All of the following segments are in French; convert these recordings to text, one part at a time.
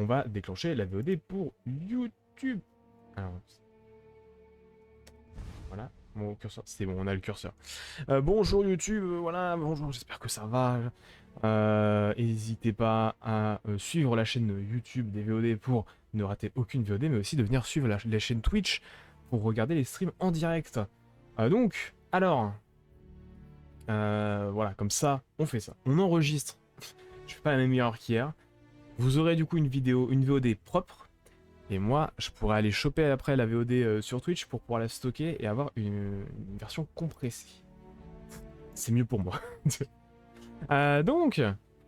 on va déclencher la VOD pour YouTube. Alors, voilà, mon curseur, c'est bon, on a le curseur. Bonjour YouTube, voilà, bonjour, j'espère que ça va. N'hésitez pas à suivre la chaîne YouTube des VOD pour ne rater aucune VOD, mais aussi de venir suivre la chaîne Twitch pour regarder les streams en direct. Donc, alors, voilà, comme ça, on fait ça. On enregistre. Je fais pas la même erreur qu'hier. Vous aurez du coup une VOD propre. Et moi, je pourrais aller choper après la VOD sur Twitch pour pouvoir la stocker et avoir une version compressée. C'est mieux pour moi. Donc,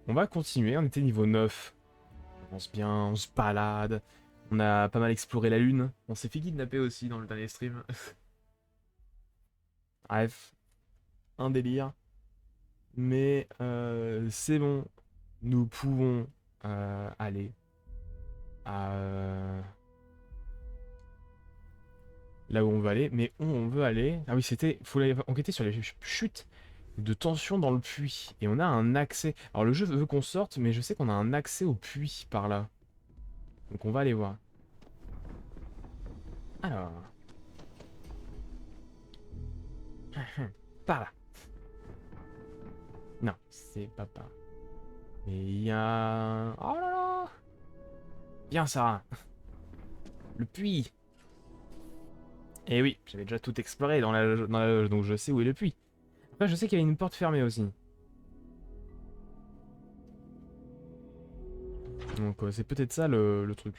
on va continuer. On était niveau 9. On avance bien, on se balade. On a pas mal exploré la lune. On s'est fait kidnapper aussi dans le dernier stream. Bref, un délire. Mais c'est bon. Nous pouvons aller à là où on veut aller. Mais où on veut aller... Ah oui, c'était... Faut aller enquêter sur les chutes de tension dans le puits. Et on a un accès... Alors le jeu veut qu'on sorte, mais je sais qu'on a un accès au puits par là. Donc on va aller voir. Alors... Par là. Non, c'est pas par là. Mais il y a... Oh là là. Bien ça. Le puits. Eh oui, j'avais déjà tout exploré dans la loge, donc je sais où est le puits. Après, je sais qu'il y a une porte fermée aussi. Donc c'est peut-être ça le truc.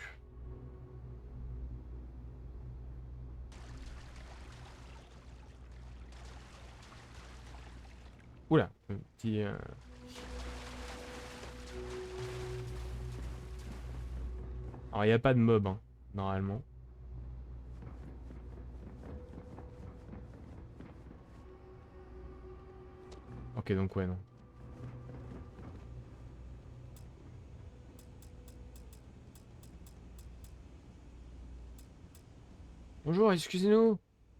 Oula, un petit... Alors il n'y a pas de mob, hein, normalement. Ok, donc ouais, non. Bonjour, excusez-nous.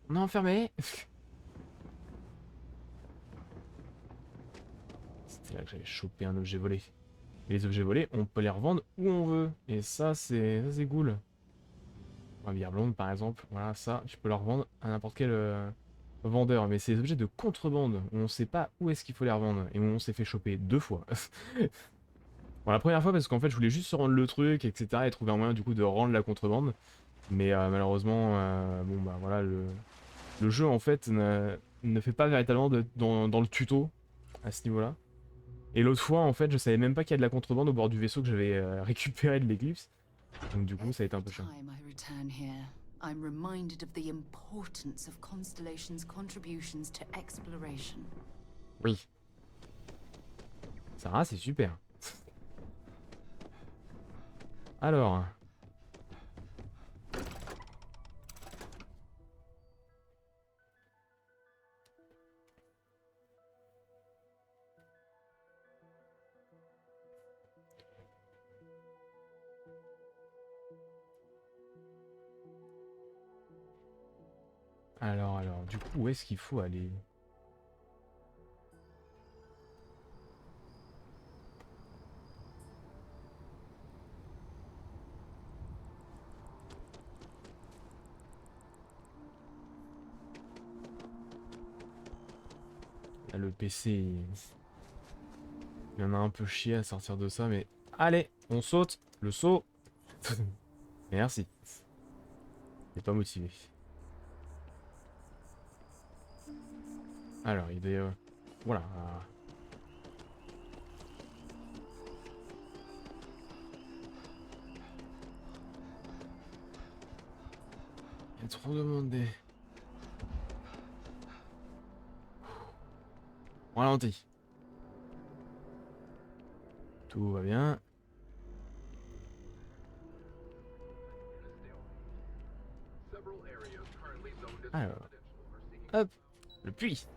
On est enfermé. C'était là que j'avais chopé un objet volé. Et les objets volés, on peut les revendre où on veut. Et ça, c'est cool. Ma bière blonde, par exemple. Voilà, ça, tu peux le revendre à n'importe quel vendeur. Mais c'est des objets de contrebande où on sait pas où est-ce qu'il faut les revendre. Et où on s'est fait choper 2 fois. Bon, la première fois, parce qu'en fait, je voulais juste se rendre le truc, etc. Et trouver un moyen, du coup, de rendre la contrebande. Mais malheureusement, bon, bah voilà, le jeu, en fait, ne fait pas véritablement dans le tuto à ce niveau-là. Et l'autre fois, en fait, je savais même pas qu'il y a de la contrebande au bord du vaisseau que j'avais récupéré de l'éclipse. Donc du coup, ça a été un peu chiant. I'm reminded of the importance of Constellation's contributions to exploration. Oui. Sarah, c'est super. Alors. Alors, du coup, où est-ce qu'il faut aller? Là, le PC, il en a un peu chié à sortir de ça, mais... Allez, on saute. Le saut. Merci. Il est pas motivé. Alors, il est... Voilà. Il y a trop demandé. On ralentit. Tout va bien. Alors, hop, le puits.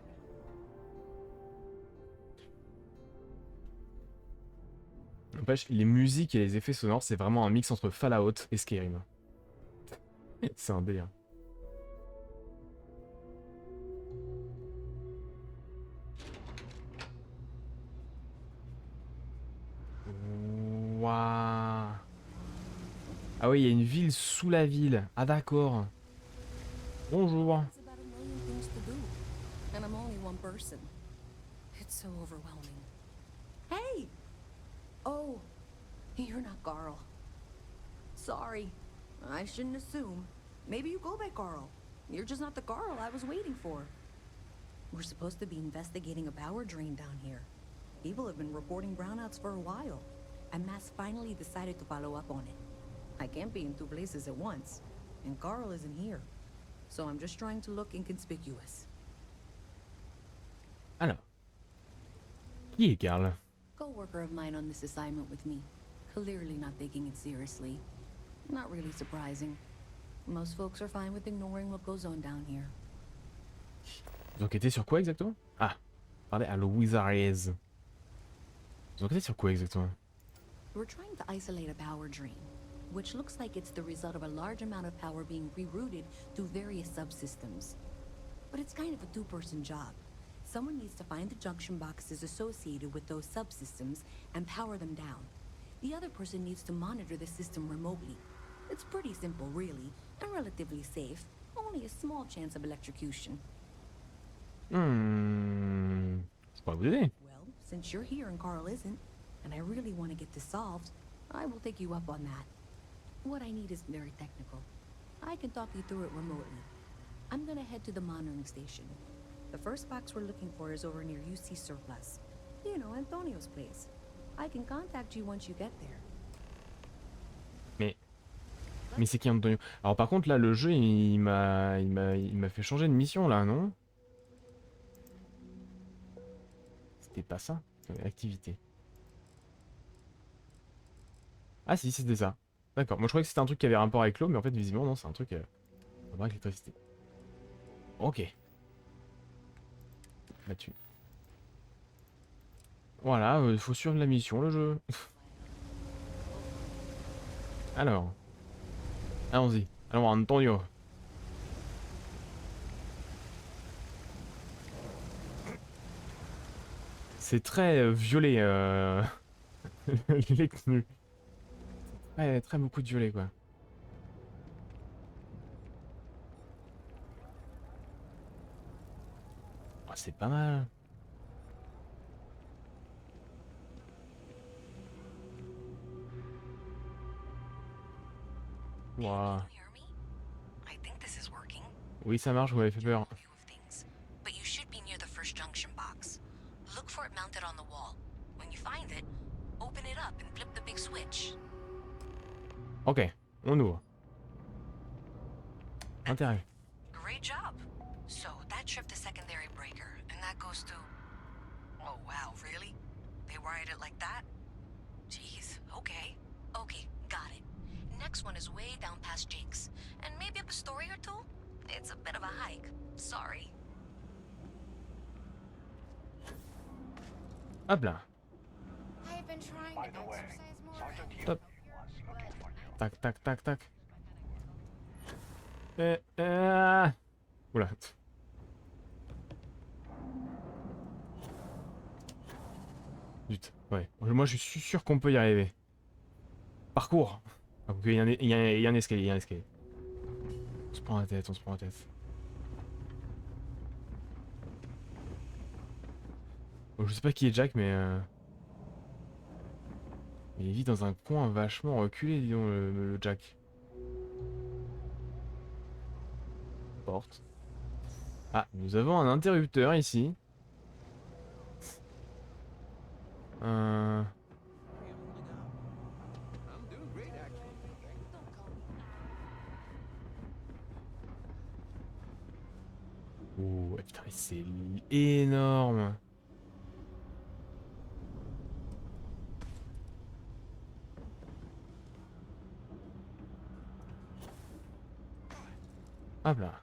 N'empêche, les musiques et les effets sonores, c'est vraiment un mix entre Fallout et Skyrim. C'est un délire. Waouh. Ah oui, il y a une ville sous la ville. Ah d'accord. Bonjour. It's about a million things to do, and I'm only one person. It's so overwhelming. Hey! Oh, you're not Carl. Sorry. I shouldn't assume. Maybe you go by Carl. You're just not the Carl I was waiting for. We're supposed to be investigating a power drain down here. People have been reporting brownouts for a while, and Mass finally decided to follow up on it. I can't be in two places at once, and Carl isn't here. So I'm just trying to look inconspicuous. Alors. Qui est Karl? Co-worker of mine on this assignment with me. Clearly not taking it seriously. Not really surprising. Most folks are fine with ignoring what goes on down here. Vous enquêtez sur quoi exactement? Ah, parlez à Louise. Vous enquêtez sur quoi exactement? We're trying to isolate a power drain, which looks like it's the result of a large amount of power being rerouted through various subsystems. But it's kind of a two-person job. Someone needs to find the junction boxes associated with those subsystems and power them down. The other person needs to monitor the system remotely. It's pretty simple, really, and relatively safe. Only a small chance of electrocution. Je pourrais vous aider. Well, since you're here and Carl isn't, and I really want to get this solved, I will take you up on that. What I need isn't very technical. I can talk you through it remotely. I'm gonna head to the monitoring station. The first box we're looking for is over near UC Surplus. You know, Antonio's place. I can contact you once you get there. Mais c'est qui Antonio? Alors par contre là le jeu il m'a fait changer de mission là, non? C'était pas ça? Activité. Ah si, c'était ça. D'accord. Moi je croyais que c'était un truc qui avait rapport avec l'eau, mais en fait visiblement non, c'est un truc rapport avec l'électricité. Ok. Là-dessus. Voilà, il faut suivre la mission, le jeu. Alors. Allons-y. Allons voir Antonio. C'est très violet, les tenues. Ouais, très beaucoup de violet, quoi. Oh, c'est pas mal. Wow. Oui, ça marche, vous m'avez fait peur. But you should be near the first junction box. Look for it mounted on the wall. When you find it, open it up and flip the big switch. Ok, on ouvre. Intérêt. Great job. So that tripped the secondary breaker, and that goes to... Oh wow, really? They wired it like that? Jeez, okay. Okay, got it. Next one is way down past Jake's, and maybe up a story or two? It's a bit of a hike. Sorry. Hop là. I've been trying to exercise more. Top. Tac, tac, tac, tac. Oula. Zut. Ouais. Moi, je suis sûr qu'on peut y arriver. Parcours. Ah, il y a un escalier, il y a un escalier. On se prend la tête, on se prend la tête. Bon, je sais pas qui est Jack, mais... il vit dans un coin vachement reculé, dis donc, le Jack. Porte. Ah, nous avons un interrupteur ici. Oh, putain, mais c'est énorme. Hop là.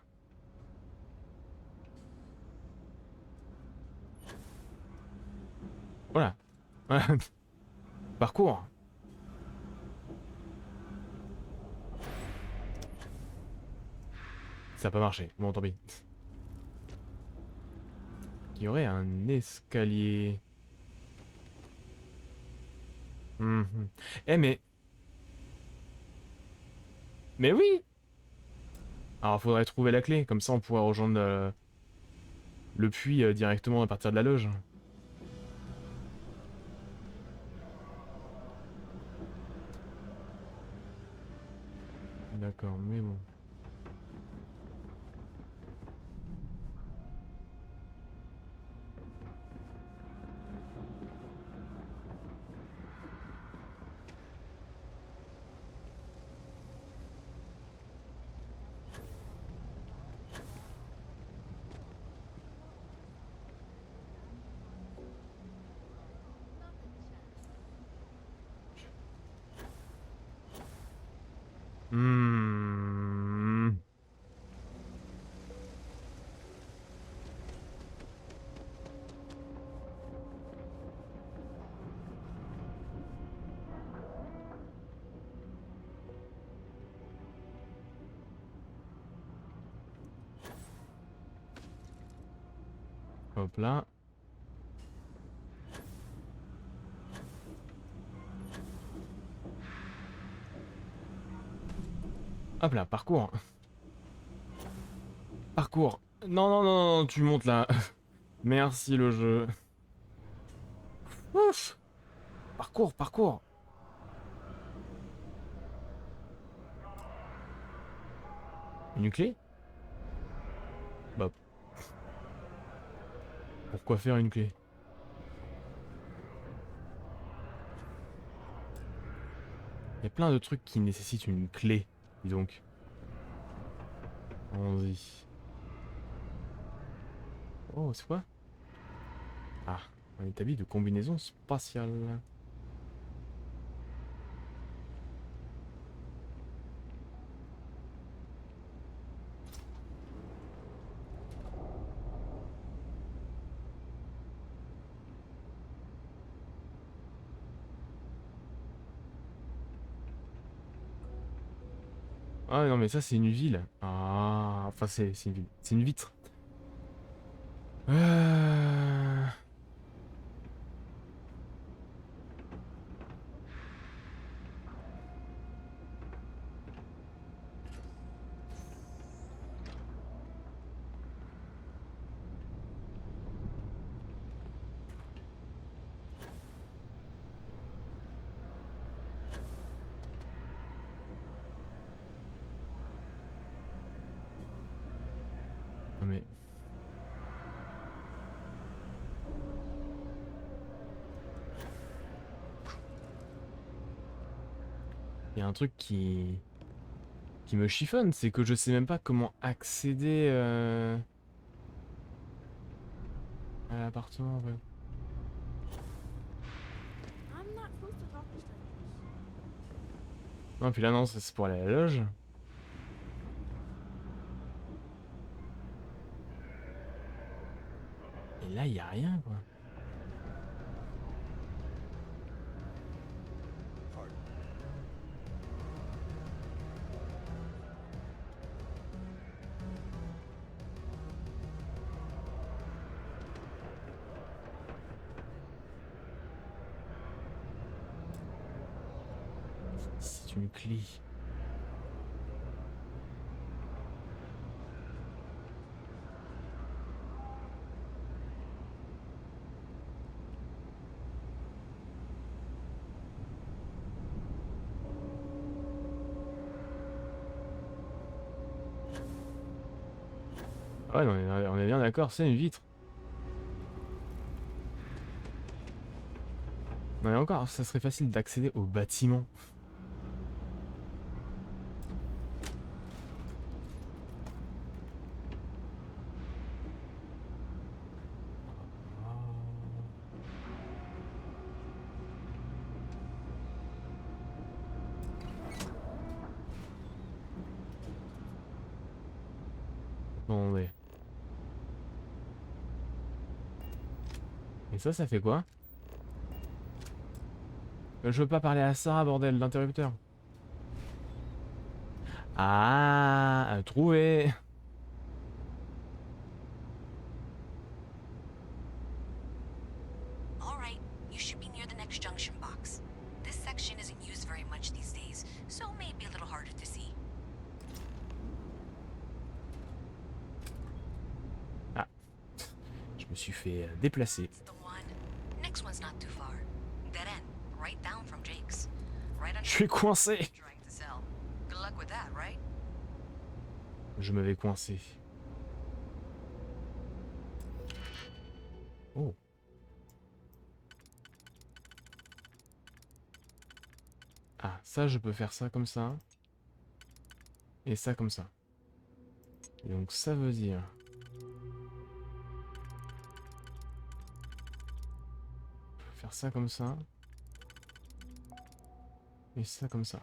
Voilà. Voilà. Parcours. Ça n'a pas marché. Bon, tant pis. Il y aurait un escalier. Mhm. Eh mais... Mais oui! Alors faudrait trouver la clé, comme ça on pourrait rejoindre le puits directement à partir de la loge. D'accord, mais bon. Hmm. Hop là. Hop là, parcours. Parcours. Non, non, non, non, tu montes là. Merci le jeu. Ouf. Parcours, parcours. Une clé? Bah, pourquoi faire une clé? Il y a plein de trucs qui nécessitent une clé, dis donc. Allons-y. Oh, c'est quoi? Ah, un établi de combinaison spatiale. Ah non mais ça c'est une ville. Ah, enfin c'est une ville. C'est une vitre. Euh... Non mais... Il y a un truc qui me chiffonne, c'est que je sais même pas comment accéder à l'appartement. Ouais. I'm not supposed to talk to strangers. Non, puis là non, c'est pour aller à la loge. Et là, il y a rien quoi. C'est une clé. Ouais, non, on est bien d'accord, c'est une vitre. Non, et encore, ça serait facile d'accéder au bâtiment. Attendez. Et ça fait quoi? Je veux pas parler à Sarah, bordel, l'interrupteur. Ah, trouvé. All right, you should be near the next junction box. This section isn't used very much these days, so it may be a little harder to see. me suis fait déplacer. It's the one. Next one's not too far. Dead end, right down from Jake's. Right Je under suis coincé. trying to sell. Good luck with that, right? Je me vais coincer. Oh. Ah, ça, je peux faire ça comme ça. Et ça comme ça. Et donc ça veut dire... Je peux faire ça comme ça. Et ça comme ça.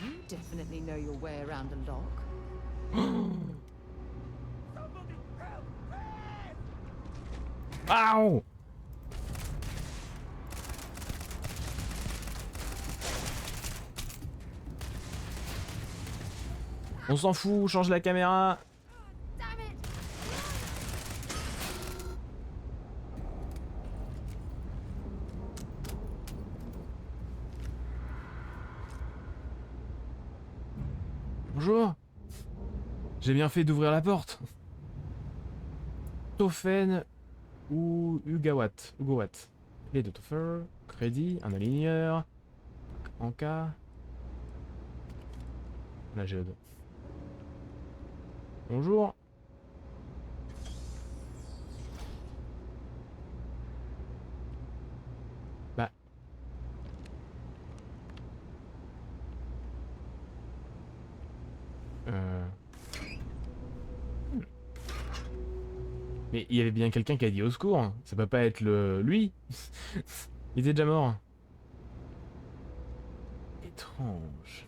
You definitely know your way around a lock. Ow! On s'en fout, change la caméra. Damn it! Bonjour. J'ai bien fait d'ouvrir la porte. Tofen ou Ugawat. Les deux Toffer. Crédit, un aligneur. En cas. La géode. Bonjour. Bah. Mais il y avait bien quelqu'un qui a dit au secours. Ça peut pas être lui. Il était déjà mort. Étrange.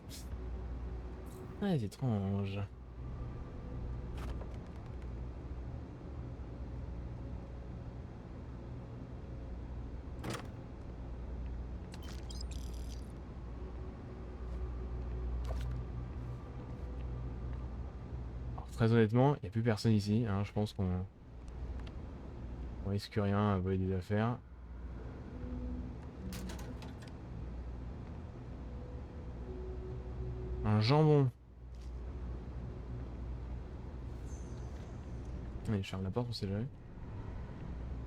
Très étrange. Alors, très honnêtement, il n'y a plus personne ici. Hein, je pense qu'on risque rien à voler des affaires. Un jambon. Allez, je ferme la porte, on sait jamais.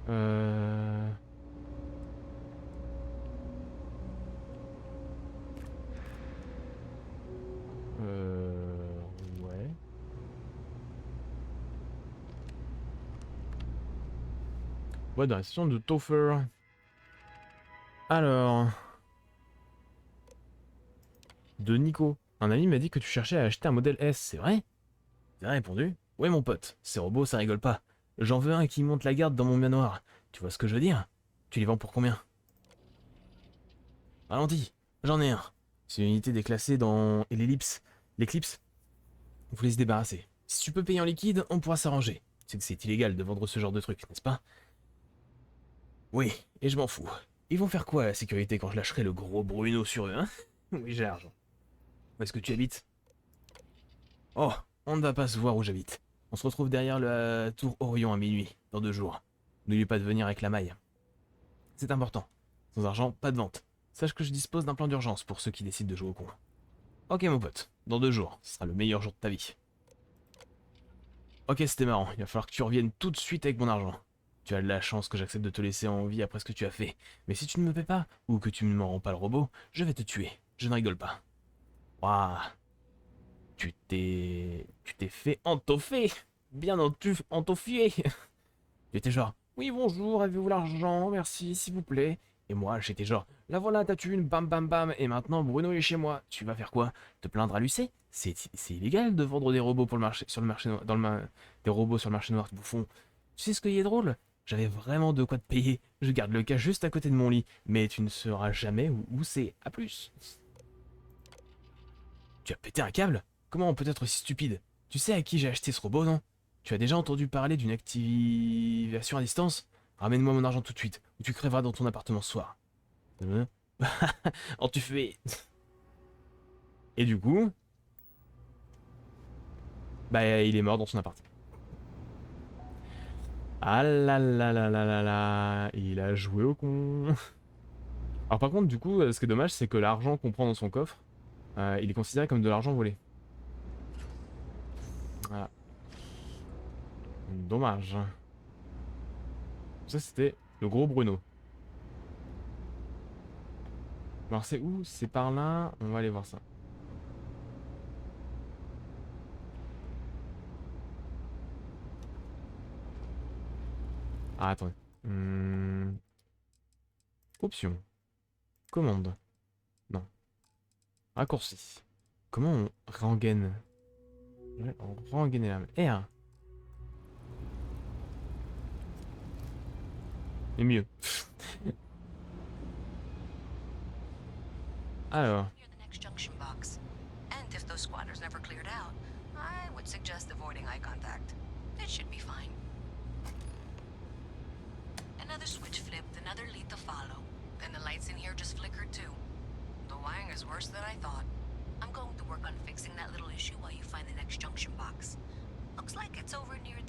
Ouais. Ouais, dans la session de Topher. Alors. De Nico. Un ami m'a dit que tu cherchais à acheter un modèle S, c'est vrai? J'ai répondu. Ouais, mon pote, ces robots, ça rigole pas. J'en veux un qui monte la garde dans mon manoir. Tu vois ce que je veux dire? Tu les vends pour combien? Ralenti, j'en ai un. C'est une unité déclassée dans... Et l'ellipse. L'éclipse. On voulait se débarrasser. Si tu peux payer en liquide, on pourra s'arranger. C'est que c'est illégal de vendre ce genre de truc, n'est-ce pas? Oui, et je m'en fous. Ils vont faire quoi à la sécurité quand je lâcherai le gros Bruno sur eux, hein? Oui, j'ai l'argent. Où est-ce que tu habites? Oh, on ne va pas se voir où j'habite. On se retrouve derrière la tour Orion à minuit, dans 2 jours. N'oublie pas de venir avec la maille. C'est important. Sans argent, pas de vente. Sache que je dispose d'un plan d'urgence pour ceux qui décident de jouer au con. Ok mon pote, dans 2 jours, ce sera le meilleur jour de ta vie. Ok, c'était marrant, il va falloir que tu reviennes tout de suite avec mon argent. Tu as de la chance que j'accepte de te laisser en vie après ce que tu as fait. Mais si tu ne me paies pas, ou que tu ne me rends pas le robot, je vais te tuer. Je ne rigole pas. Waouh. Tu t'es fait entoffer. Bien entoffier. J'étais genre, oui bonjour, avez-vous l'argent, merci, s'il vous plaît. Et moi, j'étais genre, la voilà ta thune, bam bam bam, et maintenant Bruno est chez moi. Tu vas faire quoi? Te plaindre à l'UC? C'est illégal de vendre des robots pour le marché, sur le marché noir, des robots sur le marché noir, bouffon. Tu sais ce qui est drôle? J'avais vraiment de quoi te payer. Je garde le cas juste à côté de mon lit, mais tu ne sauras jamais où c'est. À plus. Tu as pété un câble? Comment on peut être aussi stupide? Tu sais à qui j'ai acheté ce robot, non? Tu as déjà entendu parler d'une activation à distance? Ramène-moi mon argent tout de suite, ou tu crèveras dans ton appartement ce soir. Oh, tu fais... Et du coup... Bah, il est mort dans son appart. Ah là là là là là là... Il a joué au con. Alors par contre, du coup, ce qui est dommage, c'est que l'argent qu'on prend dans son coffre, il est considéré comme de l'argent volé. Voilà. Dommage. Ça, c'était le gros Bruno. Alors, c'est où? C'est par là. On va aller voir ça. Ah, attendez. Option. Commande. Non. Raccourci. Comment on rengaine? On rengaine la R. Mais mieux. Alors. Near the next junction box. And if those squatters never cleared out, I would suggest avoiding eye contact. It should be fine. Another switch flipped, another lead to follow. And the lights in here just flickered too. The wiring is worse than I thought. I'm going to work on fixing that little issue while you find the next junction box. Looks like it's over near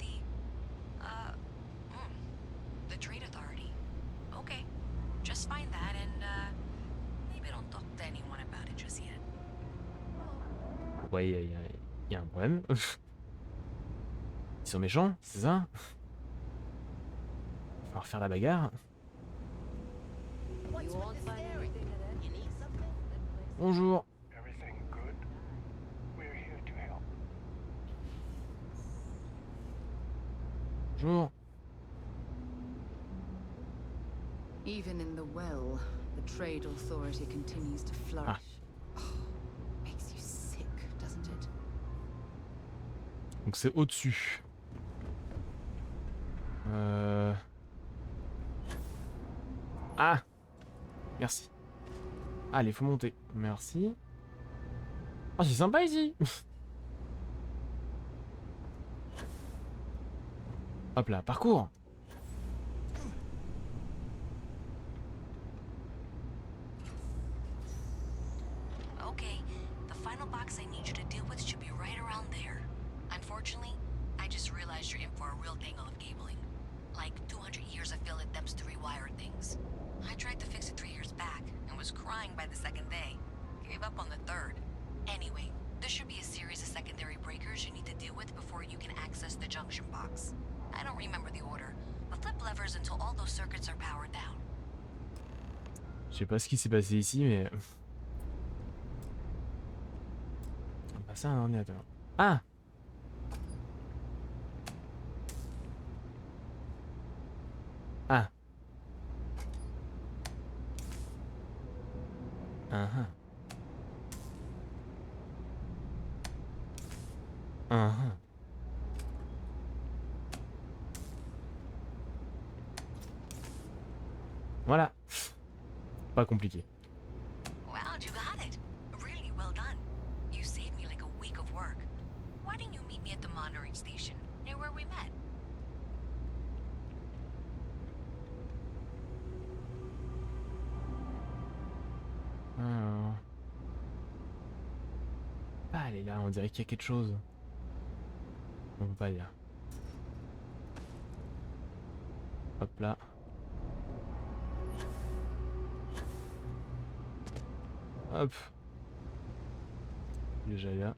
the Trade Authority. Okay, just find that and, maybe don't talk to anyone about it just yet. Ouais, y a un problème. Ils sont méchants, c'est ça? Il va falloir faire la bagarre. Bonjour. Everything good? We're here to help. Bonjour. Even in the well, the trade authority continues to flourish. Oh, makes you sick, doesn't it? Donc c'est au-dessus. Ah. Merci. Allez, faut monter. Merci. Ah, c'est sympa ici. Hop là, parcours. Okay, the final box I need you to deal with should be right around there. Unfortunately, I just realized you're in for a real tangle of cabling. Like 200 years of fillet depths to rewire things. I tried to fix it 3 years back and was crying by the second day. Gave up on the third. Anyway, there should be a series of secondary breakers you need to deal with before you can access the junction box. I don't remember the order, but flip levers until all those circuits are powered down. Je sais pas ce qui s'est passé ici, mais... On va passer à un ordinateur. Ah. Ah. Uh-huh. Uh-huh. Voilà. Pas compliqué. Wow, you got it. Really well done. You saved me like a week of work. Why didn't you meet me at the monitoring station, near where we met? Alors... Ah, elle est là, on dirait qu'il y a quelque chose. On peut pas y aller. Hop là. Hop. Déjà là.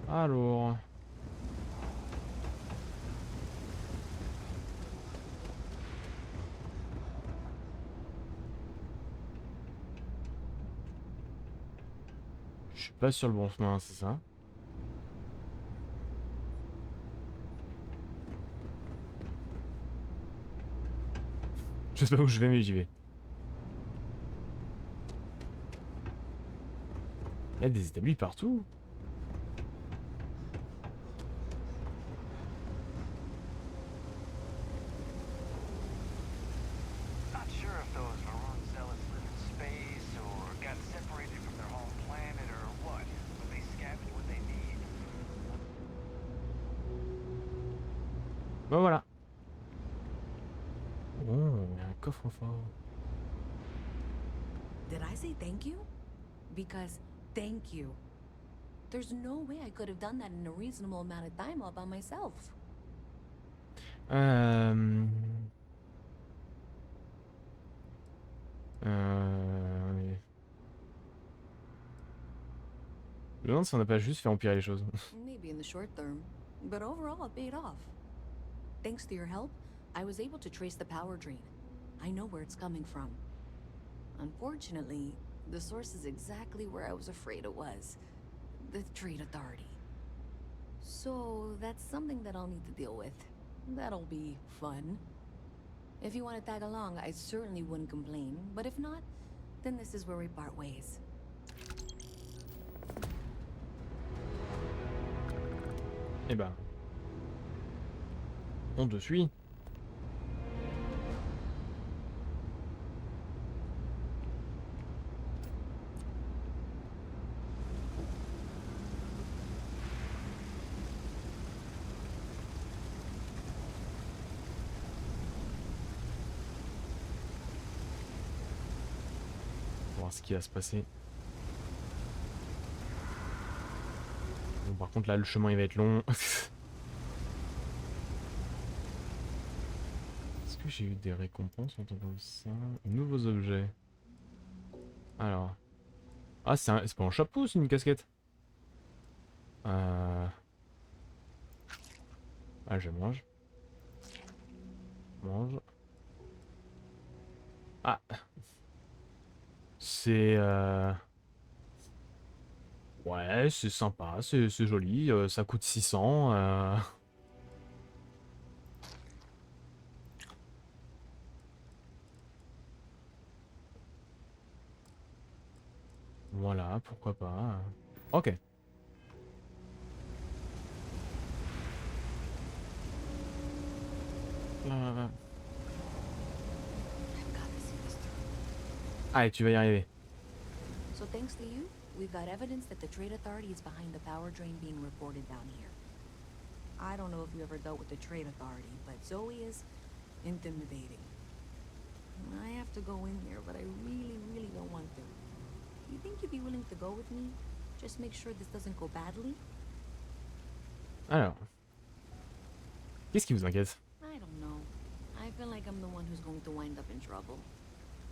Alors... Je suis pas sur le bon chemin, c'est ça? Je sais pas où je vais, mais j'y vais. Il y a des établis partout. Not sure if those Varun zealots live in space or got separated from their home planet or what, but they scavenge what they need. Ben voilà. Oh, il y a un coffre-fort. Did I say thank you? Because thank you. There's no way I could have done that in a reasonable amount of time all by myself. Mais... Je me demande si on n'a pas juste fait empirer les choses. Maybe in the short term, but overall it paid off. Thanks to your help, I was able to trace the power drain. I know where it's coming from. Unfortunately, the source is exactly where I was afraid it was. The Trade Authority. So that's something that I'll need to deal with. That'll be fun. If you want to tag along, I certainly wouldn't complain, but if not, then this is where we part ways. Eh ben... On te suit. Voir ce qui va se passer. Bon, par contre là le chemin il va être long. Est-ce que j'ai eu des récompenses en tant que ça? Nouveaux objets. Alors. Ah c'est pas un chapeau, c'est une casquette. Ah je mange. Mange. Ah. C'est ouais, c'est sympa, c'est joli, ça coûte 600. Voilà, pourquoi pas. Ok. I've got to see this through. Allez, tu vas y arriver. So thanks to you, we've got evidence that the Trade Authority is behind the power drain being reported down here. I don't know if you ever dealt with the Trade Authority, but Zoe is intimidating. I have to go in there, but I really don't want to. You think you'd be willing to go with me? Just make sure this doesn't go badly? Alors. Qu'est-ce qui vous inquiète? I don't know. I feel like I'm the one who's going to wind up in trouble.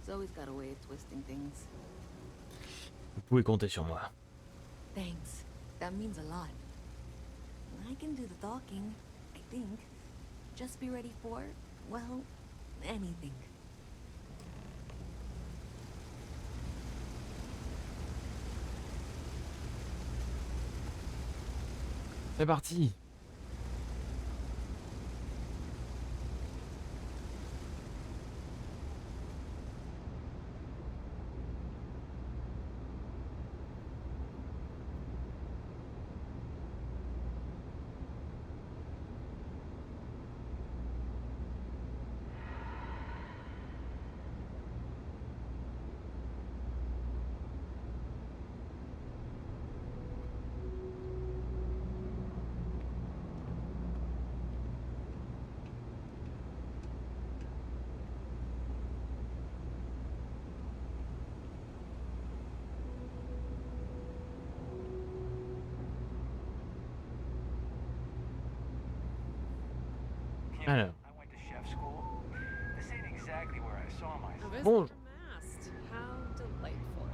Zoe's got a way of twisting things. Vous pouvez compter sur moi. Thanks. That means a lot. I can do the talking, I think. Just be ready for, well, anything. C'est parti. Alors. I went to chef school. This ain't exactly where I saw myself. Bon. Mast. How delightful.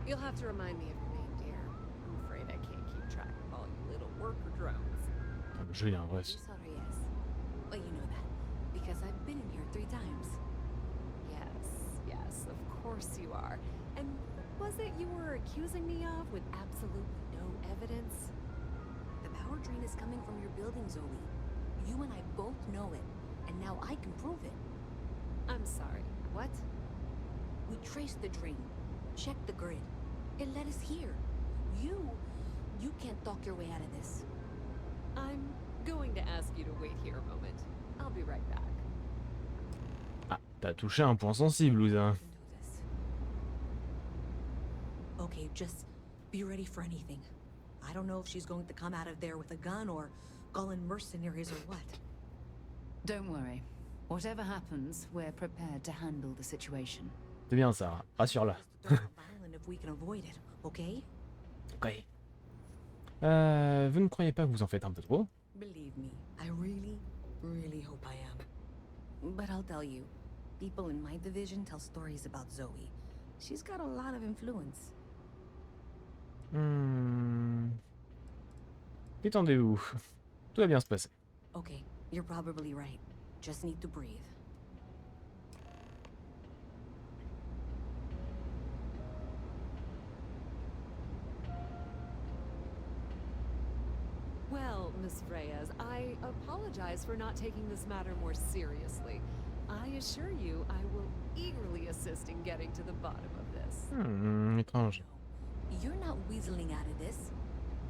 You'll have to remind me of your name, dear. I'm afraid I can't keep track of all you little worker drones. Le jeu il est un vrai. Sorry, yes. Well, you know that. Because I've been in here 3 times. Yes, of course you are. And what was it you were accusing me of with absolutely no evidence? The power drain is coming from your building, Zoe. You and I both know it, and now I can prove it. I'm sorry. What? We traced the drain, checked the grid. It led us here. You can't talk your way out of this. I'm going to ask you to wait here a moment. I'll be right back. Ah, t'as touché un point sensible, Louisa. I can do this. Okay, just be ready for anything. I don't know if she's going to come out of there with a gun or call in mercenaries or what. Don't worry. Whatever happens, we're prepared to handle the situation. C'est bien ça, rassure-la. Just to throw a battle if we can avoid it, okay? Ok. Vous ne croyez pas que vous en faites un peu trop? Believe me, I really hope I am. But I'll tell you, People in my division tell stories about Zoe. She's got a lot of influence. Détendez-vous. Tout va bien se passer. Okay, you're probably right. Just need to breathe. Well, Miss Reyes, I apologize for not taking this matter more seriously. I assure you I will eagerly assist in getting to the bottom of this. Étrange. You're not weaseling out of this.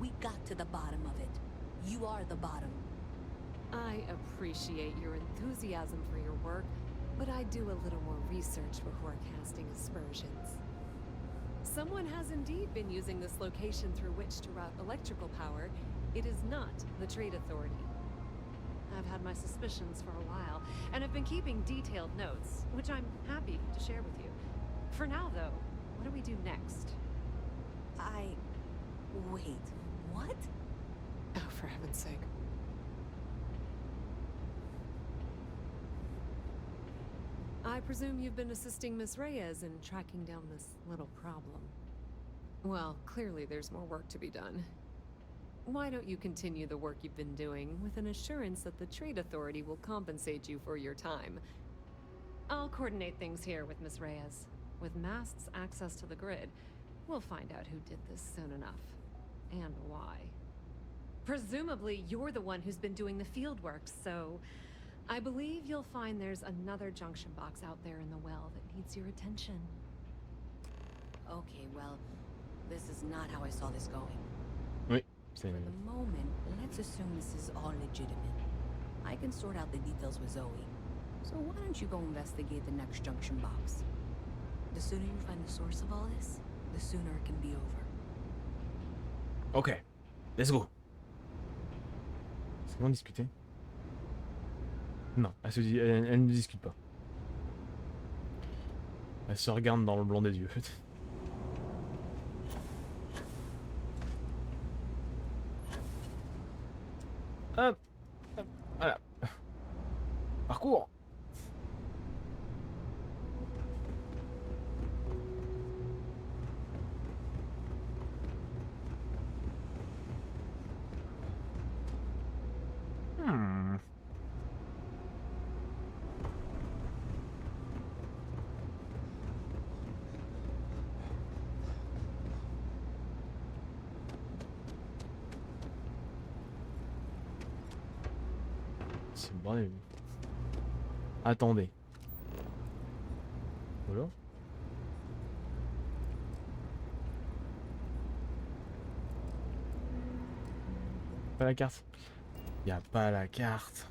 We got to the bottom of it. You are the bottom. I appreciate your enthusiasm for your work, but I do a little more research before casting aspersions. Someone has indeed been using this location through which to route electrical power. It is not the Trade Authority. I've had my suspicions for a while, and have been keeping detailed notes, which I'm happy to share with you. For now, though, what do we do next? Wait, what? Oh, for heaven's sake. I presume you've been assisting Miss Reyes in tracking down this little problem. Well, clearly there's more work to be done. Why don't you continue the work you've been doing with an assurance that the Trade Authority will compensate you for your time? I'll coordinate things here with Miss Reyes. With Mast's access to the grid, we'll find out who did this soon enough. And why. Presumably, you're the one who's been doing the field work, so I believe you'll find there's another junction box out there in the well that needs your attention. Okay, well, this is not how I saw this going. Oui, c'est... For the moment, let's assume this is all legitimate. I can sort out the details with Zoe. So why don't you go investigate the next junction box? The sooner you find the source of all this, the sooner it can be over. Ok, let's go. C'est bon discuter? Non, elle ne discute pas. Elle se regarde dans le blanc des yeux. Hop, hop, voilà. Parcours. C'est le bordel. Attendez. Voilà. Pas la carte. Y a pas la carte.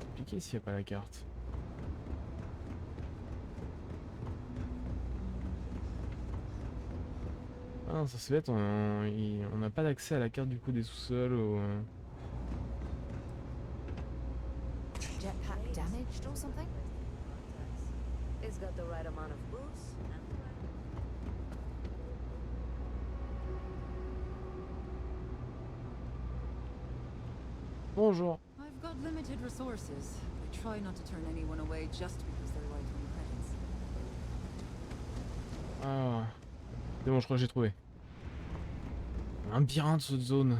Compliqué s'il y a pas la carte. Ah non, ça se fait, on n'a pas d'accès à la carte du coup des sous-sols ou... Jetpack damaged or something? It's got the right amount of boost. Bonjour. I've got limited resources. I try not to turn anyone away just because they're right on credits. Ah, c'est bon, je crois que j'ai trouvé. Un labyrinthe de cette zone.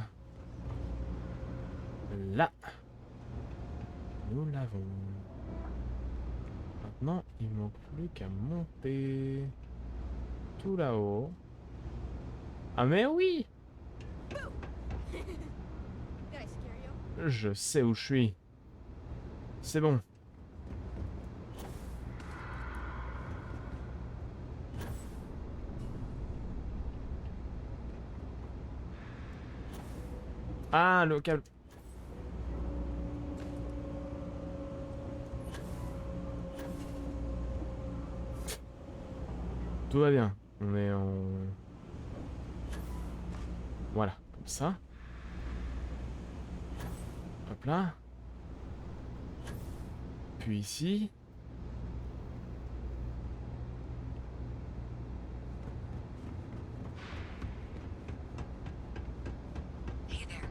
Là. Nous l'avons. Maintenant, il ne manque plus qu'à monter. Tout là-haut. Ah mais oui! Je sais où je suis. C'est bon. Ah, le câble. Tout va bien. On est en... Voilà, comme ça. Hop là. Puis ici. Hey there.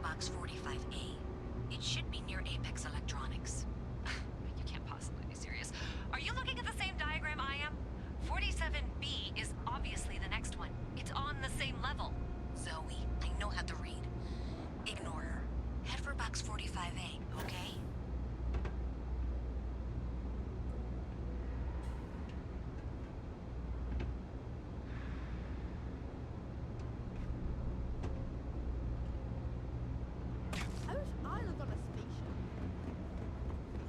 Box 45A. It should be near Apex Electronics. You can't possibly be serious. Are you looking at the same diagram I am? 47B is obviously the next one. It's on the same level. Zoe, I know how to read. Ignore her. Head for Box 45A, okay? I wish I lived on a spaceship.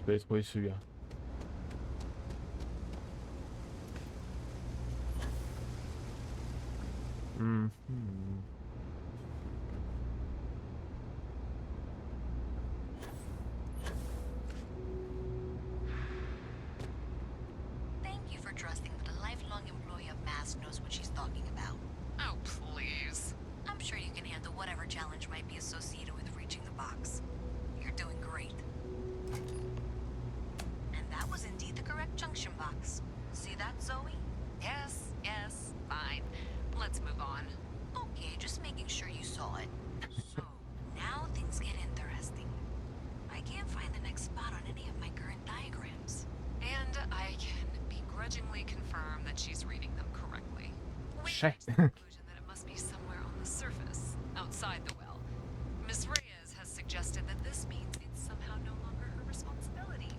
Je vais trouver celui-là. Mhm. Thank you for trusting that a lifelong employee of MASK knows what she's talking about. Oh, please. I'm sure you can handle whatever challenge might be associated with reaching the box. You're doing great. And that was indeed the correct junction box. See that, Zoe? Yes, yes, fine. Let's move on. Okay, just making sure you saw it. So, now things get interesting. I can't find the next spot on any of my current diagrams. And I can begrudgingly confirm that she's reading them correctly. We Shay. reached the conclusion that it must be somewhere on the surface, outside the well. Miss Reyes has suggested that this means it's somehow no longer her responsibility.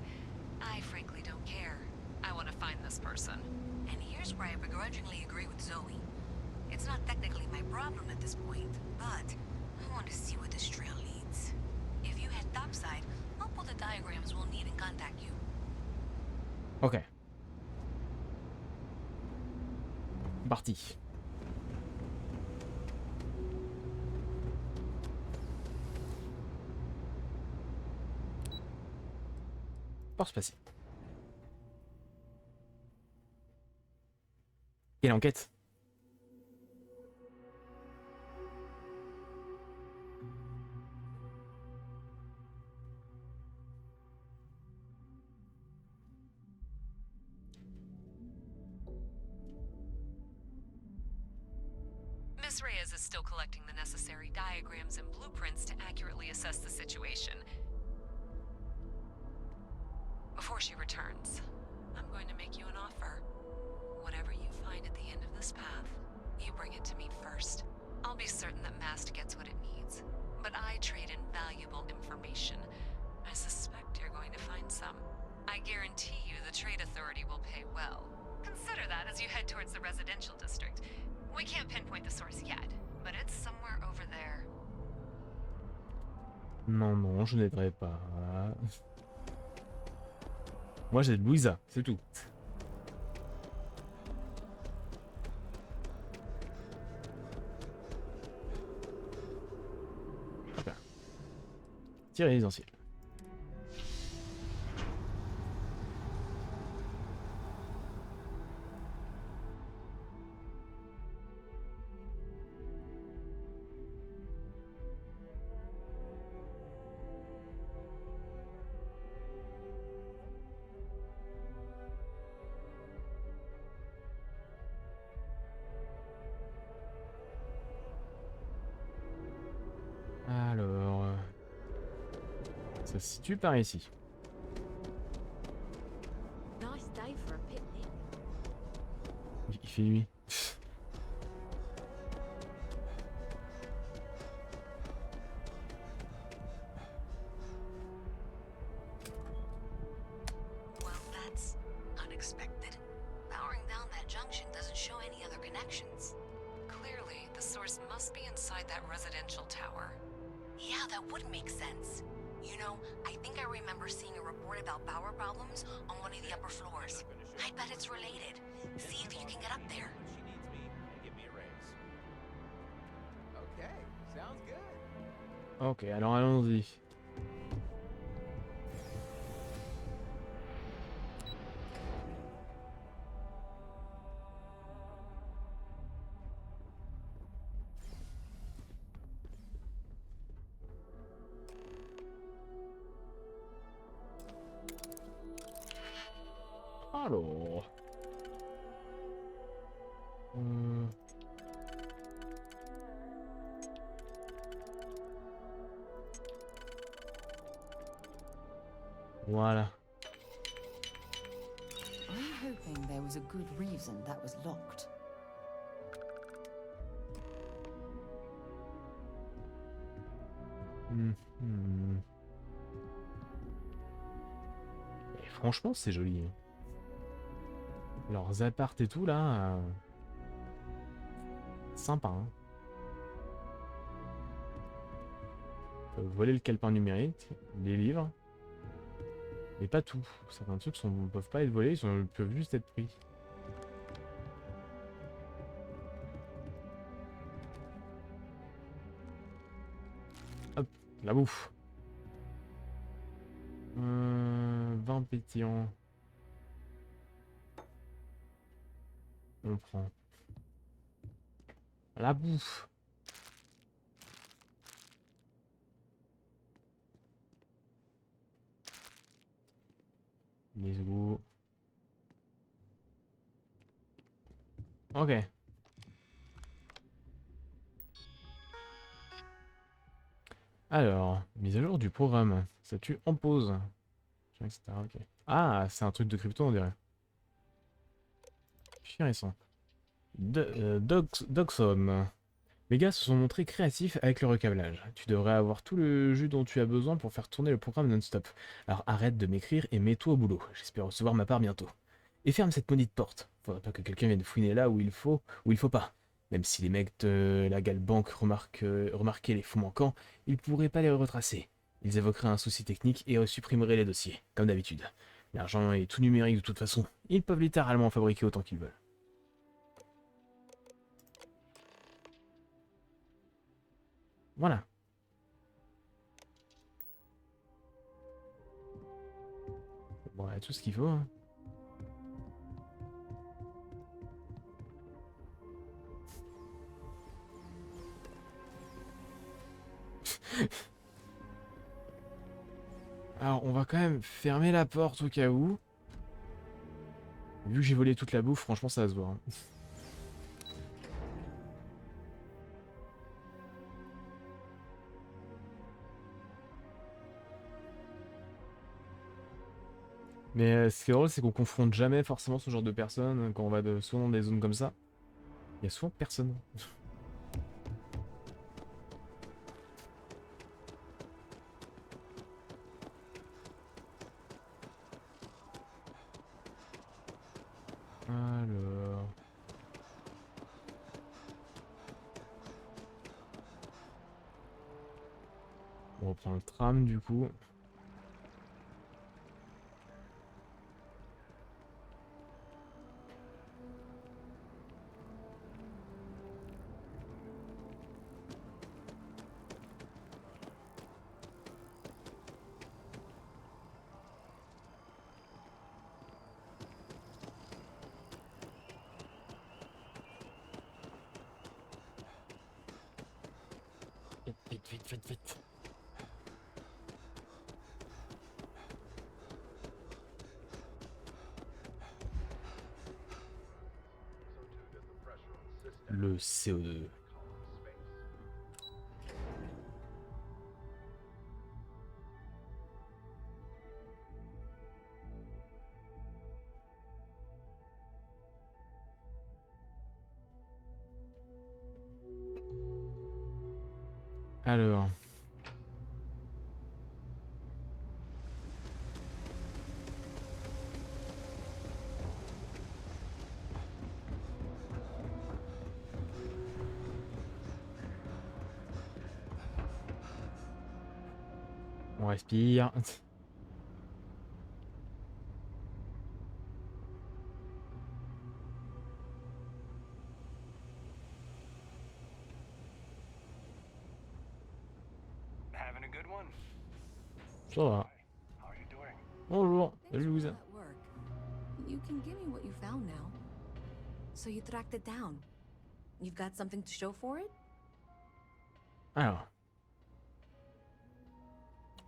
I frankly don't care. I want to find this person. And here's where I begrudgingly agree with Zoe. It's not technically my problem at this point, but I want to see where this trail leads. If you head topside, I'll pull the diagrams we'll need and contact you. Ok. Parti. Port spatial. Quelle enquête? Miss Reyes is still collecting the necessary diagrams and blueprints to accurately assess the situation. Before she returns, I'm going to make you an offer. Whatever you find at the end of this path, you bring it to me first. I'll be certain that Mast gets what it needs, but I trade in valuable information. I suspect you're going to find some. I guarantee you the Trade Authority will pay well. Consider that as you head towards the residential district. We can't pinpoint the source yet, but it's somewhere over there. Non, non, je n'aiderai pas. Moi j'ai de Louisa, c'est tout. Hop là. Tir résidentiel. Alors, ça se situe par ici. Nice day for a picnic. Il fait nuit. Well, that's unexpected. Powering down that junction doesn't show any other connections. Clearly, the source must be inside that residential tower. Yeah, that would make sense. You know, I think I remember seeing a report about power problems on one of the upper floors. I bet it's related. See if you can get up there. She needs me and give me a raise. Okay, sounds good. Ok, alors allons-y. Alors. Voilà. I'm hoping there was a good reason that was locked. Mhm. Et franchement, c'est joli. Hein. Leurs apparts et tout là. Sympa. Hein. On peut voler le calepin numérique, les livres. Mais pas tout. Certains trucs ne peuvent pas être volés, ils peuvent juste être pris. Hop, la bouffe. 20 pétillants. On prend. La bouffe. Let's go. Ok. Alors, mise à jour du programme. Statut en pause. Etc. Ok. Ah, c'est un truc de crypto, on dirait. Fichier récent. Doxhome. Les gars se sont montrés créatifs avec le recablage. Tu devrais avoir tout le jus dont tu as besoin pour faire tourner le programme non-stop. Alors arrête de m'écrire et mets-toi au boulot. J'espère recevoir ma part bientôt. Et ferme cette maudite porte. Faudrait pas que quelqu'un vienne fouiner là où il faut pas. Même si les mecs de la Galbank remarquaient les faux manquants, ils pourraient pas les retracer. Ils évoqueraient un souci technique et supprimeraient les dossiers, comme d'habitude. L'argent est tout numérique de toute façon. Ils peuvent littéralement en fabriquer autant qu'ils veulent. Voilà. Bon, il y a tout ce qu'il faut. Hein. Alors, on va quand même fermer la porte au cas où. Vu que j'ai volé toute la bouffe, franchement, ça va se voir. Hein. Mais ce qui est drôle, c'est qu'on confronte jamais forcément ce genre de personnes quand on va souvent dans des zones comme ça. Il y a souvent personne. Alors... On reprend le tram du coup. Vite. Le CO2. Alors... On respire. Having a good one? Ça va. How are you doing? Bonjour. Thanks Salut for all Louisa. that work. You can give me what you found now. So you tracked it down. You've got something to show for it? Alors.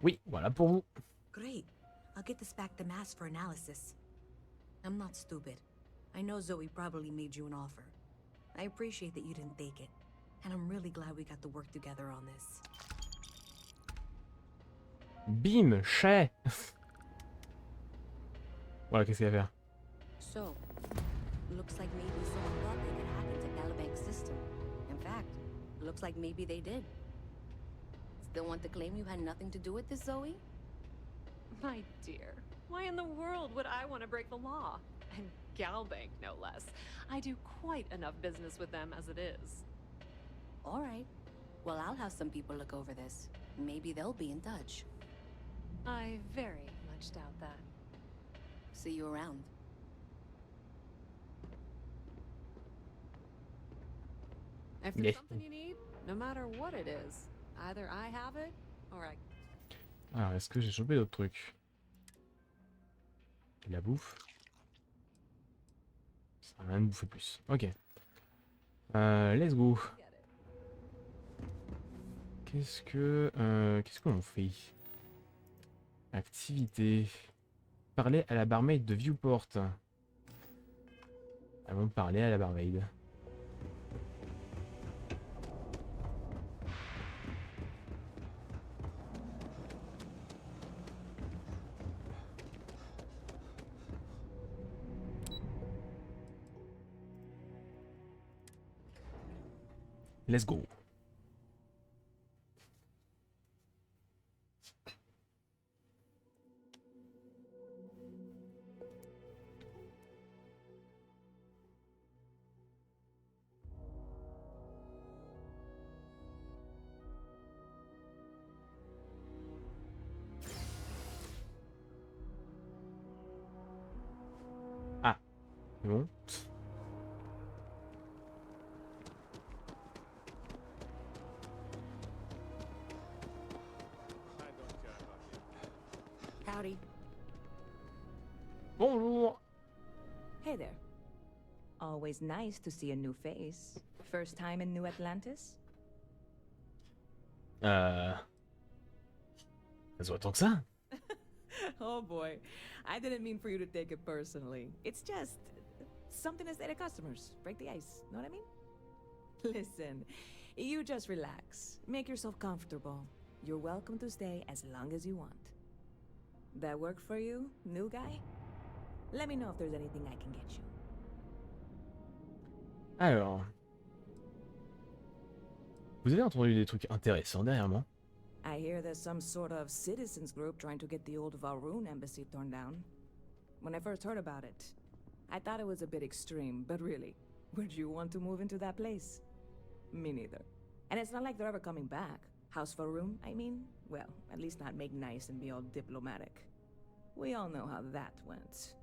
Oui, voilà pour vous. Great. I'll get this back to Mass for analysis. I'm not stupid. I know Zoe probably made you an offer. I appreciate that you didn't take it. And I'm really glad we got to work together on this. Bim, chais. Voilà, qu'est-ce qu'il va faire? So, looks like maybe someone thought they could hack into Galabank's system. In fact, looks like maybe they did. Still want to claim you had nothing to do with this, Zoe? My dear, why in the world would I want to break the law? And Galbank, no less. I do quite enough business with them as it is. All right. Well, I'll have some people look over this. Maybe they'll be in touch. I very much doubt that. See you around. If there's Yeah. something you need, no matter what it is, either I have it or I. Alors, est-ce que j'ai chopé d'autres trucs? De la bouffe. Ça sert à rien de bouffer plus. Ok. Let's go. Qu'est-ce qu'on fait? Activité. Parler à la barmaid de Viewport. Allons parler à la barmaid. Let's go. Ah, c'est bon. I don't care about you. Howdy. Bonjour. Hey there. Always nice to see a new face. First time in New Atlantis? Ça se voit tant que ça? Oh boy. I didn't mean for you to take it personally. It's just something to say to customers. Break the ice. Know what I mean? Listen, you just relax. Make yourself comfortable. You're welcome to stay as long as you want. That work for you, new guy? Let me know if there's anything I can get you. Alors. Vous avez entendu des trucs intéressants derrière moi? I hear there's some sort of citizens group trying to get the old Valroon embassy torn down. When I first heard about it, I thought it was a bit extreme, but really, would you want to move into that place? Me neither. And it's not like they're ever coming back. House Valroon, I mean? Well, at least not make nice and be all diplomatic. We all know how that went.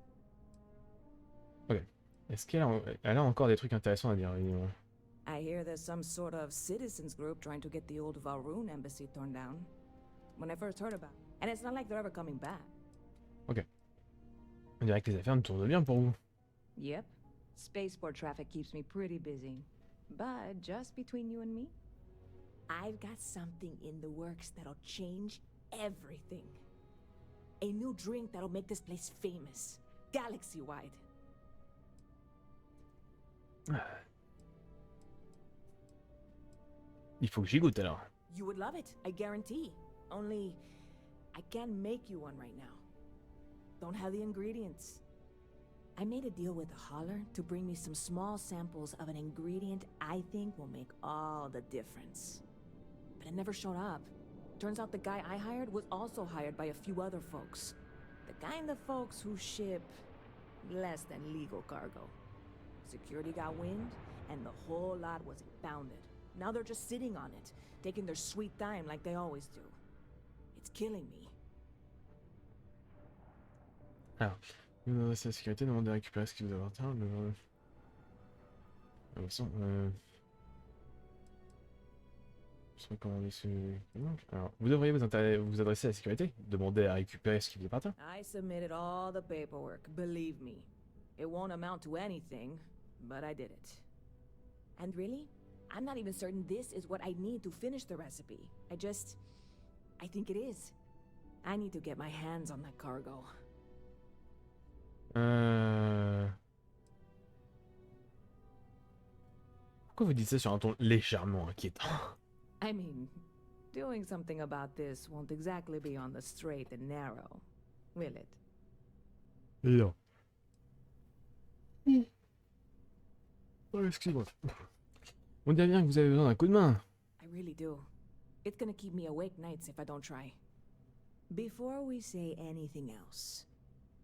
Ok. Est-ce elle a encore des trucs intéressants à dire, évidemment. I hear there's some sort of citizens group trying to get the old Valroon embassy torn down. When I first heard about it. And it's not like they're ever coming back. Ok. On dirait que les affaires ne tournent bien pour vous. Yep. Spaceport traffic keeps me pretty busy. But just between you and me, I've got something in the works that'll change everything. A new drink that'll make this place famous. Galaxy-wide. Il faut que j'y goûte alors. You would love it, I guarantee. Only, I can't make you one right now. Don't have the ingredients. I made a deal with a hauler to bring me some small samples of an ingredient I think will make all the difference. But it never showed up. Turns out the guy I hired was also hired by a few other folks. The kind of folks who ship less than legal cargo. Security got wind, and the whole lot was impounded. Now they're just sitting on it, taking their sweet time like they always do. It's killing me. Alors, vous adressez à la sécurité, demandez à récupérer ce qui vous appartient. De toute façon, je vais commander ce. Alors, vous devriez vous adresser à la sécurité, demander à récupérer ce qui vous appartient. I submitted all the paperwork, believe me. It won't amount to anything, but I did it. And really, I'm not even certain this is what I need to finish the recipe. I think it is. I need to get my hands on that cargo. Pourquoi vous dites ça sur un ton légèrement inquiétant? I mean, doing something about this won't exactly be on the straight and narrow, will it? Non. Oh, excuse-moi. On dirait bien que vous avez besoin d'un coup de main. I really do. It's gonna keep me awake nights if I don't try. Before we say anything else,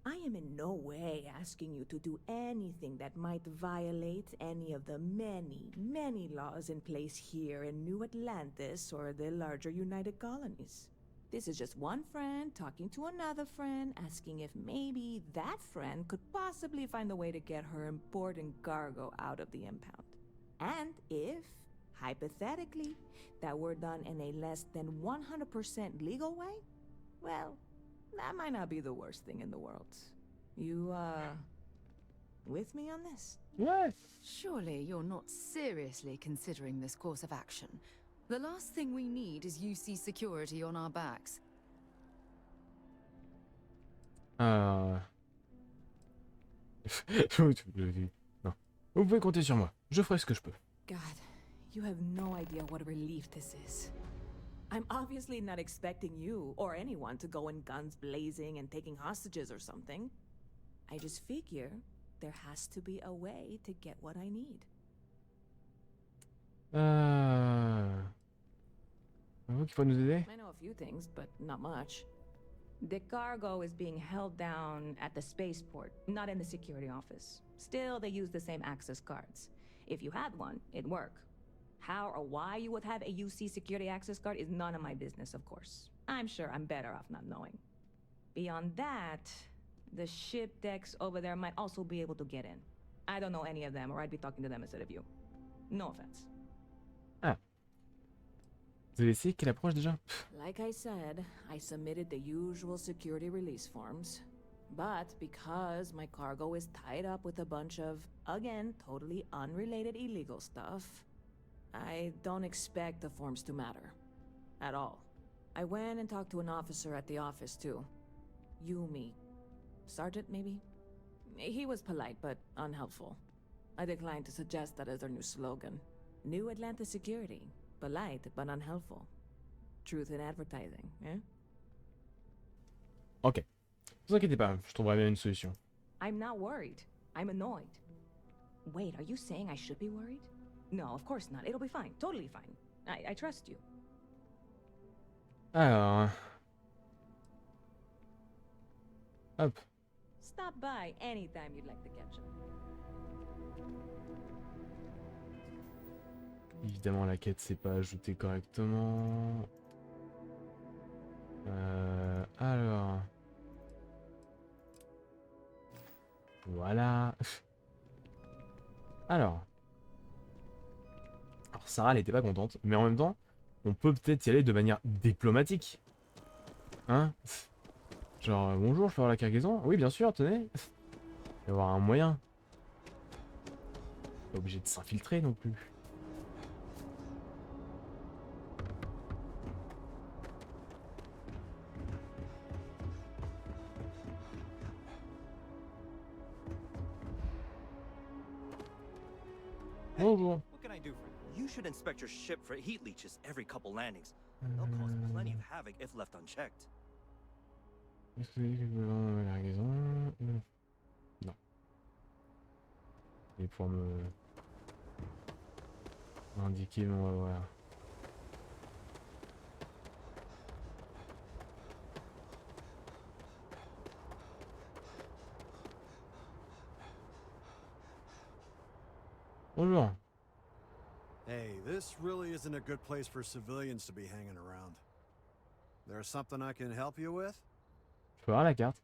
I am in no way asking you to do anything that might violate any of the many, many laws in place here in New Atlantis or the larger United Colonies. This is just one friend talking to another friend, asking if maybe that friend could possibly find a way to get her important cargo out of the impound. And if, hypothetically, that were done in a less than 100% legal way, well, that might not be the worst thing in the world. You, with me on this? Ouais. Surely you're not seriously considering this course of action. The last thing we need is UC security on our backs. Non. Vous pouvez compter sur moi. Je ferai ce que je peux. God, you have no idea what a relief this is. I'm obviously not expecting you or anyone to go in guns blazing and taking hostages or something. I just figure there has to be a way to get what I need. Vous qui pouvez nous aider? I know a few things, but not much. The cargo is being held down at the spaceport, not in the security office. Still, they use the same access cards. If you had one, it'd work. How or why you would have a UC security access card is none of my business, of course. I'm sure I'm better off not knowing. Beyond that, the ship decks over there might also be able to get in. I don't know any of them, or I'd be talking to them instead of you. No offense. Ah. Vous avez essayé qu'elle approche déjà? Like I said, I submitted the usual security release forms. But because my cargo is tied up with a bunch of, again, totally unrelated illegal stuff, I don't expect the forms to matter. At all. I went and talked to an officer at the office, too. Yumi. Sergeant, maybe? He was polite, but unhelpful. I declined to suggest that as our new slogan. New Atlantis Security. Polite, but unhelpful. Truth in advertising, eh? Ok. Ne vous inquiétez pas, je trouverai bien une solution. I'm not worried. I'm annoyed. Wait, are you saying I should be worried? No, of course not. It'll be fine. Totally fine. I trust you. Alors... Hop. Stop by anytime you'd like to catch up. Évidemment, la quête s'est pas ajoutée correctement. Alors... Voilà. Alors Sarah, elle était pas contente, mais en même temps, on peut peut-être y aller de manière diplomatique. Hein? Genre, bonjour, je peux avoir la cargaison? Oui, bien sûr, tenez. Il va y avoir un moyen. Pas obligé de s'infiltrer non plus. Bonjour. What can I do for you? You should inspect your ship for heat leeches every couple landings. They'll cause plenty of havoc if left unchecked. Est-ce que vous dites que vous voulez vendre la cargaison? Non. Et pour m'indiquer, on va voir. Bonjour. Hey, this really isn't a good place for civilians to be hanging around. There's something I can help you with? Je peux avoir la carte.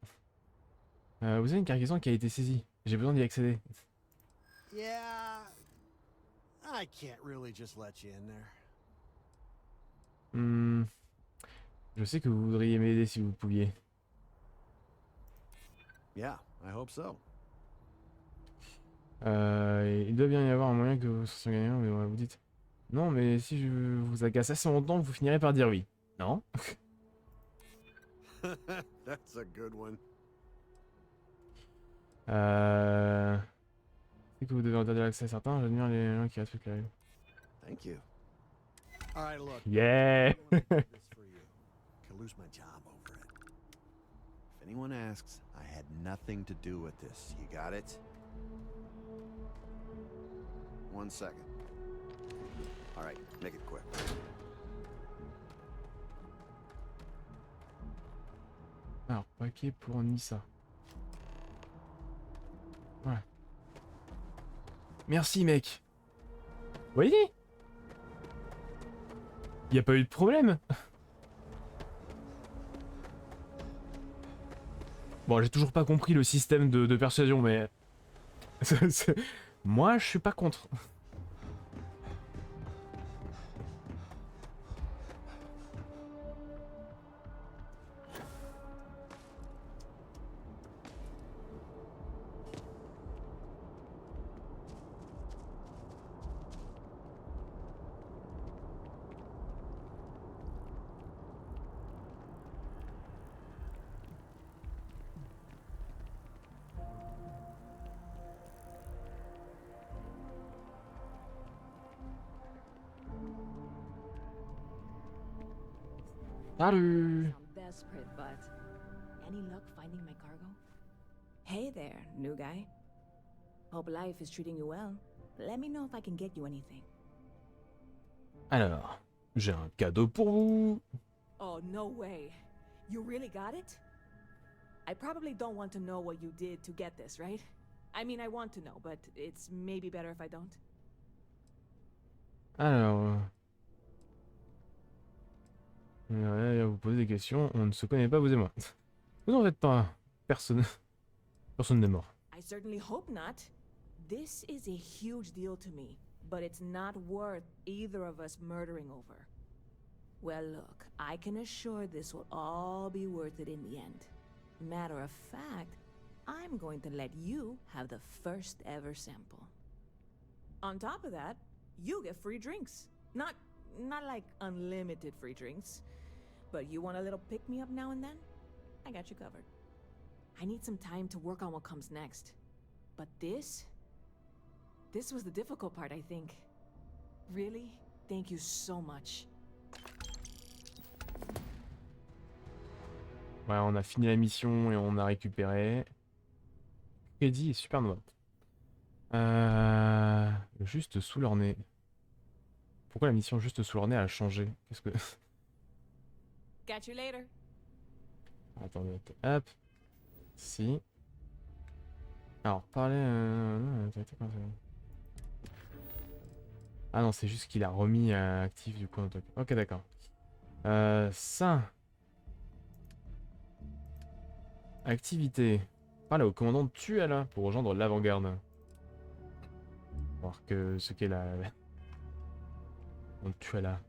Vous avez une cargaison qui a été saisie. J'ai besoin d'y accéder. Yeah, I can't really just let you in there. Je sais que vous voudriez m'aider si vous pouviez. Yeah, I hope so. Il doit bien y avoir un moyen que vous soyez gagnant, mais vous dites non, mais si je vous agace assez longtemps, vous finirez par dire oui. Non? That's a good one. C'est que vous devez interdire l'accès à certains. J'admire les gens qui respectent la règle. Thank you. All right, look. Yeah. I wanna do this for you. Could lose my job over it. If anyone asks, I had nothing to do with this. You got it? 1 second. All right, make it quick. Alors, paquet pour Nissa. Ouais. Merci, mec. Vous voyez? Y a pas eu de problème. Bon, j'ai toujours pas compris le système de persuasion, mais... Moi, je suis pas contre. Salut. I'm desperate, but any luck finding my cargo? Hey there, new guy. Hope life is treating you well. Let me know if I can get you anything. Alors, j'ai un cadeau pour vous. Oh, no way. You really got it? I probably don't want to know what you did to get this, right? I mean, I want to know, but it's maybe better if I don't. Alors... vous posez des questions, on ne se connaît pas, vous et moi. Vous en faites pas. Personne... Personne n'est mort. I certainly hope not. This is a huge deal to me, but it's not worth either of us murdering over. Well, look, I can assure this will all be worth it in the end. Matter of fact, I'm going to let you have the first ever sample. On top of that, you get free drinks. Not like unlimited free drinks, but you want a little pick-me-up now and then? I got you covered. I need some time to work on what comes next. But this was the difficult part, I think. Really, thank you so much. Ouais, on a fini la mission et on a récupéré... Crédit et super note. Juste sous leur nez. Pourquoi la mission juste sous leur nez a changé? Qu'est-ce que... Catch you later. Attendez, hop. Si. Alors, parler... Ah non, c'est juste qu'il a remis actif du coup un truc. Ok, d'accord. Ça. Activité. Parler au commandant de Tuala pour rejoindre l'avant-garde. Voir que ce qu'est la... Donc Tuala.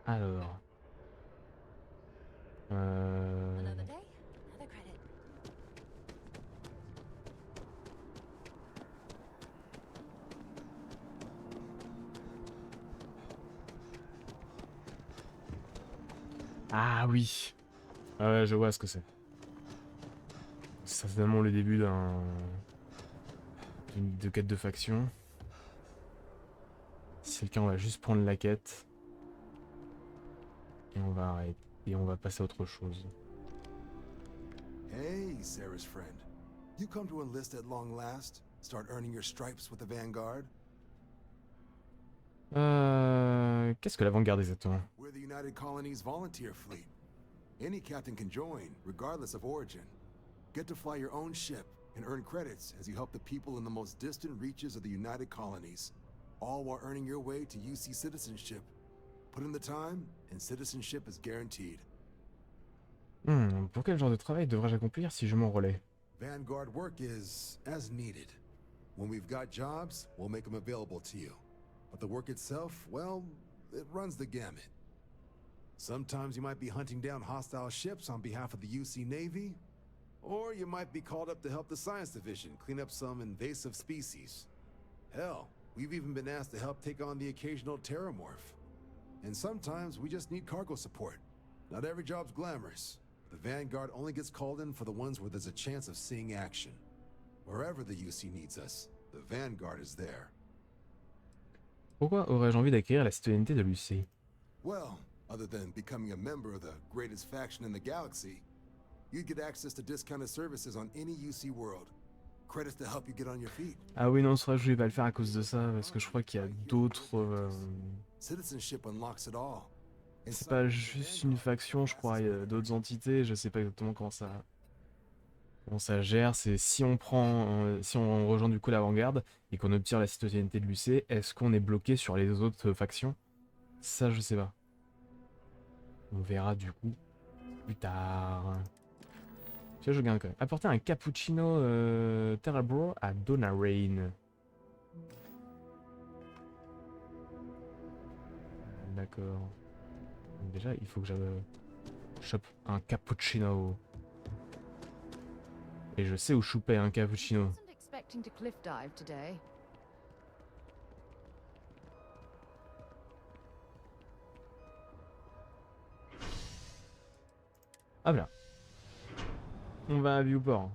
Alors. Another day, another credit. Ah oui. Ah ouais, je vois ce que c'est. C'est certainement le début de quête de faction. Si c'est le cas, on va juste prendre la quête. Et on va arrêter. Et on va passer à autre chose. Hey, Sarah's friend. You come to enlist at long last? Start earning your stripes with the Vanguard? Qu'est-ce que l'avant-garde exactement? We're the United Colonies volunteer fleet. Any captain can join, regardless of origin. Get to fly your own ship and earn credits as you help the people in the most distant reaches of the United Colonies. all while earning your way to UC citizenship. Put in the time, and citizenship is guaranteed. Pour quel genre de travail devrais-je accomplir si je m'enrôlais? Vanguard work is as needed. When we've got jobs, we'll make them available to you. But the work itself, well, it runs the gamut. Sometimes you might be hunting down hostile ships on behalf of the UC Navy, or you might be called up to help the Science Division clean up some invasive species. Hell, we've even been asked to help take on the occasional terramorph. And sometimes we just need cargo support. Not every job's glamorous. The Vanguard only gets called in for the ones where there's a chance of seeing action. Wherever the UC needs us, the Vanguard is there. Pourquoi aurais-je envie d'acquérir la citoyenneté de l'UC? Well, other than becoming a member of the greatest faction in the galaxy, you'd get access to discounted services on any UC world. Credits to help you get on your feet. Ah oui, non, c'est vrai que je vais pas le faire à cause de ça, parce que je crois qu'il y a d'autres... Citizenship unlocks it all. C'est pas juste une faction, je crois, il y a d'autres entités, je sais pas exactement comment ça gère. C'est si on prend, si on rejoint du coup l'avant-garde et qu'on obtient la citoyenneté de l'UC, est-ce qu'on est bloqué sur les autres factions? Ça, je sais pas. On verra du coup plus tard. Tiens, je gagne quand même. Apporter un cappuccino Terrabro à Donna Rain. D'accord. Donc déjà, il faut que je chope un cappuccino. Et je sais où choper un cappuccino. Wasn't expecting to cliff dive today. Hop là. On va à Viewport.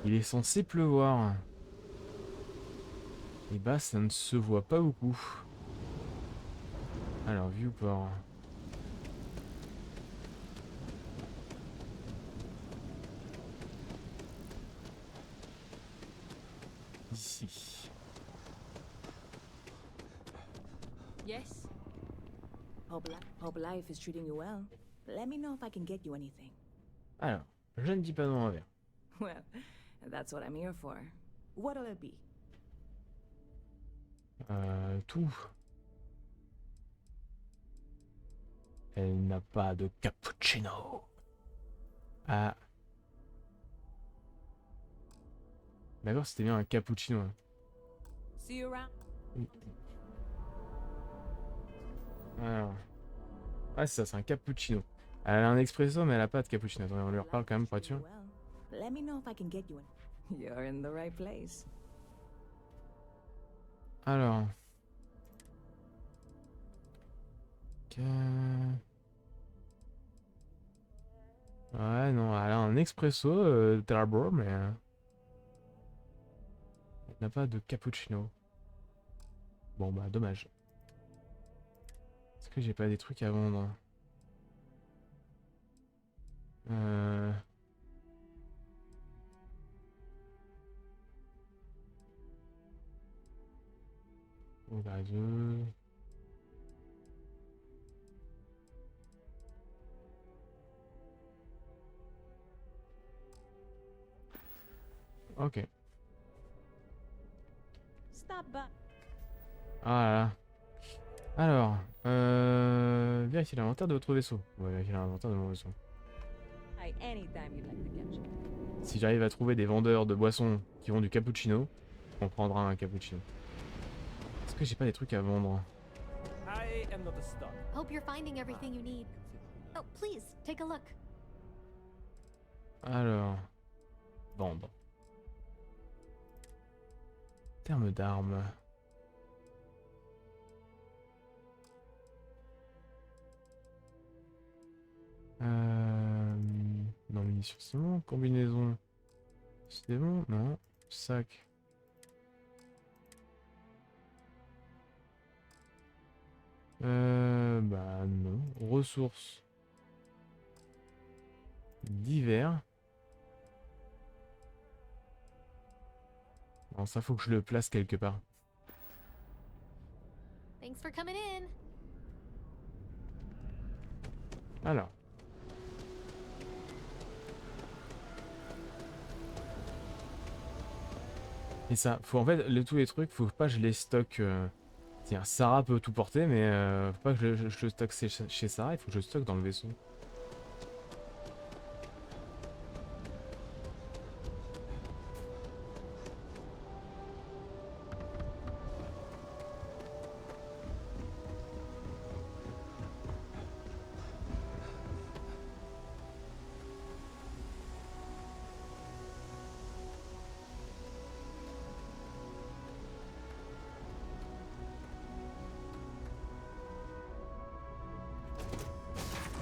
Il est censé pleuvoir. Et bah ça ne se voit pas beaucoup. Alors, Viewport. Ici. Yes. Hope life is treating you well. Let me know if I can get you anything. Alors, je ne dis pas non à verre. Well, that's what I'm here for. What'll it be? Tout. Elle n'a pas de cappuccino. Ah. D'accord, c'était bien un cappuccino. Hein. See you around. Alors. Ah, c'est ça, c'est un cappuccino. Elle a un expresso, mais elle a pas de cappuccino. Attendez, on lui reparle quand même pour être sûr. Let me know if I can get you one. You're in the right place. Alors. Ouais, non, elle a un expresso, Terrabro, mais... elle n'a pas de cappuccino. Bon, bah, dommage. Est-ce que j'ai pas des trucs à vendre? On va deux. Ok. Stop by. Ah là là. Alors, vérifiez l'inventaire de votre vaisseau. On va vérifier l'inventaire de mon vaisseau. Anytime you'd like to catch up. Si j'arrive à trouver des vendeurs de boissons qui vendent du cappuccino, on prendra un cappuccino. Est-ce que j'ai pas des trucs à vendre? I am not a star. Hope you're finding everything you need. Oh, please, take a look. Alors, vendre. Terme d'armes. Non, munitions, c'est bon. Combinaison, c'est bon. Non. Sac. Bah non. Ressources. Divers. Bon, ça faut que je le place quelque part. Thanks for coming in. Alors. Et ça, faut en fait, tous les trucs, faut pas que je les stocke. C'est-à-dire, Sarah peut tout porter, mais faut pas que je le stocke chez Sarah, il faut que je le stocke dans le vaisseau.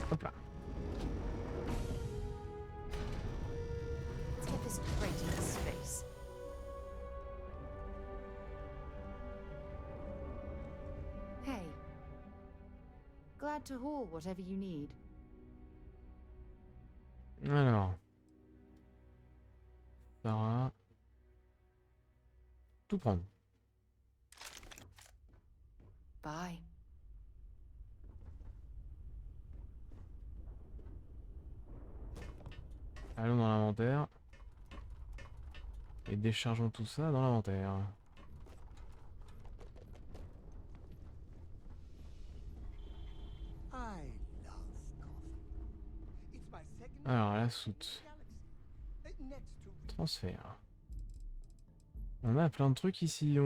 Hop là. Let's get this crate into space. Hey. Glad to haul whatever you need. Alors. Sarah. Tout prendre. Bye. Allons dans l'inventaire. Et déchargeons tout ça dans l'inventaire. Alors, la soute. Transfert. On a plein de trucs ici.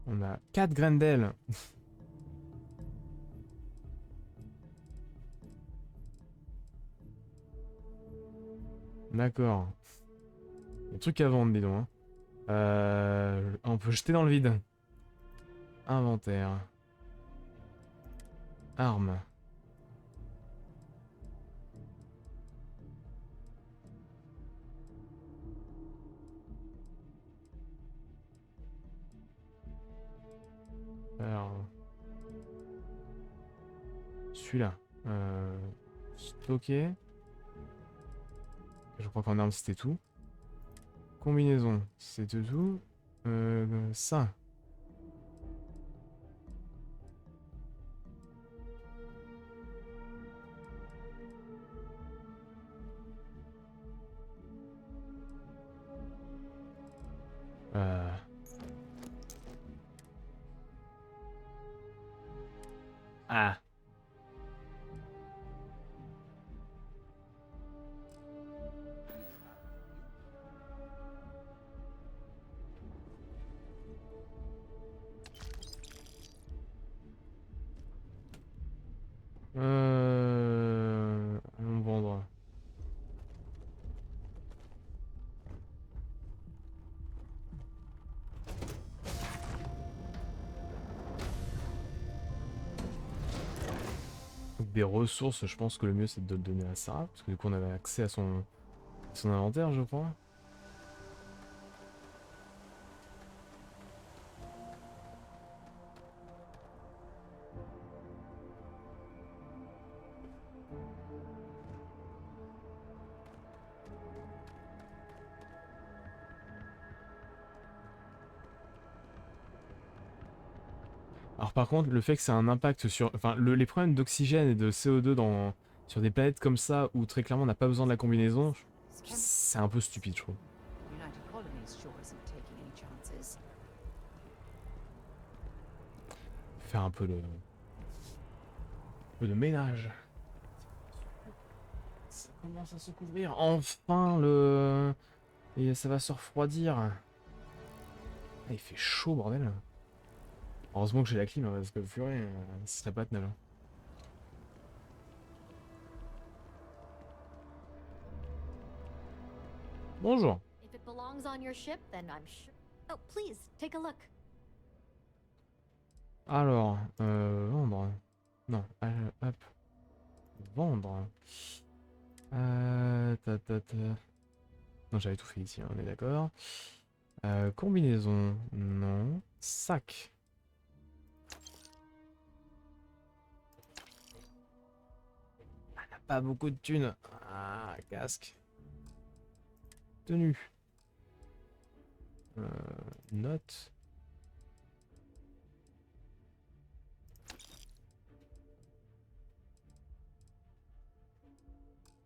On a 4 graines d'ailes. D'accord. Des trucs à vendre, dis donc. On peut jeter dans le vide. Inventaire. Armes. Alors. Celui-là. Stocker. Je crois qu'en armes c'était tout. Combinaison, c'était tout. Ça. Ah. Allons vendre. Donc des ressources, je pense que le mieux c'est de le donner à Sarah, parce que du coup on avait accès à son inventaire, je crois. Alors par contre, le fait que ça a un impact sur... Enfin, les problèmes d'oxygène et de CO2 sur des planètes comme ça, où très clairement on n'a pas besoin de la combinaison, c'est un peu stupide, je trouve. Faire un peu de ménage. Ça commence à se couvrir. Enfin, et ça va se refroidir. Ah, il fait chaud, bordel. Heureusement que j'ai la clim, hein, parce que purée, ce serait pas tenable. Bonjour. If it belongs on your ship, then I'm sure. Oh, please, take a look. Alors, vendre. Non, hop. Vendre. Non, j'avais tout fait ici, hein, on est d'accord. Combinaison. Non. Sac. pas beaucoup de thunes. Ah, casque. Tenue. Note.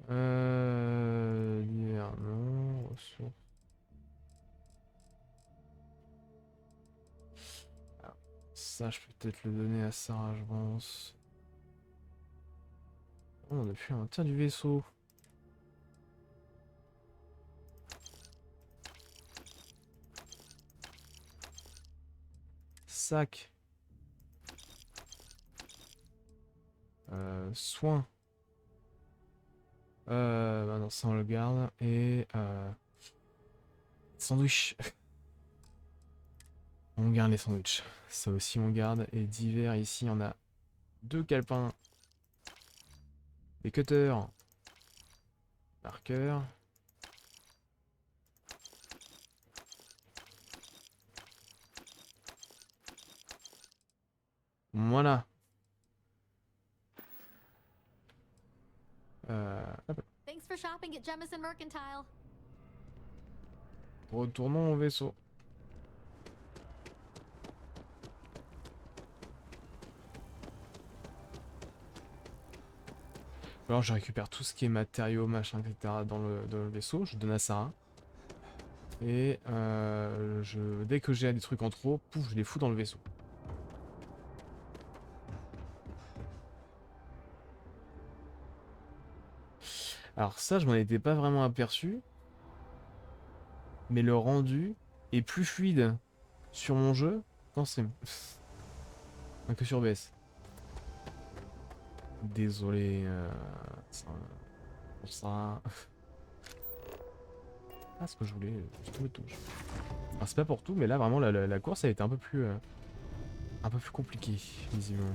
Divers, non. Ressources. Alors, ça, je peux peut-être le donner à Sarah, je pense. Oh, on a pu un tir du vaisseau. Sac. Soin. Bah non, ça on le garde. Et sandwich. On garde les sandwichs. Ça aussi on garde. Et divers, ici on a 2 calepins. Des cutters. Marqueurs. Voilà. Hop. Thanks for shopping at Jemison Mercantile. Retournons au vaisseau. Alors je récupère tout ce qui est matériaux, machin, etc. dans le vaisseau. Je donne à Sarah. Et dès que j'ai des trucs en trop, pouf, je les fous dans le vaisseau. Alors ça, je m'en étais pas vraiment aperçu. Mais le rendu est plus fluide sur mon jeu qu'en stream. Que sur OBS. Désolé pour ça. Ah, ce que je voulais, je me touche. Alors c'est pas pour tout, mais là vraiment la course a été un peu plus compliquée, visiblement.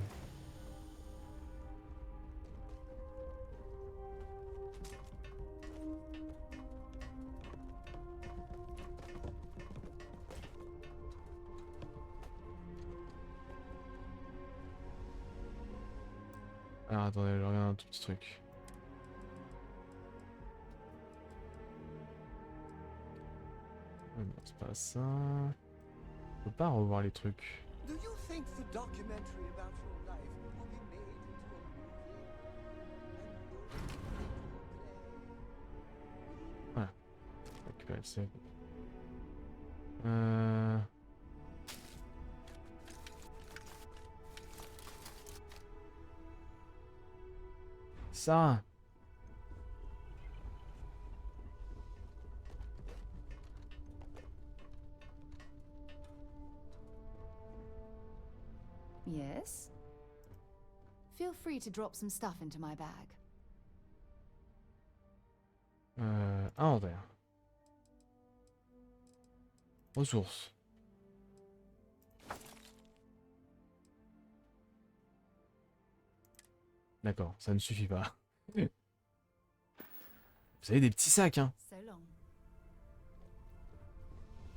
Alors attendez, je regarde un tout petit truc. Non, c'est pas ça. Je peux pas revoir les trucs. Do you think the documentary about your life will be made into a movie? Voilà. Récupérer le save. Ça. Yes? Feel free to drop some stuff into my bag. Inventaire. Ressources. D'accord, ça ne suffit pas. Vous avez des petits sacs, hein. So long.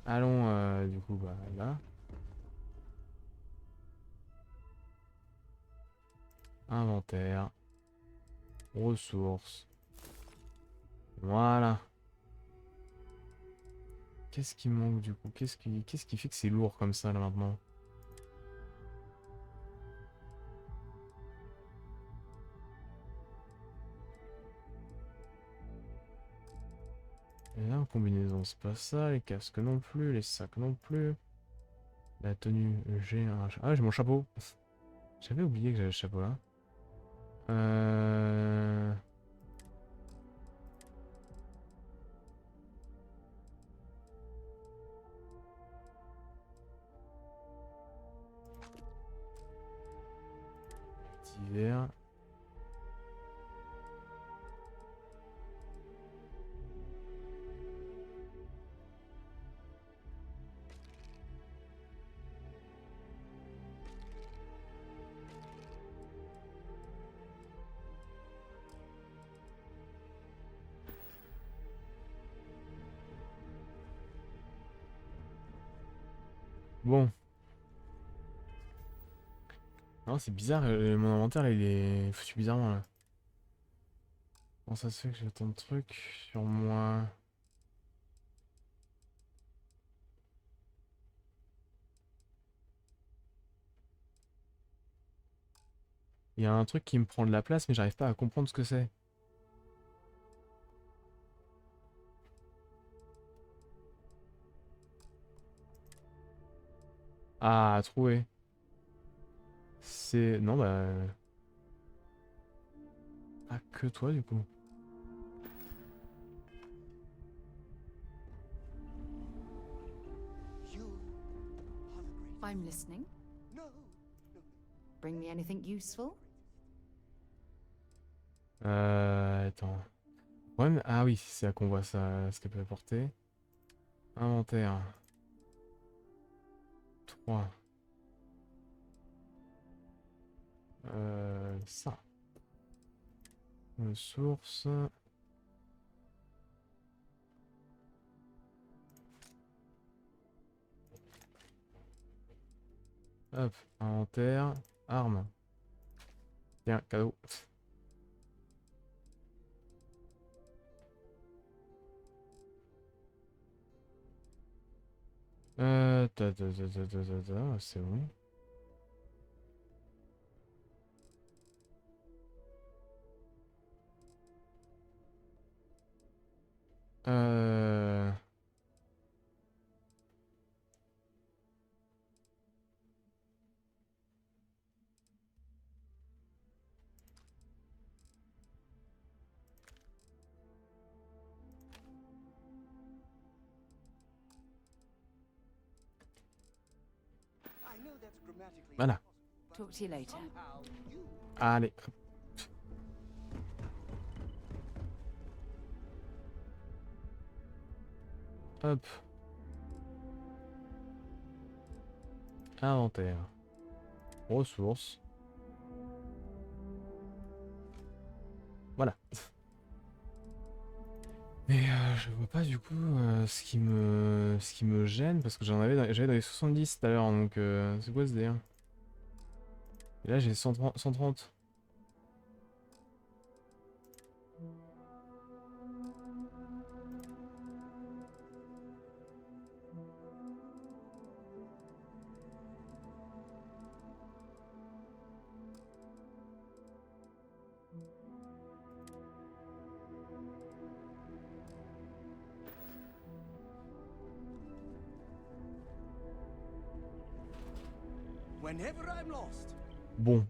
Allons, du coup, bah, là. Inventaire. Ressources. Voilà. Qu'est-ce qui manque, du coup? Qu'est-ce qui fait que c'est lourd comme ça, là, maintenant? Et là, en combinaison, c'est pas ça. Les casques non plus, les sacs non plus. La tenue, j'ai un... Ah, j'ai mon chapeau. J'avais oublié que j'avais le chapeau là. Divers. Bon. Non, c'est bizarre, mon inventaire là, il est foutu bizarrement là. Comment ça se fait que j'ai autant de trucs sur moi? Il y a un truc qui me prend de la place, mais j'arrive pas à comprendre ce que c'est. Ah, trouvé. C'est... Non, bah... Ah, que toi, du coup. I'm listening. Bring me anything useful? Attends. Ouais, ah oui, c'est là qu'on voit ça, ce qu'elle peut apporter. Inventaire. 3. Ça. Ressources. Hop, inventaire. Armes. Tiens, cadeau. C'est bon. Euh... Voilà. Talk to you later. Allez. Hop. Inventaire. Ressources. Voilà. Mais je vois pas du coup ce qui me gêne parce que j'avais dans les 70 tout à l'heure donc c'est quoi ce délire? Et là j'ai 130, 130. Bon.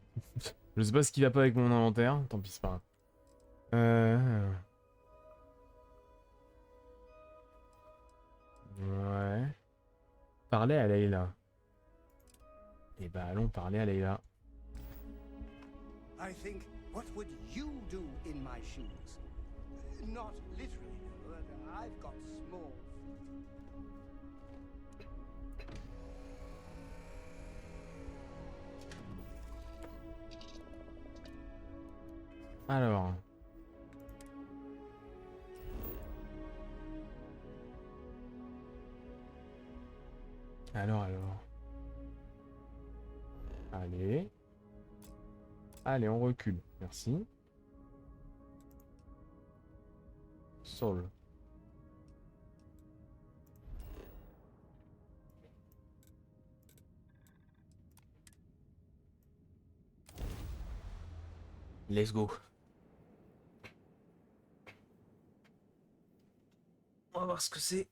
Je sais pas ce qui va pas avec mon inventaire, tant pis c'est pas grave. Ouais. Parler à Leïla. Et bah allons parler à Leïla. I think, what would you do in my shoes? Not literally, but I've got small Alors. Alors. Allez. Allez, on recule. Merci. Sol. Let's go. On va voir ce que c'est.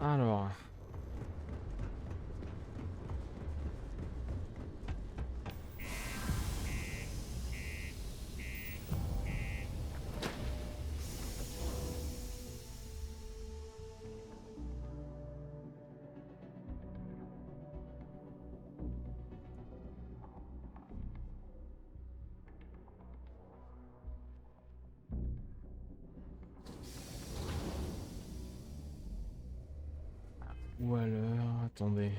Alors. Ou alors, attendez.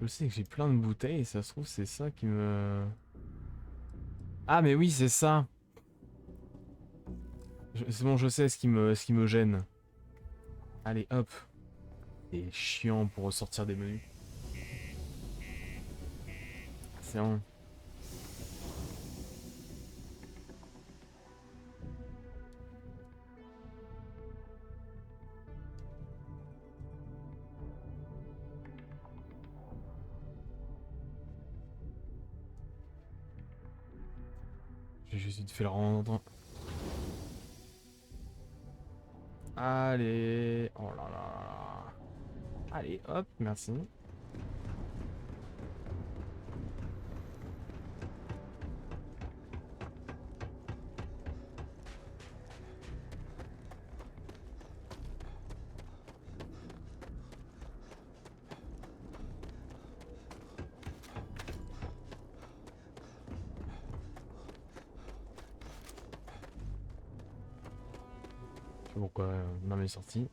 Je sais que j'ai plein de bouteilles et ça se trouve c'est ça qui me... Ah mais oui c'est ça. C'est bon, je sais ce qui me gêne. Allez hop. C'est chiant pour ressortir des menus. C'est bon. J'ai juste vite fait le rendre. Allez. Oh là là là. Allez, hop, merci. Je sais pas pourquoi ma main est sortie.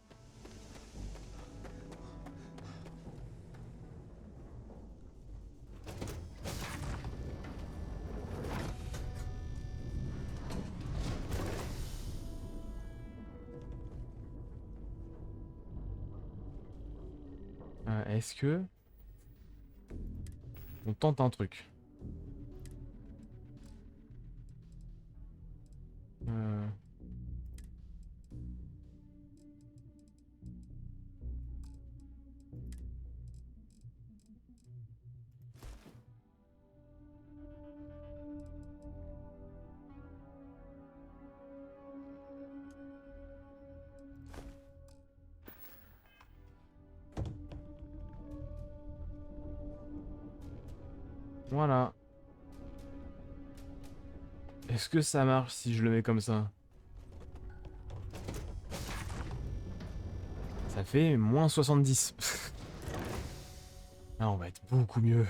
Est-ce que on tente un truc? Voilà. Est-ce que ça marche si je le mets comme ça? Ça fait moins 70. Là, on va être beaucoup mieux.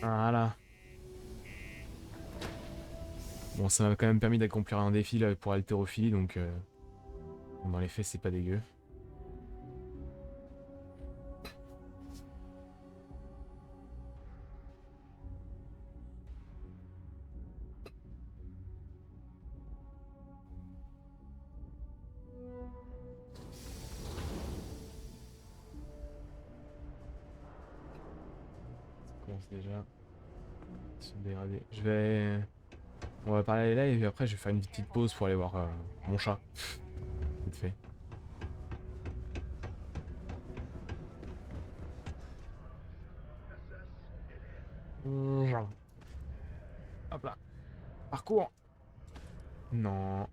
Voilà. Bon, ça m'a quand même permis d'accomplir un défi là, pour haltérophilie, donc dans les faits, c'est pas dégueu. Ça commence déjà à se dégrader. Je vais... On va parler là et puis après je vais faire une petite pause pour aller voir mon chat. Vite fait. Hop là. Parcours. Non.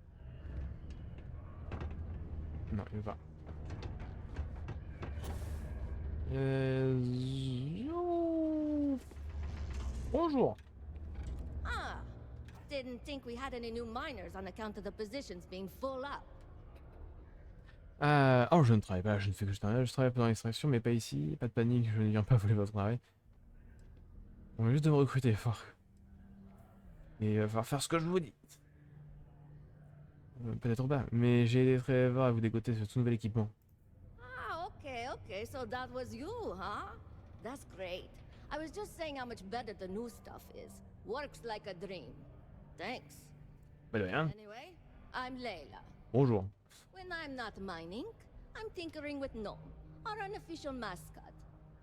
Non, il veut pas. Bonjour. Ah, didn't think we had any new miners on account of the positions being full up. Oh, je ne travaille pas, je ne fais que je travaille dans l'extraction, mais pas ici. Pas de panique, je ne viens pas voler votre travail. On vient juste de me recruter fort. Et il va falloir faire ce que je vous dis. Peut-être pas, mais j'ai des trésors à vous dégoter sur tout nouvel équipement. Ah, okay, so that was you, huh? That's great. I was just saying how much better the new stuff is. Works like a dream. Thanks. Bah de rien. Anyway, I'm Layla. Bonjour. When I'm not mining, I'm tinkering with Gnome, our unofficial mascot.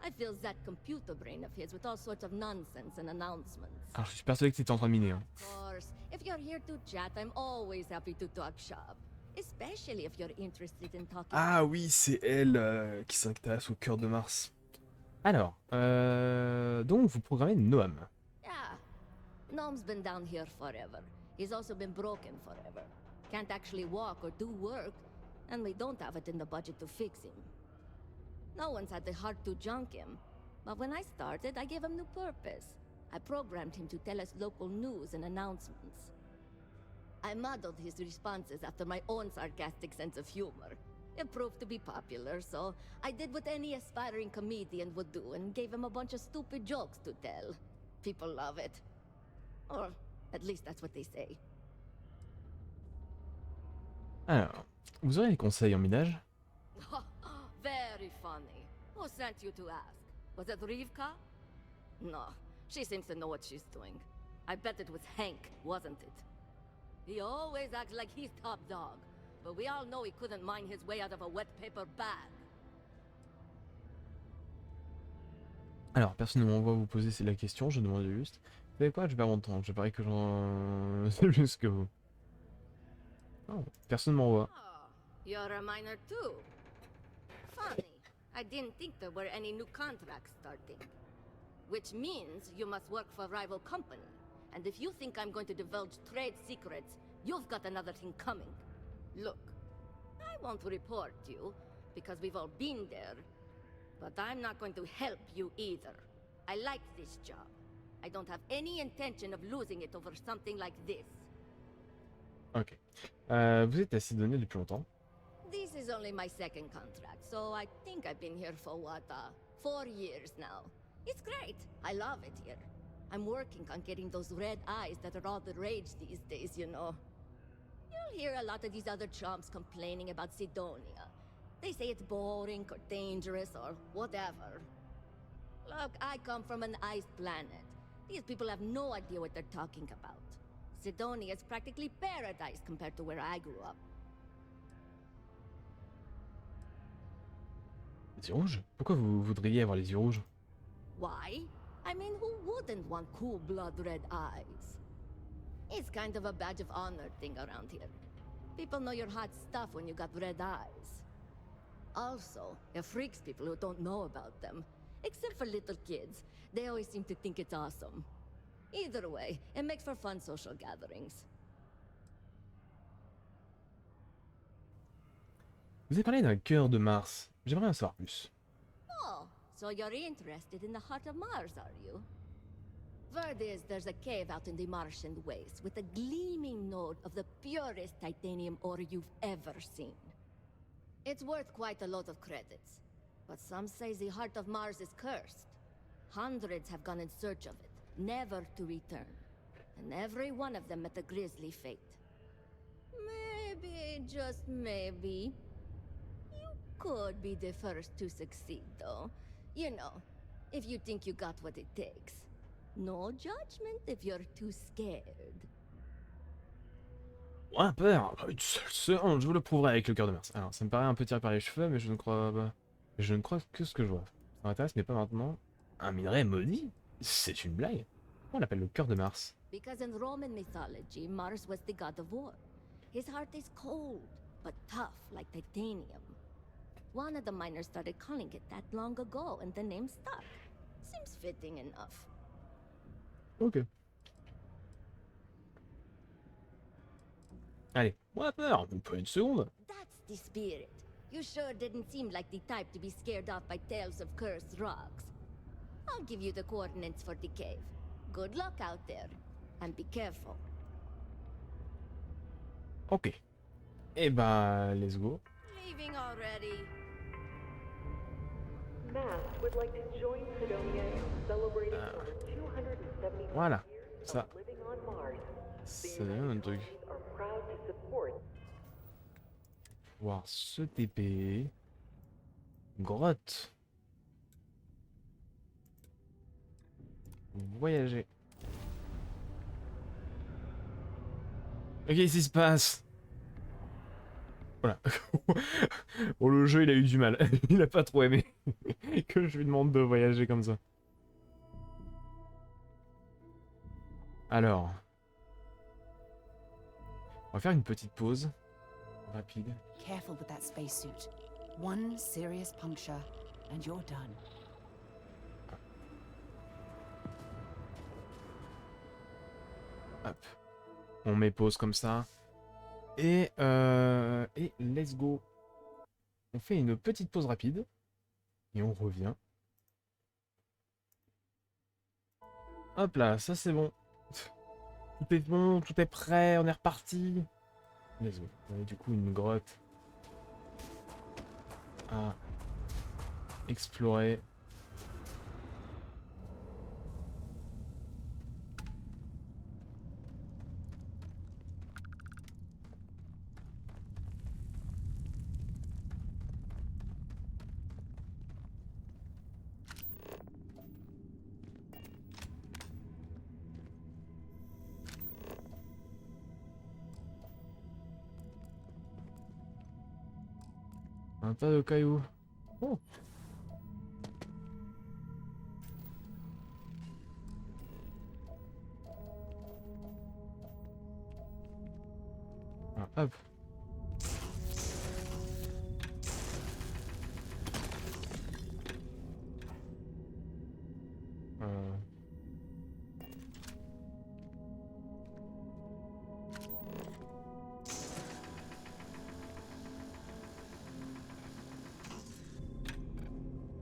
I fill that computer brain of his with all sorts of nonsense and announcements. Alors je suis persuadé que t'étais en train de miner. Hein. Of course, if you're here to chat, I'm always happy to talk shop. Especially if you're interested in talking. Ah oui, c'est elle qui s'intéresse au cœur de Mars. Alors, donc vous programmez Noam. Yeah. Gnome's been down here forever. He's also been broken forever. Can't actually walk or do work, and we don't have it in the budget to fix him. No one's had the heart to junk him, But when I started, I gave him new purpose. I programmed him to tell us local news and announcements. I modeled his responses after my own sarcastic sense of humor. It proved to be popular, so I did what any aspiring comedian would do and gave him a bunch of stupid jokes to tell. People love it. Or at least that's what they say. Alors, vous aurez des conseils en minage? Very funny. Who sent you to ask? Was it Rivka? No, she seems to know what she's doing. I bet it was Hank, wasn't it? He always acts like he's top dog, but we all know he couldn't mine his way out of a wet paper bag. Alors, personne ne m'envoie vous poser la question, je demande juste. Vous savez quoi, je perds mon temps, je parie que j'en sais plus que vous. Oh, personne ne m'envoie. Oh, you're a miner too. Funny. I didn't think there were any new contracts starting. Which means you must work for a rival company. And if you think I'm going to divulge trade secrets, you've got another thing coming. Look, I won't report you, because we've all been there. But I'm not going to help you either. I like this job. I don't have any intention of losing it over something like this. Ok. Vous êtes à Sidonia depuis longtemps? This is only my second contract, so I think I've been here for what, 4 years now. It's great. I love it here. I'm working on getting those red eyes that are all the rage these days, you know. You'll hear a lot of these other chumps complaining about Sidonia. They say it's boring or dangerous or whatever. Look, I come from an ice planet. These people have no idea what they're talking about. Sidonia is practically paradise compared to where I grew up. Les yeux rouges? Pourquoi vous voudriez avoir les yeux rouges? Why? I mean, who wouldn't want cool blood red eyes? It's kind of a badge of honor thing around here. People know you're hot stuff when you got red eyes. Also, it freaks people who don't know about them. Except for little kids. They always seem to think it's awesome. Either way, it makes for fun social gatherings. Vous avez parlé d'un cœur de Mars. J'aimerais en savoir plus. Oh, so you're interested in the heart of Mars, are you? Word is there's a cave out in the Martian waste with a gleaming node of the purest titanium ore you've ever seen. It's worth quite a lot of credits, but some say the heart of Mars is cursed. Hundreds have gone in search of it, never to return. And every one of them met a grisly fate. Maybe, just maybe, you could be the first to succeed, though. You know, if you think you got what it takes. No judgment if you're too scared. Ouais, père, une seule seconde, je vous le prouverai avec le cœur de Mars. Alors, ça me paraît un peu tiré par les cheveux, mais je ne crois pas. Je ne crois que ce que je vois. Ça m'intéresse, mais pas maintenant. Un minerai maudit? C'est une blague? On l'appelle le cœur de Mars. Because in Roman mythology, Mars was the god of war. His heart is cold, but tough like titanium. One of the miners started calling it that long ago, and the name stuck. Seems fitting enough. Ok. Allez, ouais, peur, pas une seconde. That's the spirit. You sure didn't seem like the type to be scared off by tales of cursed rocks. I'll give you the coordinates for the cave. Good luck out there, and be careful. Ok. Eh bah, let's go. Leaving already. Matt would like to join Sidonia in celebrating over 270 Voilà, years ça. of living on Mars. Ça donne un truc. Are proud to support. Voir ce TP. Grotte. Voyager. Ok, qu'est-ce qui se passe? Voilà. Bon, le jeu, il a eu du mal. Il a pas trop aimé que je lui demande de voyager comme ça. Alors. On va faire une petite pause. Rapide. Careful with that spacesuit. One serious puncture, and you're done. Hop. On met pause comme ça. Et let's go. On fait une petite pause rapide. Et on revient. Hop là, ça c'est bon. Tout est bon, tout est prêt, on est reparti. Let's go. On a du coup une grotte à explorer. Un tas de cailloux. Oh. Ah, hop.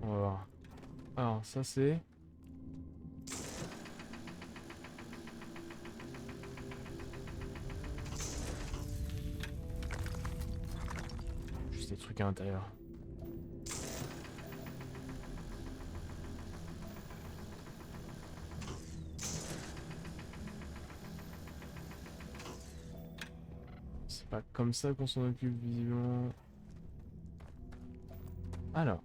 On va voir. Alors, ça c'est... Juste des trucs à l'intérieur. C'est pas comme ça qu'on s'en occupe visiblement. Alors.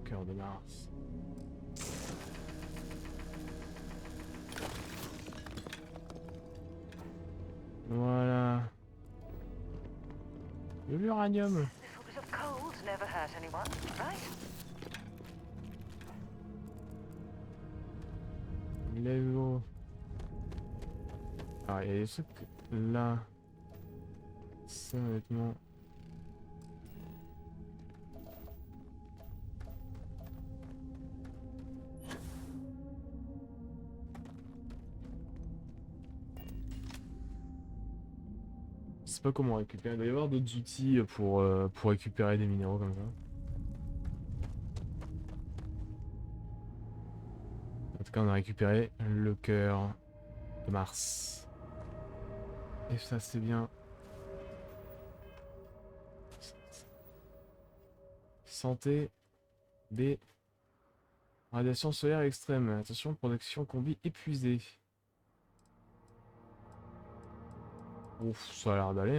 Cœur de Mars. Voilà. De l'uranium. Little bit of cold never hurt anyone, right? Let's go. Alors, il y a des trucs là. Ça, honnêtement. Je sais pas comment récupérer. Il doit y avoir d'autres outils pour récupérer des minéraux comme ça. En tout cas, on a récupéré le cœur de Mars. Et ça, c'est bien. Santé des radiations solaires extrêmes. Attention, protection combi épuisée. Ouf, ça a l'air d'aller,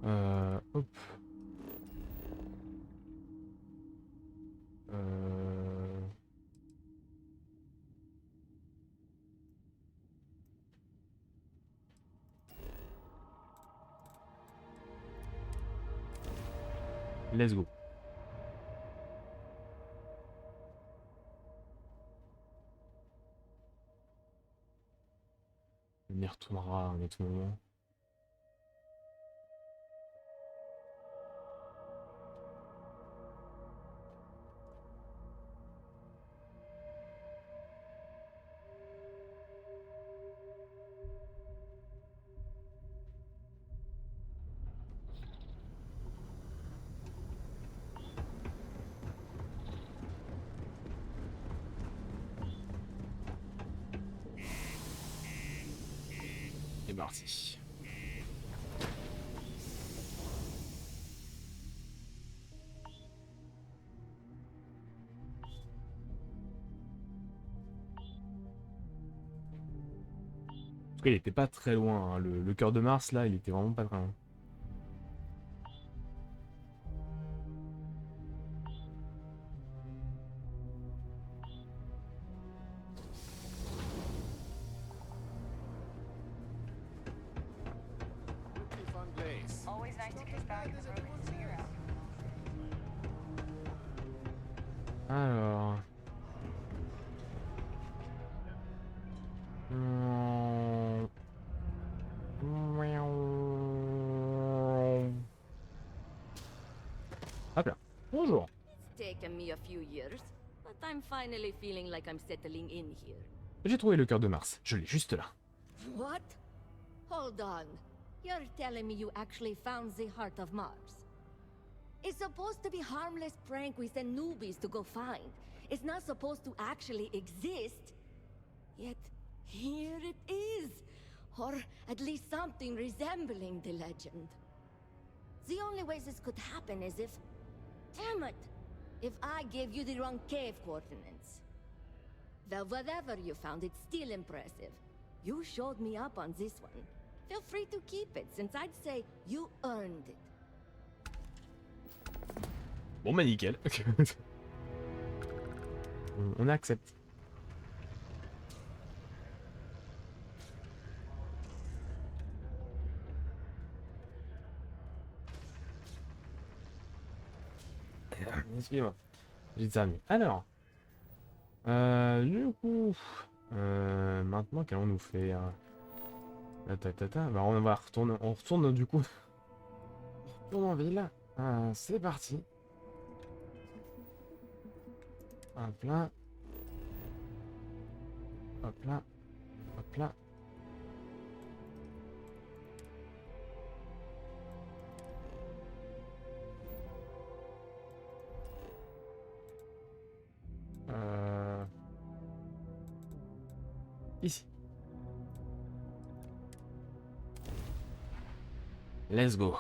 hein. Hop. Let's go. On y retournera à un autre moment. Et parti. En tout cas, il était pas très loin, hein. Le cœur de Mars, là, il était vraiment pas très loin. Always nice to kick back in the room and figure out. Alors... Hop là. Bonjour. It's taken me a few years, but I'm finally feeling like I'm settling in here. J'ai trouvé le cœur de Mars. Je l'ai juste là. What? Hold on. You're telling me you actually found the heart of Mars? It's supposed to be harmless prank we send newbies to go find. It's not supposed to actually exist. Yet, here it is. Or at least something resembling the legend. The only way this could happen is if... Damn it! If I gave you the wrong cave coordinates. Well, whatever you found, it's still impressive. You showed me up on this one. Feel free to keep it, since I'd say you earned it. Bon bah nickel. On accepte. Excusez-moi. J'ai dit ça mieux. Alors. Du coup. Maintenant, qu'allons-nous faire? Bah, on va retourner. On retourne du coup. On retourne en ville. C'est parti. Hop là. Hop là. Hop là. Ici. Let's go.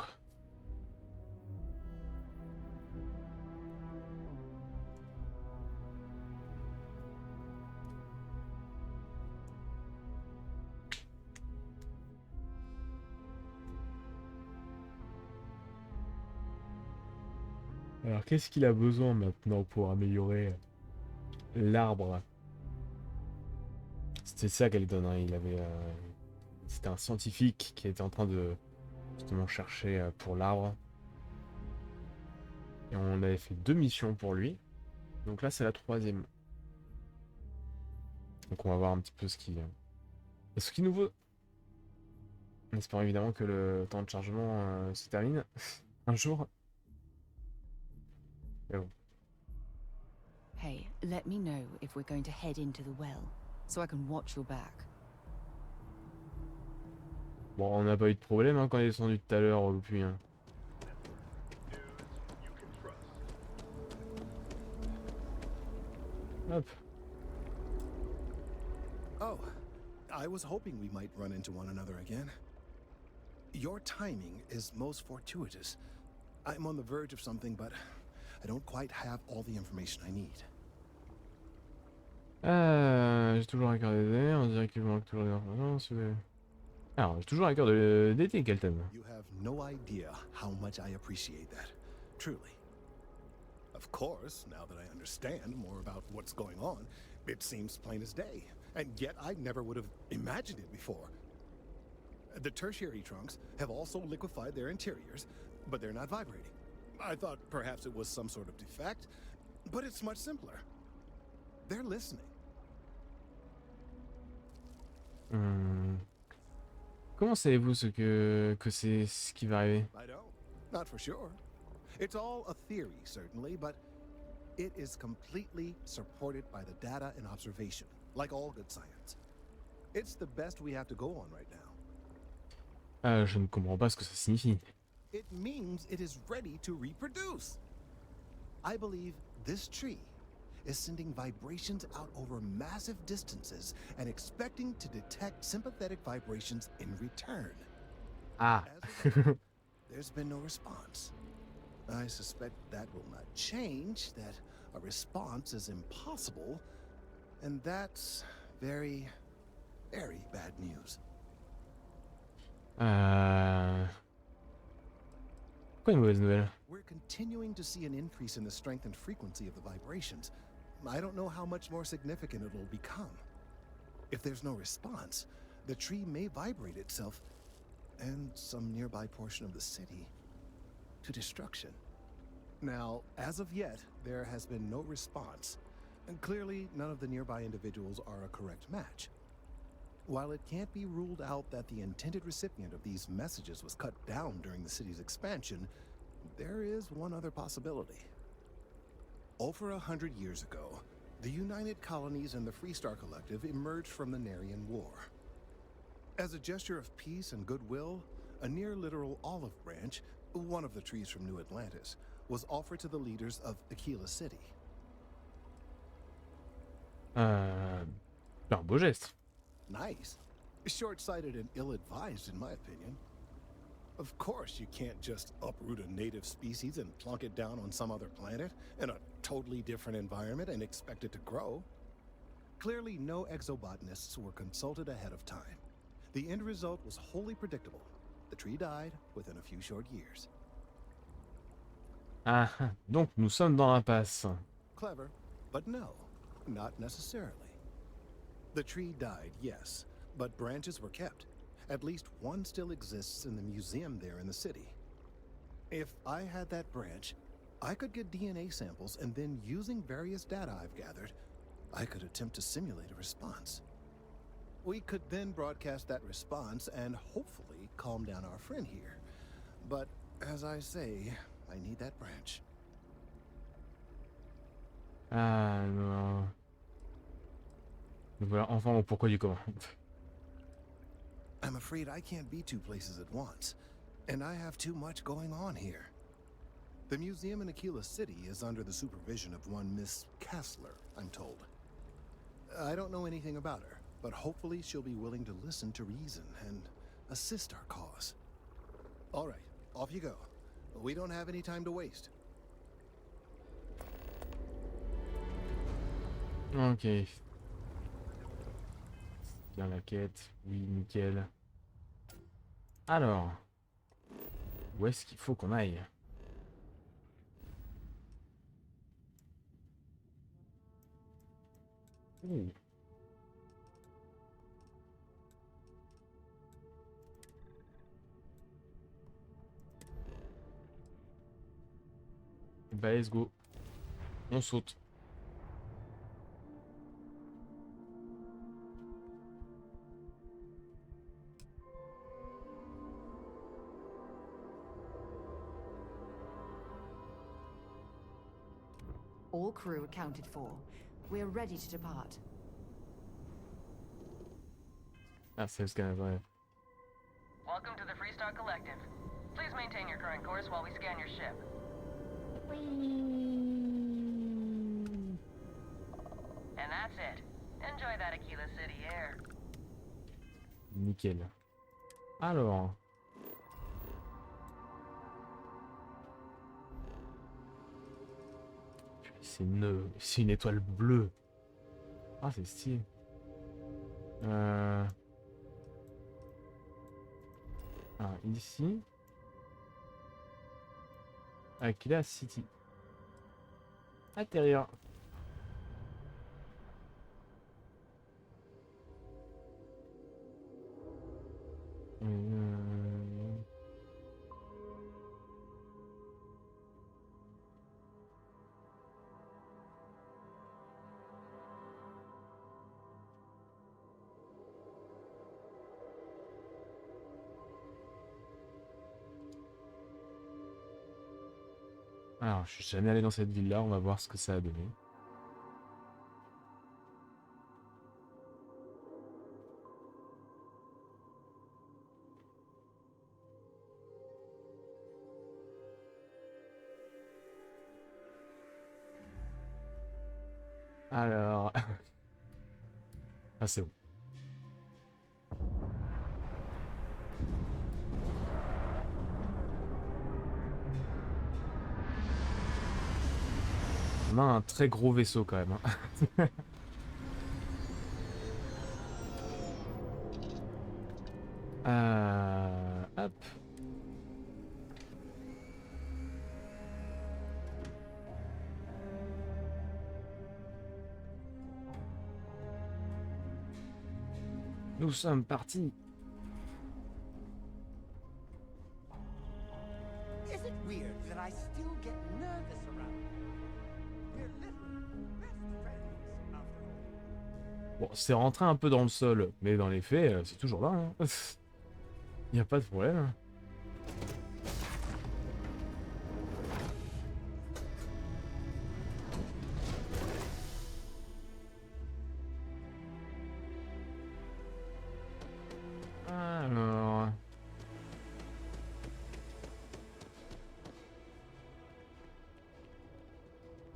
Alors, qu'est-ce qu'il a besoin maintenant pour améliorer l'arbre? C'était ça qu'elle donne, hein. Il avait... C'était un scientifique qui était en train de justement chercher pour l'arbre. Et on avait fait 2 missions pour lui. Donc là, c'est la 3e. Donc on va voir un petit peu ce qu'il nous veut. En espérant évidemment que le temps de chargement se termine un jour. Mais bon. Hey, let me know if we're going to head into the well, so I can watch your back. Bon, on n'a pas eu de problème hein, quand il est descendu tout à l'heure depuis. Hein. Hop. Oh, I was hoping we might run into one another again. Your timing is most fortuitous. I'm on the verge of something, but I don't quite have all the information I need. J'ai toujours un cœur d'été, on dirait qu'il manque toujours des informations. Alors, j'ai toujours un cœur d'été, Kelton. You have no idea how much I appreciate that. Truly. Of course, now that I understand more about what's going on, it seems plain as day. And yet I never would have imagined it before. The tertiary trunks have also liquefied their interiors, but they're not vibrating. I thought perhaps it was some sort of defect, but it's much simpler. They're listening. Comment savez-vous que c'est ce qui va arriver? I don't. Not for sure. It's all a theory, certainly, but it is completely supported by the data and observation, like all good science. It's the best we have to go on right now. Je ne comprends pas ce que ça signifie. It means it is ready to reproduce. I believe this tree is sending vibrations out over massive distances and expecting to detect sympathetic vibrations in return. Ah. There's been no response. I suspect that will not change, that a response is impossible, and that's very, very bad news. Pourquoi une mauvaise nouvelle? We're continuing to see an increase in the strength and frequency of the vibrations. I don't know how much more significant it'll become. If there's no response, the tree may vibrate itself and some nearby portion of the city to destruction. Now, as of yet, there has been no response, and clearly none of the nearby individuals are a correct match. While it can't be ruled out that the intended recipient of these messages was cut down during the city's expansion, there is one other possibility. Over 100 years ago, the United Colonies and the Freestar Collective emerged from the Narian War. As a gesture of peace and goodwill, a near-literal olive branch, one of the trees from New Atlantis, was offered to the leaders of Aquila City. C'est un beau geste. Nice. Short-sighted and ill-advised, in my opinion. Of course, you can't just uproot a native species and plunk it down on some other planet in a totally different environment and expect it to grow. Clearly, no exobotanists were consulted ahead of time. The end result was wholly predictable. The tree died within a few short years. Ah, donc nous sommes dans l'impasse. Clever, but no, not necessarily. The tree died, yes, but branches were kept. At least one still exists in the museum there in the city. If I had that branch, I could get DNA samples, and then using various data I've gathered, I could attempt to simulate a response. We could then broadcast that response and hopefully calm down our friend here. But as I say, I need that branch. Ah non. Donc voilà, enfin au pourquoi du comment. I'm afraid I can't be two places at once, and I have too much going on here. The museum in Aquila City is under the supervision of one Miss Kessler, I'm told. I don't know anything about her, but hopefully she'll be willing to listen to reason and assist our cause. All right, off you go. We don't have any time to waste. Ok. Bien la quête. Oui, nickel. Alors. Où est-ce qu'il faut qu'on aille? Ouh. Bah let's go. On saute. All crew accounted for. We're ready to depart. Ah, c'est ce qu'elle a. Welcome to the Freestar Collective. Please maintain your current course while we scan your ship. And that's it. Enjoy that Aquila City air. Nickel. Alors. C'est une étoile bleue. Ah, c'est stylé. Alors, ici. Aquila City. Atterrir. Alors, je suis jamais allé dans cette ville-là, on va voir ce que ça a donné. Alors... ah, c'est bon. On a un très gros vaisseau quand même. Hein. Hop. Nous sommes partis. Is it weird that I still get nervous around you? We're literally best friends after all. Bon, c'est rentré un peu dans le sol, mais dans les faits, c'est toujours là. Hein. Y a pas de problème. Alors...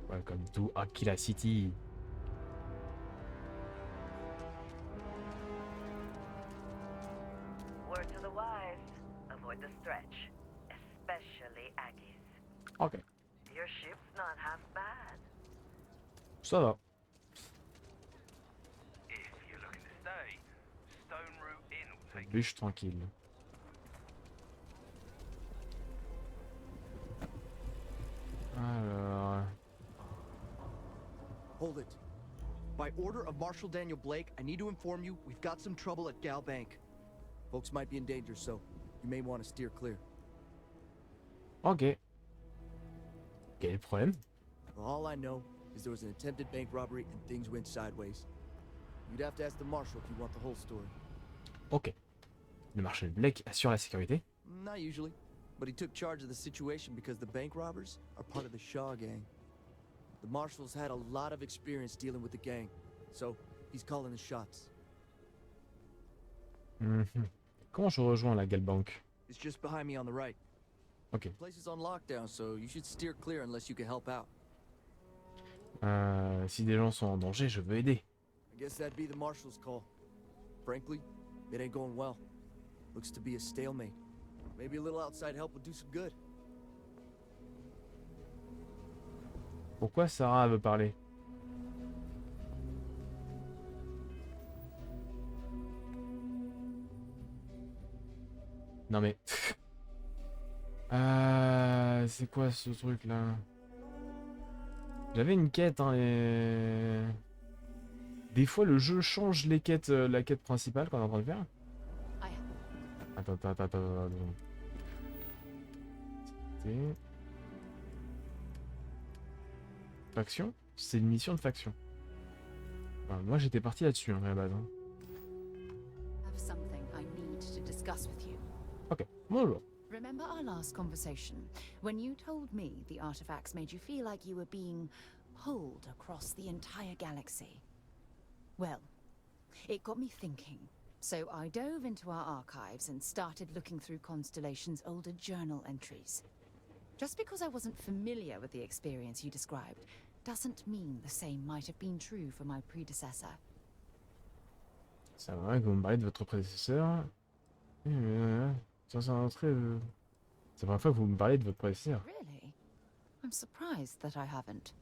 Welcome to Aquila City. Word to the wise, avoid the stretch, especially Aggies. Ok, Your ship's not half bad. ça va. If you're looking to stay, Stone Route Inn will take Bûche tranquille. Alors... Hold it. By order of Marshal Daniel Blake, I need to inform you we've got some trouble at Gal Bank. Folks might be in danger, so you may want to steer clear. Ok. Quel est le problème? Well, all I know is there was an attempted bank robbery and things went sideways. You'd have to ask the Marshal if you want the whole story. Ok. Le marshal Blake assure la sécurité. Not usually, but he took charge of the situation because the bank robbers are part of the Shaw gang. The Marshal's had a lot of experience dealing with the gang, so he's calling the shots. Comment je rejoins la Galbank? It's just behind me on the right. Ok. The place is on lockdown, so you should steer clear unless you can help out. Si des gens sont en danger, je veux aider. I guess that'd be the Marshal's call. Frankly, it ain't going well. Looks to be a stalemate. Maybe a little outside help would do some good. Pourquoi Sarah veut parler? Non mais... c'est quoi ce truc là? J'avais une quête hein, et... Des fois le jeu change les quêtes, la quête principale qu'on est en train de faire. Attends. C'était... Faction? C'est une mission de faction. Enfin, moi j'étais parti là-dessus hein, à la base. Hein. Have something I need to discuss with you. Ok, bonjour. Remember our last conversation when you told me the artifacts made you feel like you were being pulled across the entire galaxy? Well, it got me thinking. So I dove into our archives and started looking through Constellation's older journal entries. Just because I wasn't familiar with the experience you described doesn't mean the same might have been true for my predecessor. C'est vrai que vous me parlez de votre prédécesseur. Ça, c'est un trait. C'est la première fois que vous me parlez de votre prédécesseur. Really? I'm surprised that I haven't.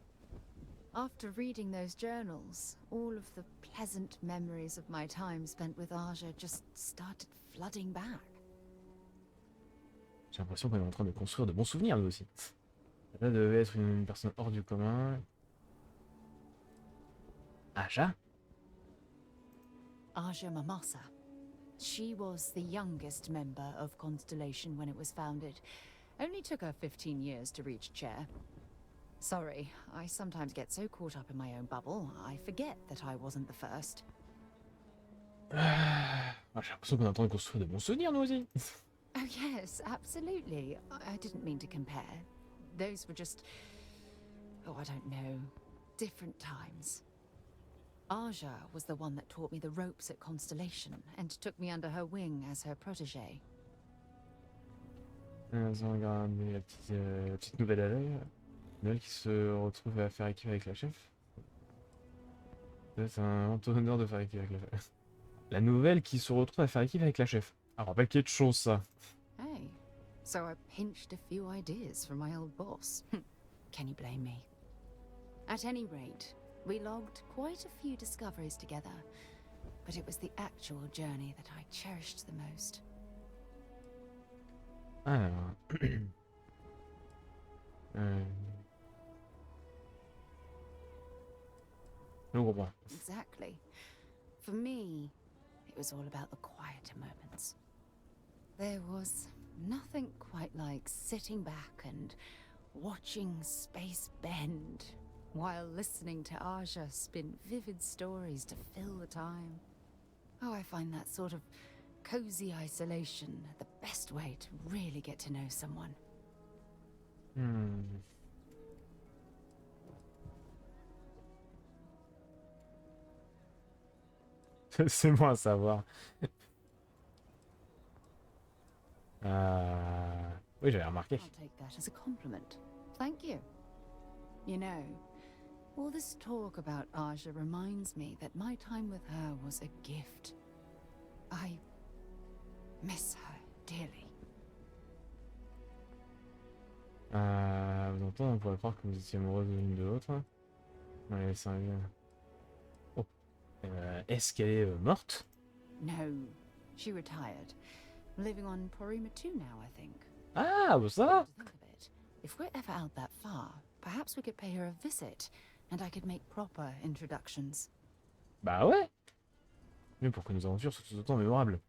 After reading those journals, all of the pleasant memories of my time spent with Aja just started flooding back. J'ai l'impression qu'on est en train de construire de bons souvenirs, nous aussi. Elle devait être une personne hors du commun. Aja? Aja Mamasa. She was the youngest member of Constellation when it was founded. Only took her 15 years to reach chair. Sorry, I sometimes get so caught up in my own bubble, I forget that I wasn't the first. J'ai l'impression qu'on est en train de construire de bons souvenirs, nous aussi. Oh yes, absolutely. I didn't mean to compare. Those were just... oh, I don't know. Different times. Aja was the one that taught me the ropes at Constellation and took me under her wing as her protégée. Regardez la petite nouvelle à l'œil. Noël qui se retrouve à faire équipe avec la chef. C'est un entonnoir de faire équipe avec la chef. La nouvelle qui se retrouve à faire équipe avec la chef. Alors, rappelle quelque chose, ça. Hey, so I pinched a few ideas from my old boss. Can you blame me? At any rate, we logged quite a few discoveries together, but it was the actual journey that I cherished the most. Alors... Je comprends. Exactly. For me, it was all about the quieter moments. There was nothing quite like sitting back and watching space bend while listening to Aja spin vivid stories to fill the time. Oh, I find that sort of cozy isolation the best way to really get to know someone. C'est moi à savoir. Oui, j'avais remarqué. I'll take that as a compliment. Thank you. You know, All this talk about Aja reminds me that my time with her was a gift. I miss her dearly. Vous entendez, on pourrait croire que vous étiez amoureux de l'une de l'autre. Ouais, c'est un... Oh. Est-ce qu'elle est morte? No, she retired. Living on Porima 2 now, I think. Ah, bah ça va. If we're ever out that far, perhaps we could pay her a visit, and I could make proper introductions. Bah ouais. Mais pour que nos aventures soient tout autant mémorables.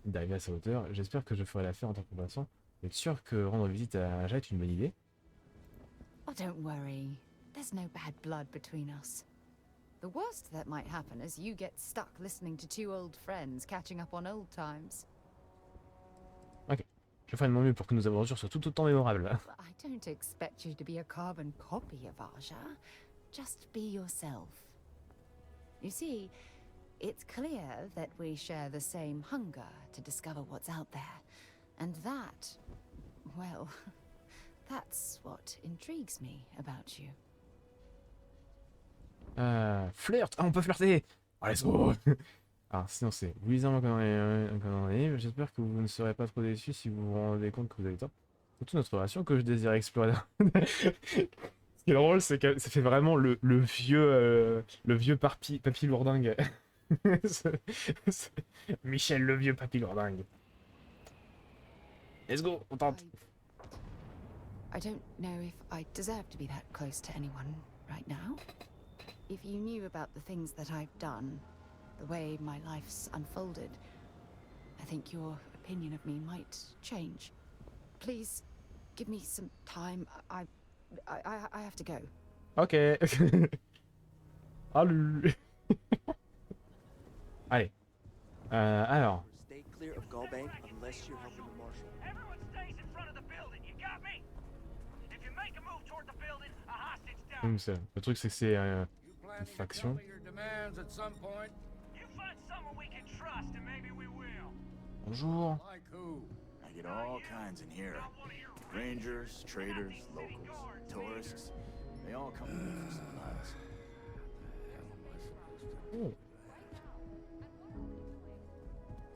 D'arriver à sa hauteur, j'espère que je ferai l'affaire en tant que patient. Vous êtes sûr que rendre visite à Aja est une bonne idée? Oh, don't worry. There's no bad blood between us. The worst that might happen is you get stuck listening to two old friends catching up on old times. Ok. Je ferai de mon mieux pour que nos aventures soient tout autant mémorables. I don't expect you to be a carbon copy of Aja. Just be yourself. You see, it's clear that we share the same hunger to discover what's out there. And that, well, that's what intrigues me about you. Flirt. Ah, on peut flirter. Allez, so. Alors, sinon c'est... Vous lisez un calendrier, j'espère que vous ne serez pas trop déçus si vous vous rendez compte que vous avez tort. Surtout notre relation que je désire explorer. Ce qui est drôle, c'est que ça fait vraiment le vieux papy lourdingue. Michel le vieux papy lourdingue. Let's go, on tente. I don't know if I deserve to be that close to anyone right now. If you knew about the things that I've done, the way my life's unfolded, I think your opinion of me might change. Please, give me some time. I have to go. Ok. Allez. Allez. Alors. Stay clear of Gulbank unless you're helping the marshal. Everyone stays in front of the building, you got me? If you make a move toward the building, a hostage down. Comme ça. Le truc c'est que c'est une faction. Bonjour. I get all kinds in here. Rangers, traders, locals, tourists. They all come to me for supplies. Oh.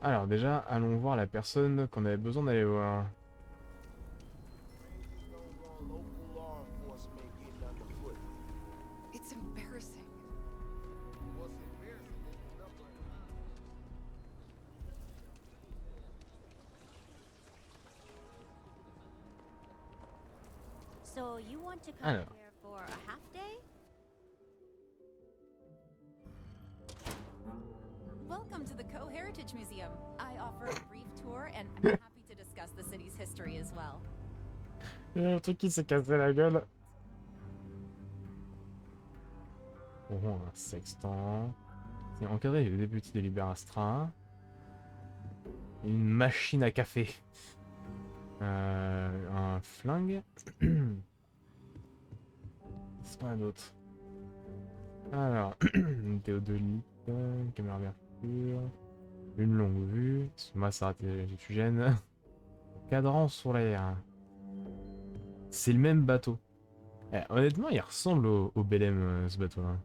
Alors déjà, allons voir la personne qu'on avait besoin d'aller voir. It's embarrassing. So you want to come Alors. here for a half day? Welcome to the Co-Heritage Museum. I offer a brief tour and I'm happy to discuss the city's history as well. Il y a un truc qui s'est cassé la gueule. Oh, un sextant. C'est encadré, des petits de Liberastra. Une machine à café. Un flingue. C'est pas d'autre. Alors, une théodolite, une caméra mercure, une longue vue, moi ça a été gêne. Cadran solaire. C'est le même bateau. Honnêtement, il ressemble au Belém, ce bateau-là.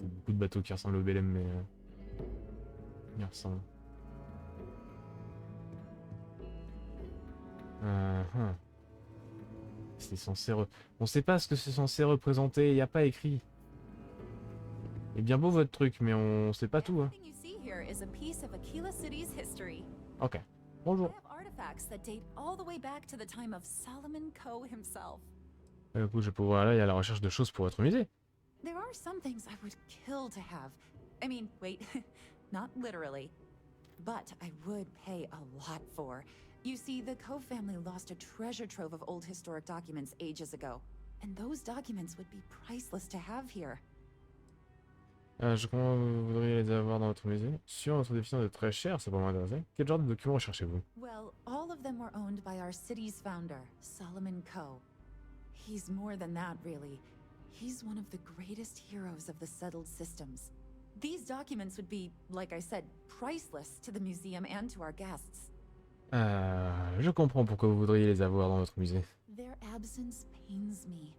Il y a beaucoup de bateaux qui ressemblent au Belém, mais il ressemble. C'est censé On sait pas ce que c'est censé représenter, il n'y a pas écrit. C'est bien beau votre truc, mais on sait pas tout. Hein. Everything you see here is a piece of Aquila City's history. Ok. Bonjour. I have artifacts that date all the way back to the time of Solomon Coe himself. Du coup, je peux voir là, il y a la recherche de choses pour votre musée. There are some things I would kill to have. I mean, wait, not literally. But I would pay a lot for. You see, the Coe family lost a treasure trove of old historic documents ages ago. And those documents would be priceless to have here. Je comprends que vous voudriez les avoir dans votre musée. Sur votre définition de très cher, c'est pas moins intéressant. Quel genre de documents recherchez-vous? Well, all of them were owned by our city's founder, Solomon Coe. He's more than that, really. He's one of the greatest heroes of the settled systems. These documents would be, like I said, priceless to the museum and to our guests. Je comprends pourquoi vous voudriez les avoir dans votre musée. Their absence pains me.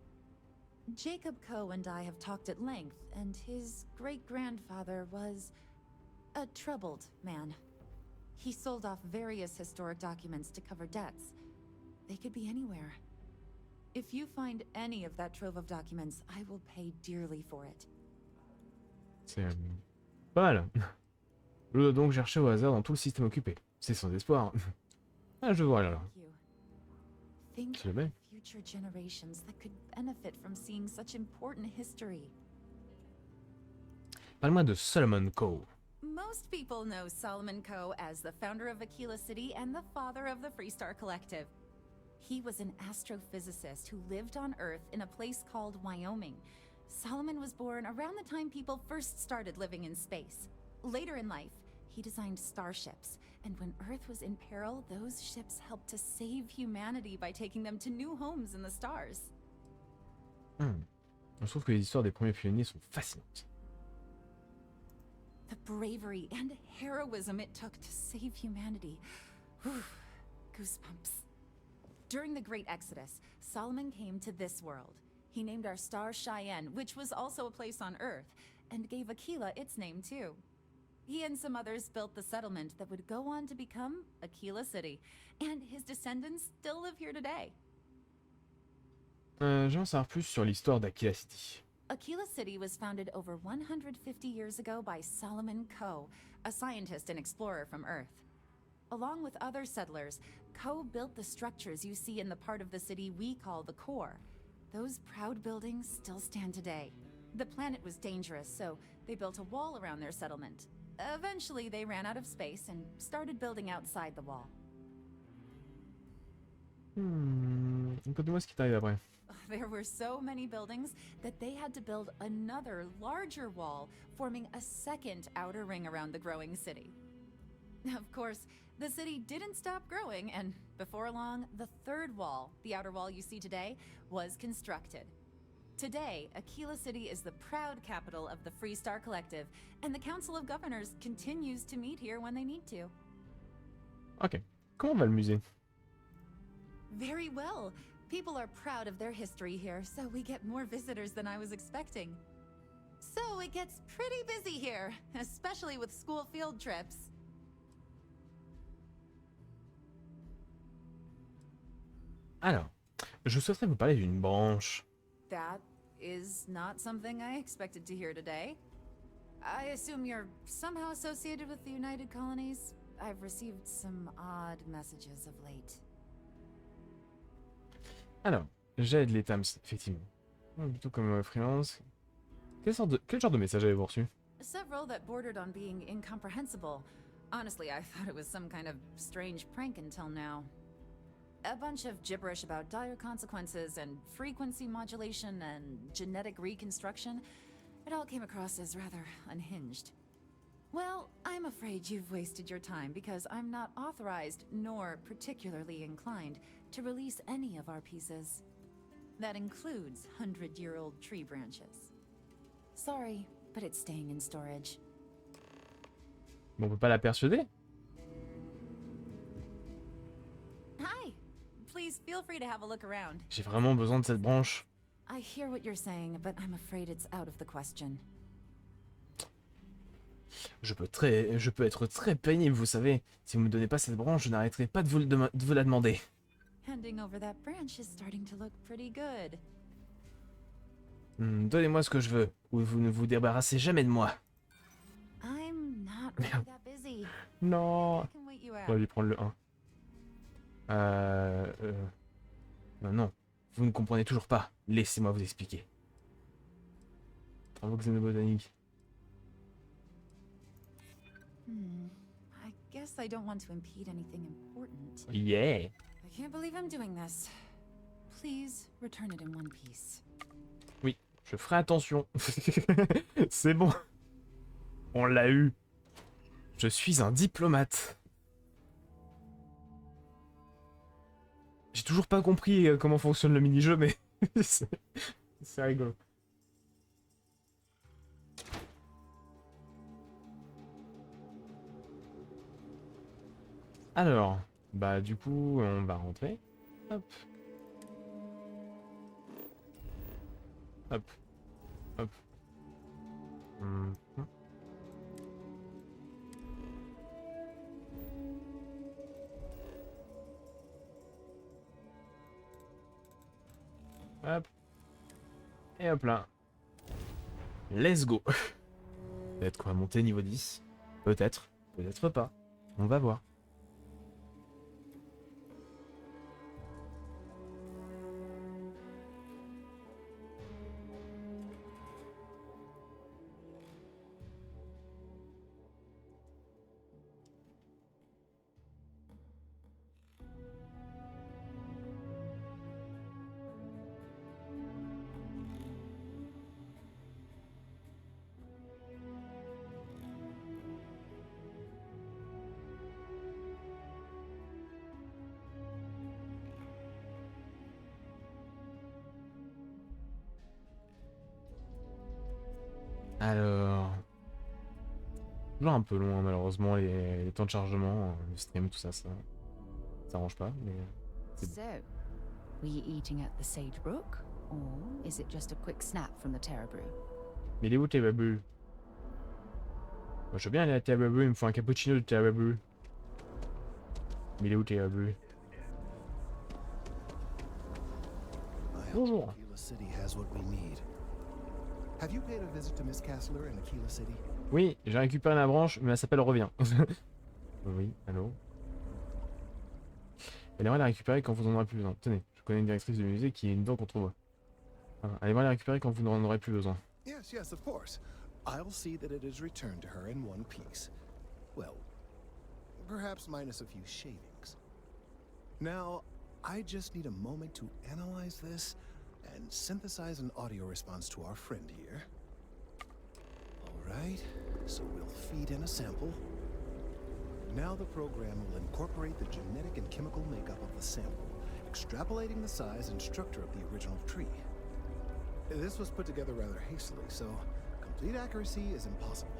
Jacob Coe and I have talked at length, and his great-grandfather was a troubled man. He sold off various historic documents to cover debts. They could be anywhere. If you find any of that trove of documents, I will pay dearly for it. C'est pas mal. Je dois donc chercher au hasard dans tout le système occupé. C'est sans espoir. Ah, je vois là. Think C'est bien. of future generations that could benefit from seeing such important history. Parle-moi de Solomon Coe. Most people know Solomon Coe as the founder of Aquila City and the father of the Freestar Collective. He was an astrophysicist who lived on Earth in a place called Wyoming. Solomon was born around the time people first started living in space. Later in life, he designed starships, and when Earth was in peril, those ships helped to save humanity by taking them to new homes in the stars. Je trouve que les histoires des premiers pionniers sont fascinantes. The bravery and heroism it took to save humanity. Whew, goosebumps. During the Great Exodus, Solomon came to this world. He named our star Cheyenne, which was also a place on Earth, and gave Aquila its name too. He and some others built the settlement that would go on to become Aquila City, and his descendants still live here today. J'aimerais savoir plus sur l'histoire d'Aquila City. Aquila City was founded over 150 years ago by Solomon Coe, a scientist and explorer from Earth. Along with other settlers, Coe built the structures you see in the part of the city we call the core. Those proud buildings still stand today. The planet was dangerous, so they built a wall around their settlement. Eventually, they ran out of space and started building outside the wall. Raconte-moi ce qui t'arrive après. There were so many buildings that they had to build another, larger wall, forming a second outer ring around the growing city. Of course, the city didn't stop growing, and before long, the third wall, the outer wall you see today, was constructed. Today, Aquila City is the proud capital of the Freestar Collective, and the Council of Governors continues to meet here when they need to. Ok. Comment va le musée? Very well. People are proud of their history here, so we get more visitors than I was expecting. So it gets pretty busy here, especially with school field trips. Alors, je souhaiterais vous parler d'une branche. That is not something I expected to hear today. I assume you're somehow associated with the United Colonies? I've received some odd messages of late. Alors, j'aide les TAMS, effectivement. Plutôt comme freelance. Quel genre de message avez-vous reçu? Several that bordered on being incomprehensible. Honestly, I thought it was some kind of strange prank until now. A bunch of gibberish about dire consequences and frequency modulation and genetic reconstruction. It all came across as rather unhinged. Well, I'm afraid you've wasted your time because I'm not authorized nor particularly inclined to release any of our pieces. That includes 100-year-old tree branches. Sorry, but it's staying in storage. Bon, on peut pas la persuader? Hi! Please feel free to have a look around. J'ai vraiment besoin de cette branche. I hear what you're saying, but I'm afraid it's out of the question. Je peux être très pénible, vous savez. Si vous me donnez pas cette branche, je n'arrêterai pas de vous la demander. Handing over that branch is starting to look pretty good. Donnez-moi ce que je veux, ou vous ne vous débarrassez jamais de moi. I'm not really that busy. Non. I can wait you out. On va lui prendre le 1. Non, vous ne comprenez toujours pas. Laissez-moi vous expliquer. Travaux xénobotaniques. I guess I don't want to impede anything important. Yeah. I can't believe I'm doing this. Please return it in one piece. Oui, je ferai attention. C'est bon. On l'a eu. Je suis un diplomate. J'ai toujours pas compris comment fonctionne le mini-jeu, mais c'est rigolo. Alors, bah du coup, on va rentrer. Hop. Hop. Hop. Mhm. Hop. Et hop là. Let's go. Peut-être qu'on va monter niveau 10. Peut-être. Peut-être pas. On va voir. Alors... Toujours un peu long, hein, malheureusement, les temps de chargement, le stream, tout ça, ça arrange pas, mais... So, were you eating at the Sage Brook, or is it just a quick snap from the Terra Brew? Mais il est où Terra Brew? Moi, je veux bien aller à Terra Brew, il me faut un cappuccino de Terra Brew. Mais il est où Terra Brew? Bonjour. Aquila City has what we need. Have you paid a visit to Miss Castler in Aquila City? Oui, j'ai récupéré la branche, mais elle s'appelle Revient. Oui, allô? Elle aimerait la récupérer quand vous en aurez plus besoin. Tenez, je connais une directrice du musée qui est une dent contre moi. Voilà, elle aimerait la récupérer quand vous n'en aurez plus besoin. Yes, yes, of course. I'll see that it is returned to her in one piece. Well, perhaps minus a few shavings. Now, I just need a moment to analyze this and synthesize an audio response to our friend here. Alright, so we'll feed in a sample. Now the program will incorporate the genetic and chemical makeup of the sample, extrapolating the size and structure of the original tree. This was put together rather hastily, so complete accuracy is impossible,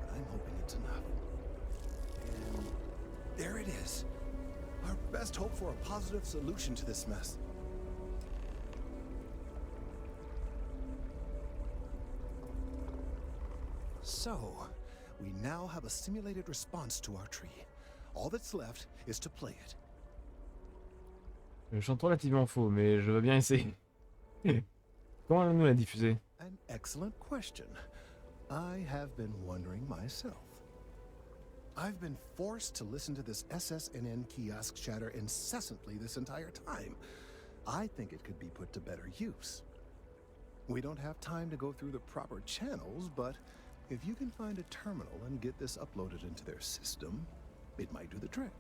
but I'm hoping it's enough. And there it is. Our best hope for a positive solution to this mess. So, we now have a simulated response to our tree. All that's left is to play it. Je chante relativement faux, mais je veux bien essayer. Comment allons-nous la diffuser? An excellent question. I have been wondering myself. I've been forced to listen to this SSNN kiosk chatter incessantly this entire time. I think it could be put to better use. We don't have time to go through the proper channels, but if you can find a terminal and get this uploaded into their system, it might do the trick.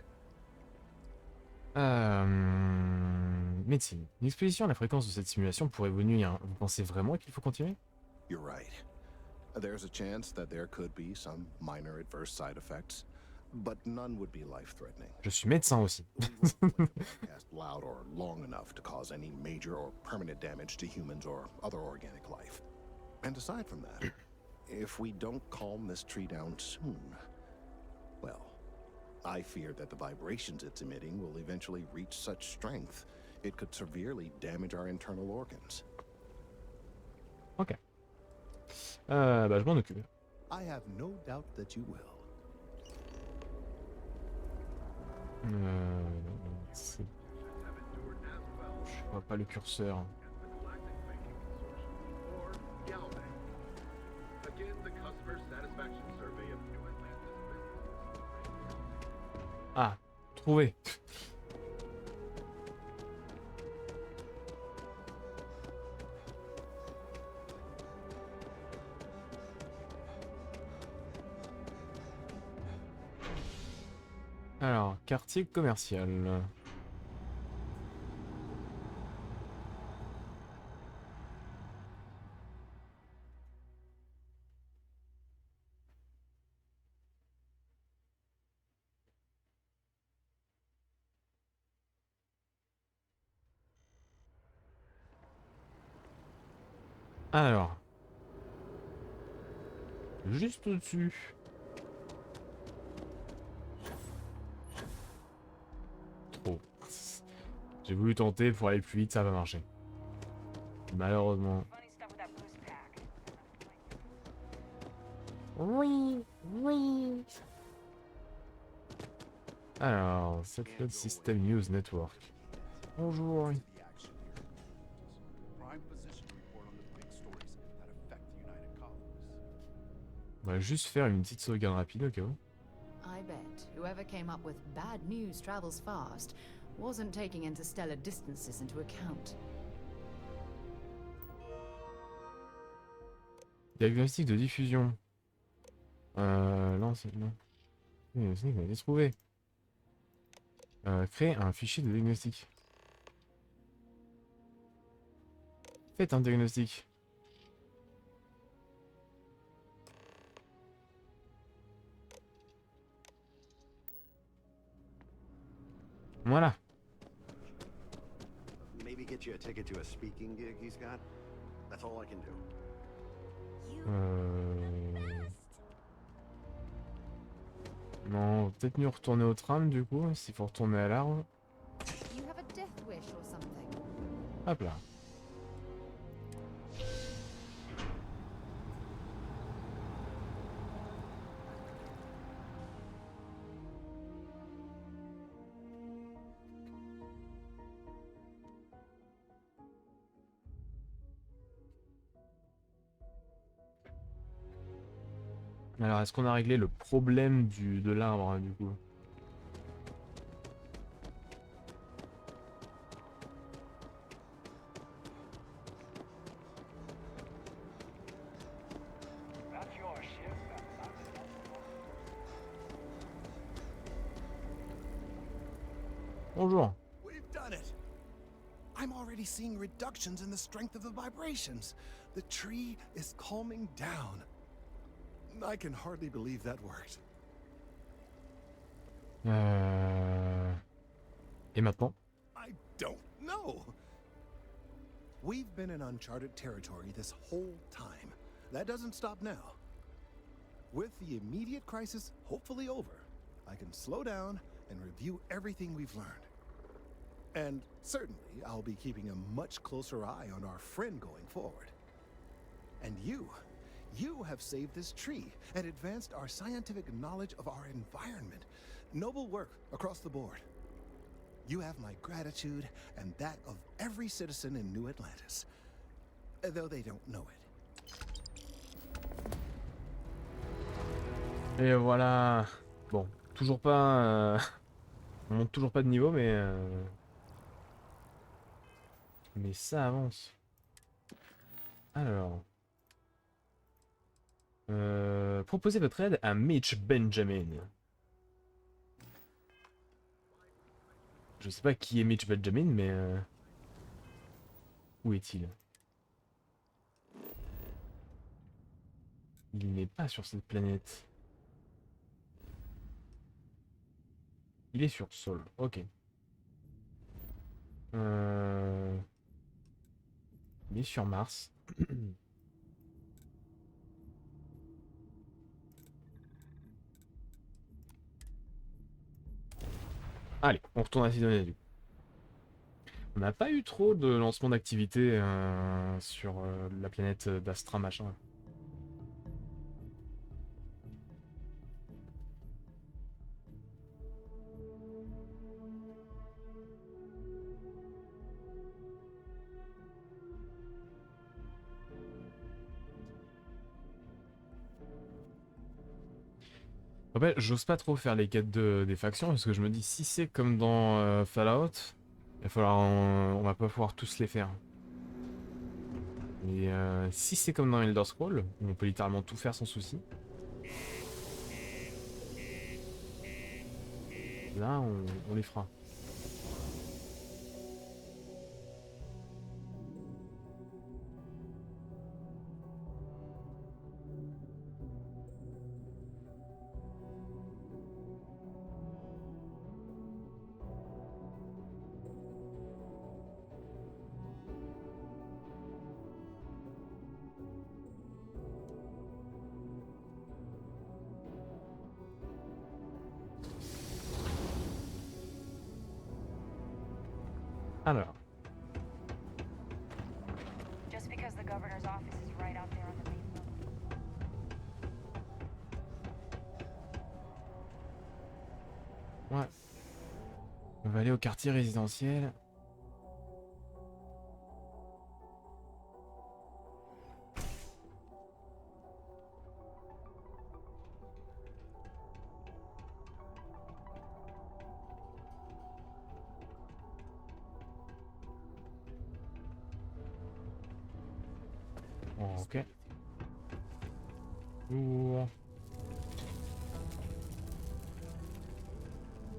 Médecine. Une exposition à la fréquence de cette simulation pourrait vous nuire. Vous pensez vraiment qu'il faut continuer? You're right. There's a chance that there could be some minor adverse side effects, but none would be life-threatening. Je suis médecin aussi. Broadcast loud or long enough to cause any major or permanent damage to humans or other organic life. And aside from that, if we don't calm this tree down soon, well, I fear that the vibrations it's emitting will eventually reach such strength it could severely damage our internal organs. Ok. Bah je m'en occupe. I have no doubt that you will. Je vois pas le curseur. Ah, trouvé. Alors, quartier commercial. Alors. Juste au-dessus. Trop. J'ai voulu tenter pour aller plus vite, ça va marcher. Malheureusement. Oui, oui. Alors, Satellite System News Network. Bonjour. On va juste faire une petite sauvegarde rapide au cas où. I bet whoever came up with bad news travels fast wasn't taking interstellar distances into account. Diagnostic de diffusion. Non, c'est non. C'est qu'on a été trouvé. Créer un fichier de diagnostic. Faites un diagnostic. Voilà. Maybe get you a ticket to a speaking gig he's got. That's all I can do. Non, peut-être mieux retourner au tram du coup, s'il faut retourner à l'arbre. You have a death wish or something? Hop là. Alors, est-ce qu'on a réglé le problème de l'arbre, du coup? Bonjour. We've done it. I'm already seeing reductions in the strength of the vibrations. The tree is calming down. I can hardly believe that worked. Et maintenant? I don't know. We've been in uncharted territory this whole time. That doesn't stop now. With the immediate crisis hopefully over, I can slow down and review everything we've learned. And certainly, I'll be keeping a much closer eye on our friend going forward. And you have saved this tree and advanced our scientific knowledge of our environment. Noble work across the board. You have my gratitude and that of every citizen in New Atlantis, though they don't know it. Et voilà. Bon, toujours pas... on monte toujours pas de niveau, mais ça avance. Alors... proposez votre aide à Mitch Benjamin. Je sais pas qui est Mitch Benjamin, mais... où est-il? Il n'est pas sur cette planète. Il est sur Sol, ok. Il est sur Mars. Allez, on retourne à Sidonia du coup. On n'a pas eu trop de lancement d'activité sur la planète d'Astra machin. En fait, j'ose pas trop faire les quêtes des factions parce que je me dis si c'est comme dans Fallout, il va falloir on va pas pouvoir tous les faire. Et si c'est comme dans Elder Scrolls, où on peut littéralement tout faire sans souci. Là, on les fera. Alors. Just because the governor's office is right out there on the main road. Ouais. On va aller au quartier résidentiel. Oh, ok. Bonjour.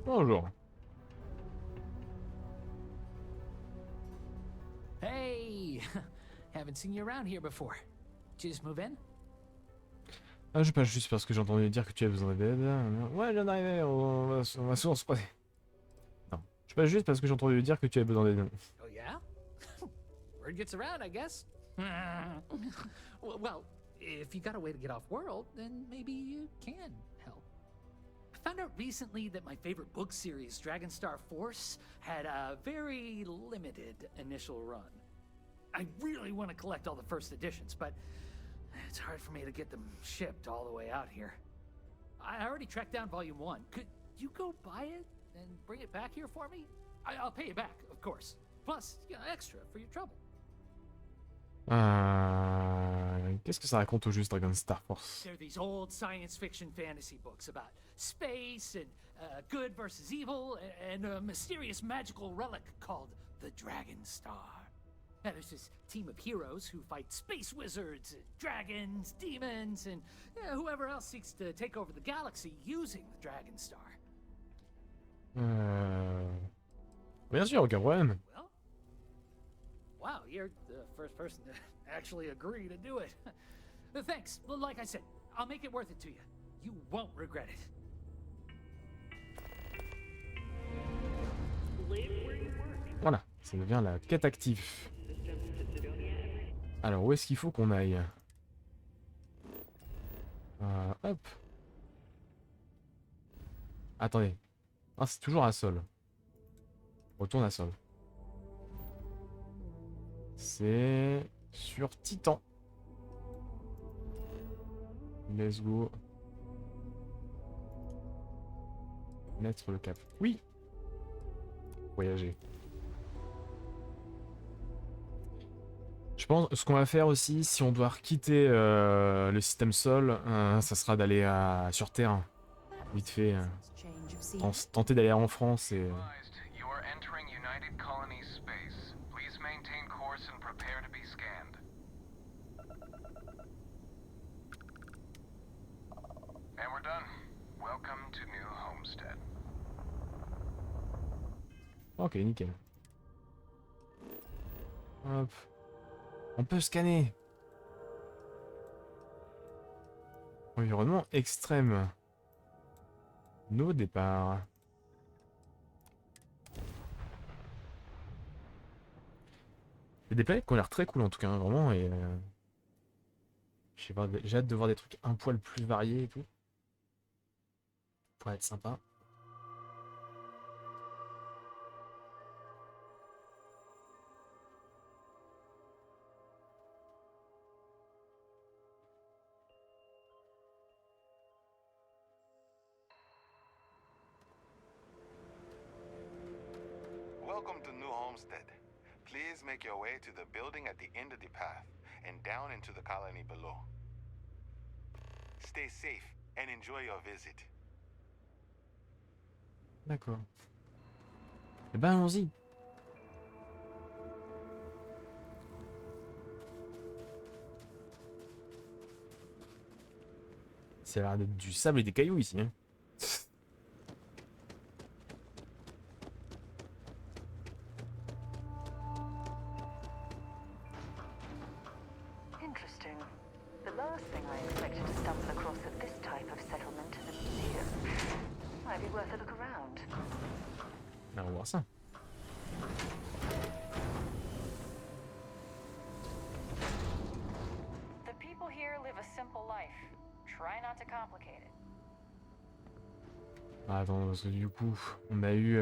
Bonjour. Hey! Haven't seen you around here before. Did you just move in? Ah, je passe juste parce que j'ai entendu dire que tu avais besoin d'aide. Ouais, je viens d'arriver, on va souvent se croiser. Non, je passe juste parce que j'ai entendu dire que tu avais besoin d'aide. Oh yeah? Word gets around, I guess. Well, if you got a way to get off world, then maybe you can help. I found out recently that my favorite book series, Dragonstar Force, had a very limited initial run. I really want to collect all the first editions, but it's hard for me to get them shipped all the way out here. I already tracked down Volume 1. Could you go buy it and bring it back here for me? I'll pay you back, of course. Plus, you know, extra for your trouble. Qu'est-ce que ça raconte au juste Dragonstar Force? They're these old science fiction fantasy books about space and good versus evil and a mysterious magical relic called the Dragon Star. Now there's this team of heroes who fight space wizards, dragons, demons, and whoever else seeks to take over the galaxy using the Dragon Star. Bien sûr, aucun problème. Well, wow, you're the first person to actually agree to do it. Thanks. Like I said, I'll make it worth it to you. You won't regret it. Voilà, ça devient la quête active. Alors, où est-ce qu'il faut qu'on aille? Hop. Attendez. Ah, c'est toujours à Sol. Retourne à Sol. C'est sur Titan. Let's go. Mettre le cap. Oui. Voyager. Je pense ce qu'on va faire aussi, si on doit quitter le système Sol, ça sera d'aller sur Terre. Vite fait. Tenter d'aller en France et... Ok, nickel. Hop. On peut scanner. Environnement extrême. Nouveau départ. Il y a des planètes qui ont l'air très cool en tout cas, hein, vraiment. Et j'ai hâte de voir des trucs un poil plus variés et tout. Pour être sympa. Welcome to New Homestead. Please make your way to the building at the end of the path and down into the colony below. Stay safe and enjoy your visit. D'accord. Eh ben, allons-y. Ça a l'air d'être du sable et des cailloux ici, hein. Interesting. The last thing I expected to stumble across at this type of settlement is a museum. Might be worth a look around. On va voir ça. The people here live a simple life. Try not to complicate it. Ah, attends, parce que du coup, on a eu...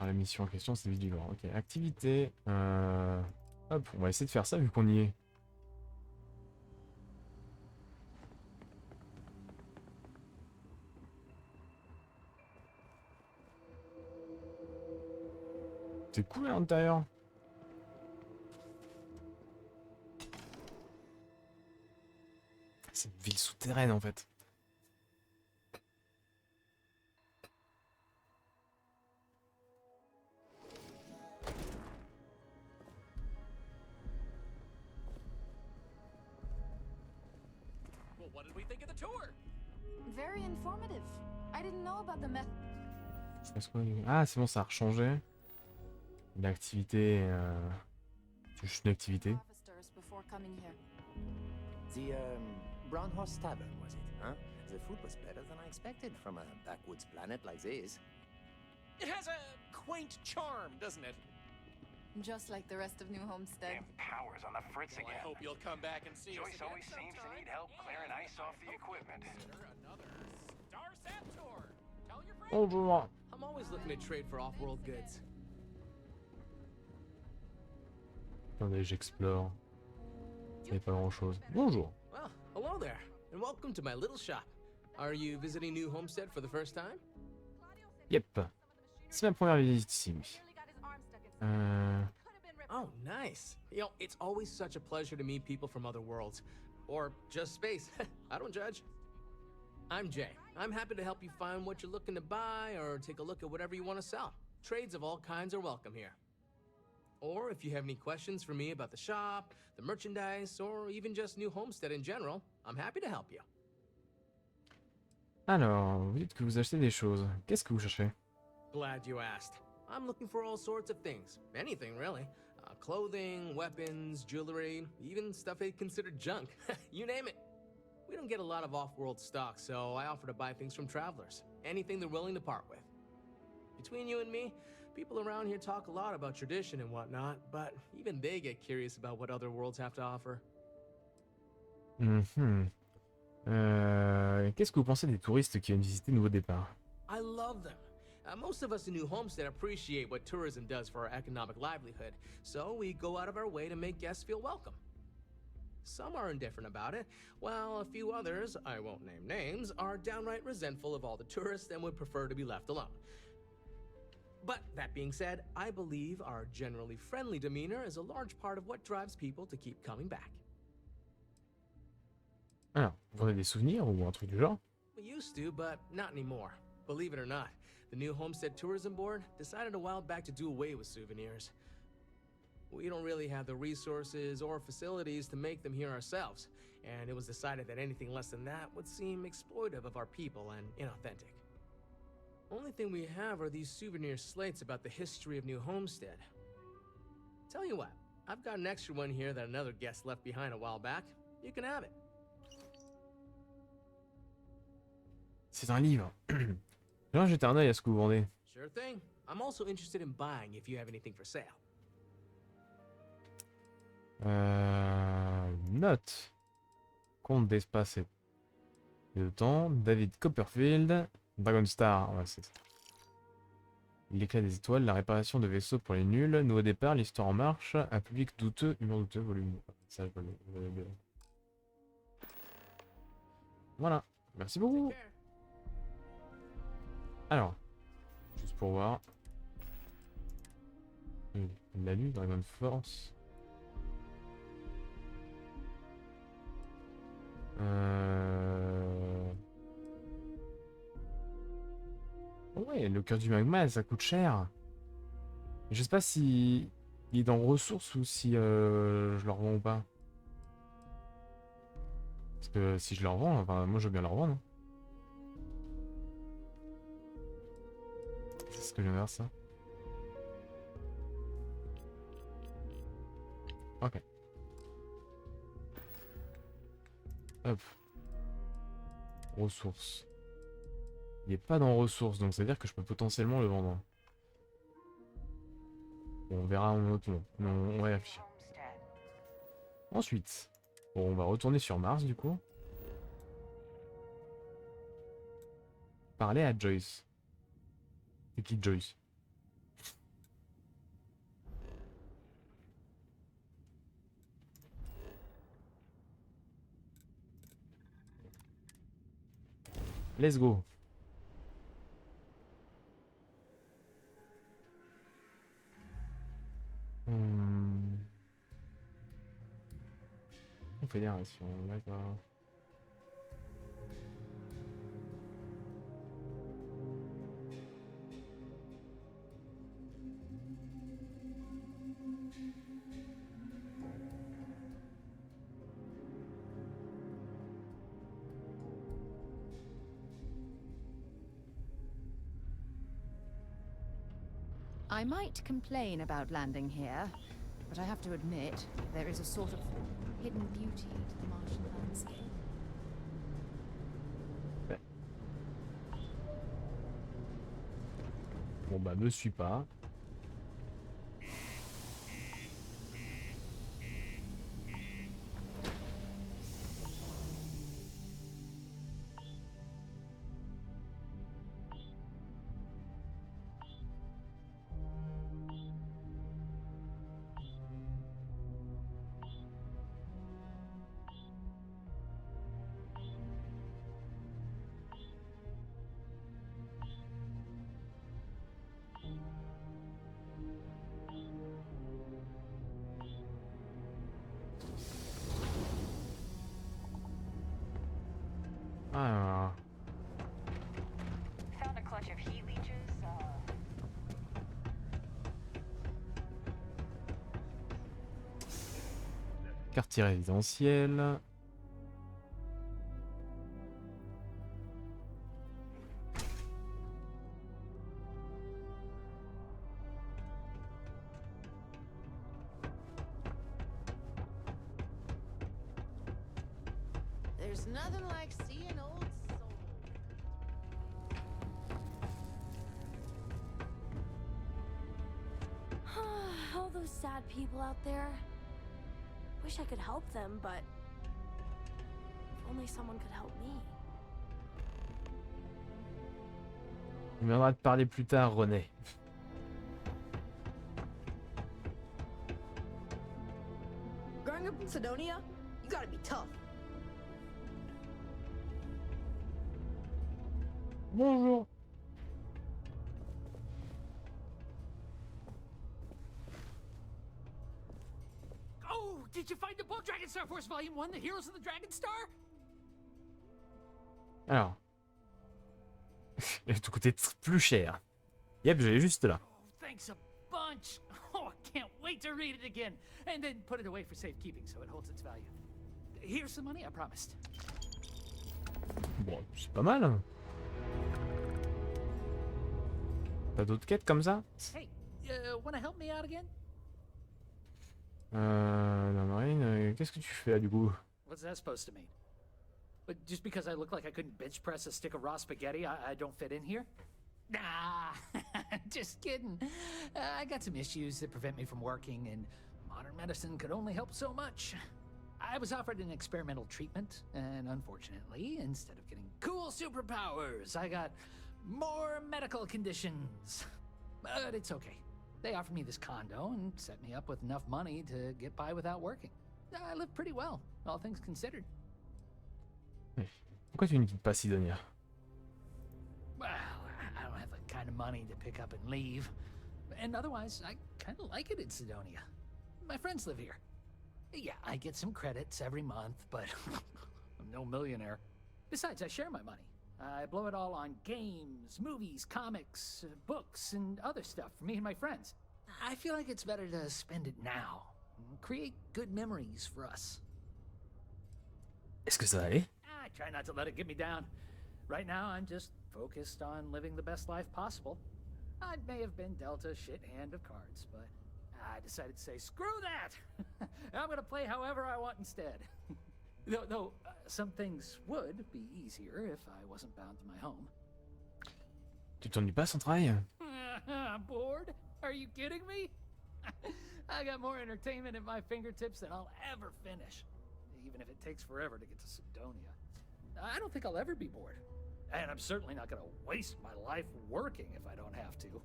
la mission en question, c'est du lore. Ok, activité. Hop, on va essayer de faire ça vu qu'on y est. C'est cool à l'intérieur. C'est une ville souterraine en fait. Well, what did we think of the tour? Very informative. I didn't know about the method. Je pense que... Ah, c'est bon, ça a rechangé. L'activité. C'est juste une activité. Before coming here. The Brown Horse Tavern, was it? Huh? The food was better than I expected from a backwoods planet like this. It has a quaint charm, doesn't it? Just like the rest of New Homestead. Damn power's on the fritz Well, again. I hope you'll come back and see us Joyce again always seems to sometime. need help clearing ice off the equipment. Consider another Starsat tour. Tell your friends. Bonjour. I'm always looking to trade for off-world goods. Attendez, j'explore. Il n'y a pas grand chose. Bonjour. Well, hello there, and welcome to my little shop. Are you visiting New Homestead for the first time? Yep. C'est ma première visite ici, oui. Oh, nice. You know, it's always such a pleasure to meet people from other worlds. Or just space. I don't judge. I'm Jay. I'm happy to help you find what you're looking to buy or take a look at whatever you want to sell. Trades of all kinds are welcome here. Or if you have any questions for me about the shop, the merchandise, or even just New Homestead in general, I'm happy to help you. Alors, vous dites que vous achetez des choses. Qu'est-ce que vous cherchez? Glad you asked. I'm looking for all sorts of things. Anything, really. Clothing, weapons, jewelry, even stuff they consider junk. You name it. We don't get a lot of off-world stock, so I offer to buy things from travelers. Anything they're willing to part with. Between you and me, people around here talk a lot about tradition and whatnot, but even they get curious about what other worlds have to offer. Qu'est-ce que vous pensez des touristes qui viennent visiter Nouveau Départ? I love them. Most of us in New Homestead appreciate what tourism does for our economic livelihood, so we go out of our way to make guests feel welcome. Some are indifferent about it, while a few others, I won't name names, are downright resentful of all the tourists and would prefer to be left alone. But that being said, I believe our generally friendly demeanor is a large part of what drives people to keep coming back. Alors, vous avez des souvenirs ou un truc du genre? We used to, but not anymore. Believe it or not, the New Homestead Tourism Board decided a while back to do away with souvenirs. We don't really have the resources or facilities to make them here ourselves, and it was decided that anything less than that would seem exploitive of our people and inauthentic. Only thing we have are these souvenir slates about the history of New Homestead. Tell you what, I've got an extra one here that another guest left behind a while back. You can have it. C'est un livre. Viens jeter un œil à ce que vous vendez. Sure thing. I'm also interested in buying if you have anything for sale. Note. Compte d'espace et de temps. David Copperfield. Dragon Star. Ouais, c'est ça. L'éclat des étoiles. La réparation de vaisseaux pour les nuls. Nouveau départ. L'histoire en marche. Un public douteux. Humour douteux. Volume. Ça, voilà. Merci beaucoup. Alors. Juste pour voir. La lune, Dragon Force. Ouais, le cœur du magma, ça coûte cher. Je sais pas si il est dans ressources ou si je le revends ou pas. Parce que si je le revends, enfin moi je veux bien le revendre. C'est ce que je vais faire ça. Ok. Hop. Ressources. Il n'est pas dans ressources, donc ça veut dire que je peux potentiellement le vendre. Bon, on verra en autre moment. On va y réfléchir. Ensuite, bon, on va retourner sur Mars du coup. Parler à Joyce. C'est qui Joyce? Let's go. Confédération, d'accord. I might complain about landing here, but I have to admit, there is a sort of hidden beauty to the Martian landscape. Bon bah me suis pas. Alors. Found a clutch of heat leeches. Quartier résidentiel. There's nothing like seeing old soul. All those sad people out there. Wish I could help them, but if only someone could help me. On viendra te parler plus tard, René. Growing up in Sidonia, you gotta be tough. Bonjour. Oh, did you find the book Dragon Star Force Volume 1, The Heroes of the Dragon Star? Alors. Il a tout coûté plus cher. Yep, je l'ai juste là. Thanks a bunch. Oh, I can't wait to read it again. And then put it away for safekeeping so it holds its value. Here's the money I promised. Bon, c'est pas mal. Hein. T'as d'autres quêtes comme ça? Hey, wanna help me out again? Non, Marine, qu'est-ce que tu fais là du coup? What's that supposed to mean? But just because I look like I couldn't bench press a stick of raw spaghetti, I don't fit in here? Nah, just kidding. I got some issues that prevent me from working, and modern medicine could only help so much. I was offered an experimental treatment, and unfortunately, instead of getting cool superpowers, I got more medical conditions. But it's okay. They offered me this condo and set me up with enough money to get by without working. I live pretty well, all things considered. Pourquoi tu ne quittes pas Sidonia? Well, I don't have the kind of money to pick up and leave. And otherwise, I kind of like it in Sidonia. My friends live here. Yeah, I get some credits every month, but I'm no millionaire. Besides, I share my money. I blow it all on games, movies, comics, books, and other stuff for me and my friends. I feel like it's better to spend it now. Create good memories for us. Est-ce que ça va aller? I try not to let it get me down. Right now, I'm just focused on living the best life possible. I may have been dealt a shit hand of cards, but I decided to say, screw that! I'm gonna play however I want instead. Though some things would be easier if I wasn't bound to my home. Tu t'ennuies pas sans travail? I'm bored? Are you kidding me? I got more entertainment at my fingertips than I'll ever finish. Even if it takes forever to get to Sidonia. I don't think I'll ever be bored. And I'm certainly not gonna waste my life working if I don't have to.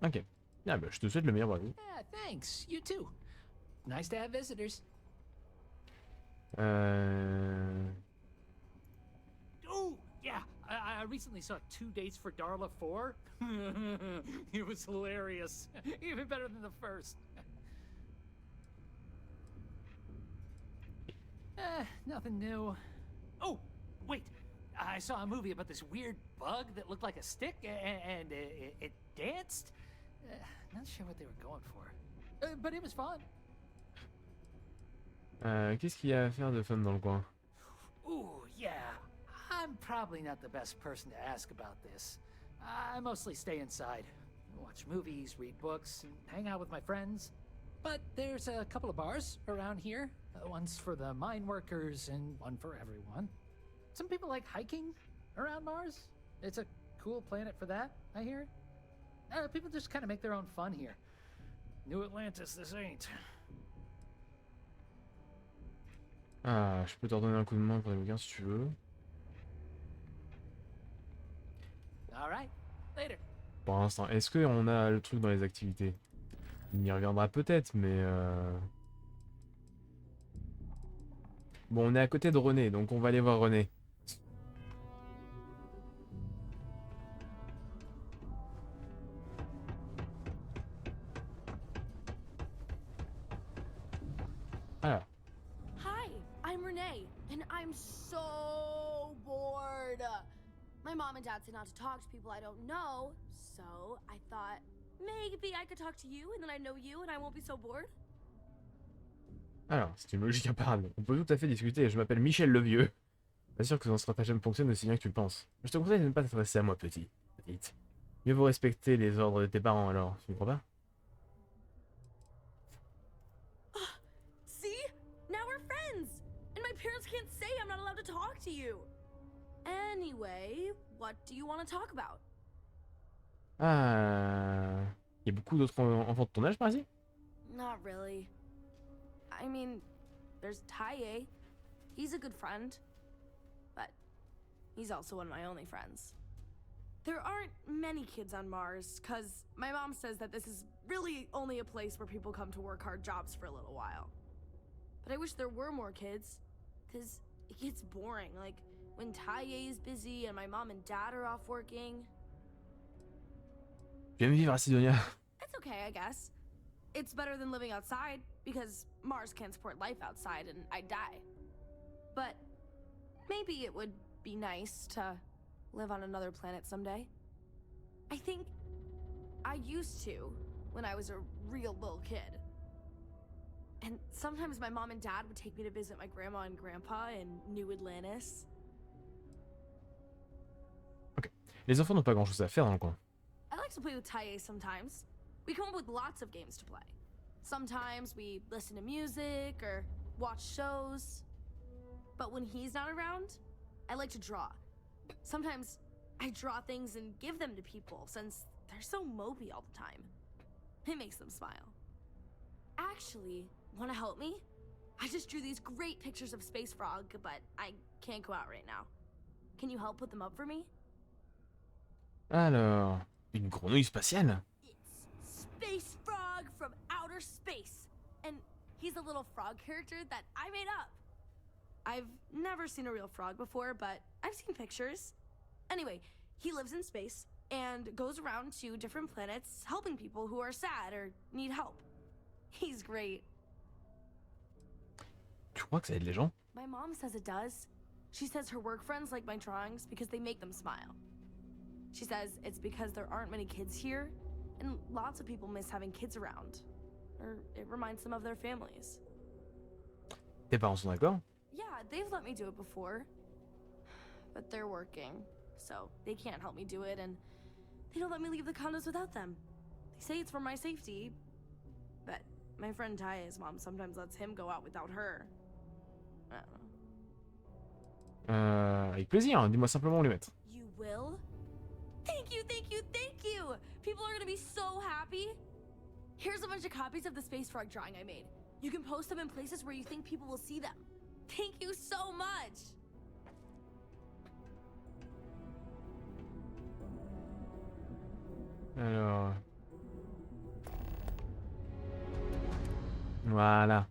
Ok. Ah bah, je te souhaite le meilleur, bravo. Yeah, thanks. You too. Nice to have visitors. Oh, yeah. I recently saw 2 Dates for Darla 4. It was hilarious. Even better than the first. Nothing new. Oh, wait. I saw a movie about this weird bug that looked like a stick and it danced. Not sure what they were going for. But it was fun. Qu'est-ce qu'il y a à faire de fun dans le coin? Ooh, yeah. I'm probably not the best person to ask about this. I mostly stay inside. Watch movies, read books, and hang out with my friends. But there's a couple of bars around here. One's for the mine workers and one for everyone. Some people like hiking around Mars. It's a cool planet for that, I hear. People just kind of make their own fun here. New Atlantis, this ain't. Ah, je peux te redonner un coup de main pour les bouquins si tu veux. All right, later. Pour l'instant, est-ce qu'on a le truc dans les activités? Il y reviendra peut-être, mais... Bon, on est à côté de René, donc on va aller voir René. Alors. Hi, I'm Renee, and I'm so bored. My mom and dad say not to talk to people I don't know, so I thought maybe I could talk to you, and then I know you, and I won't be so bored. Alors, c'est une logique imparable. On peut tout à fait discuter. Je m'appelle Michel le Vieux. Pas sûr que ton stratagème fonctionne aussi bien que tu le penses. Je te conseille de ne pas t'adresser à moi, petite. Mieux vaut respecter les ordres de tes parents, alors. Tu ne crois pas? See? Now we're friends! And my parents can't say I'm not allowed to talk to you. Anyway, what do you want to talk about? Ah... Il y a beaucoup d'autres enfants de ton âge par ici? Not really. I mean, there's Taye. He's a good friend. But he's also one of my only friends. There aren't many kids on Mars, cause my mom says that this is really only a place where people come to work hard jobs for a little while. But I wish there were more kids, cause it gets boring, like when Taye is busy and my mom and dad are off working. Tu aimes vivre à Sidonia? It's okay, I guess. It's better than living outside, because Mars can't support life outside and I'd die. But maybe it would be nice to live on another planet someday. I think I used to when I was a real little kid. And sometimes my mom and dad would take me to visit my grandma and grandpa in New Atlantis. Ok. Les enfants n'ont pas grand chose à faire dans le coin. I like to play with Taye sometimes. We come up with lots of games to play. Sometimes we listen to music or watch shows. But when he's not around, I like to draw. Sometimes I draw things and give them to people since they're so mopey all the time. It makes them smile. Actually, want to help me? I just drew these great pictures of Space Frog, but I can't go out right now. Can you help put them up for me? Alors, une grenouille spatiale? Space Frog from outer space. And he's a little frog character that I made up. I've never seen a real frog before, but I've seen pictures. Anyway, he lives in space and goes around to different planets helping people who are sad or need help. He's great. Tu crois que ça aide les gens? My mom says it does. She says her work friends like my drawings because they make them smile. She says it's because there aren't many kids here, and lots of people miss having kids around. Or it reminds them of their families. Tes parents sont d'accord? Yeah, they've let me do it before. But they're working, so they can't help me do it, and they don't let me leave the condos without them. They say it's for my safety, but my friend Taya's mom sometimes lets him go out without her. I don't know. Avec plaisir, dis-moi simplement où les mettre. You will? Thank you, thank you, thank you! People are gonna be so happy. Here's a bunch of copies of the Space Frog drawing I made. You can post them in places where you think people will see them. Thank you so much! Alors... Voilà.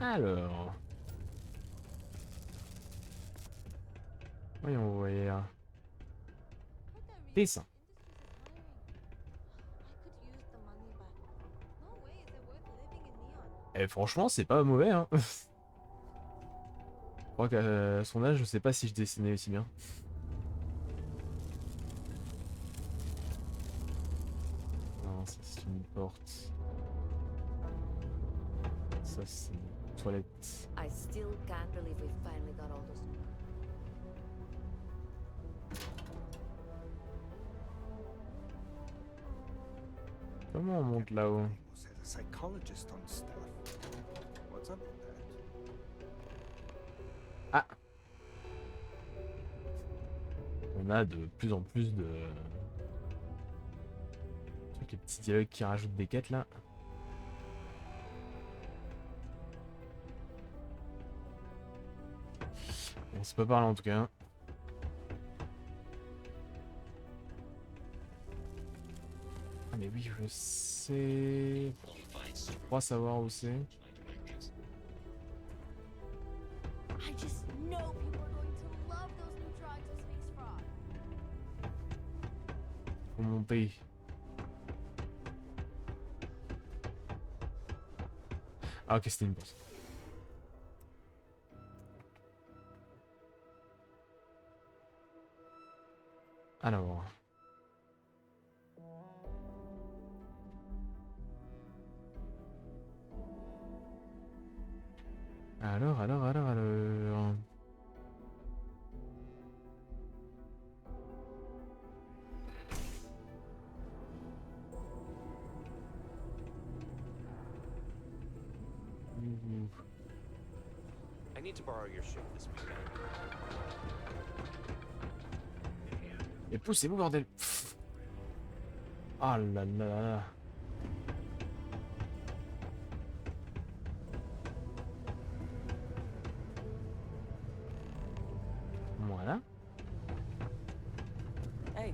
Alors... Voyons voir. Dessin. Eh, franchement, c'est pas mauvais, hein. crois qu'à son âge, je sais pas si je dessinais aussi bien. Non, ça c'est une porte. Ça c'est une toilette. I still can't believe we finally got all those. Comment on monte là-haut? Was a psychologist on Starfield. What's up with that? Ah! On a de plus en plus de... les petits dialogues qui rajoutent des quêtes là. Bon, c'est pas par là en tout cas. Ah mais oui, je sais... Je crois savoir où c'est. I just know people are going to love those new drawings of Space Frog. Faut monter. Ah ok, c'était une pause. Alors... Alors... I need to borrow your ship this weekend. Et poussez-vous bordel. Pff. Ah là là là là. Voilà. Hey.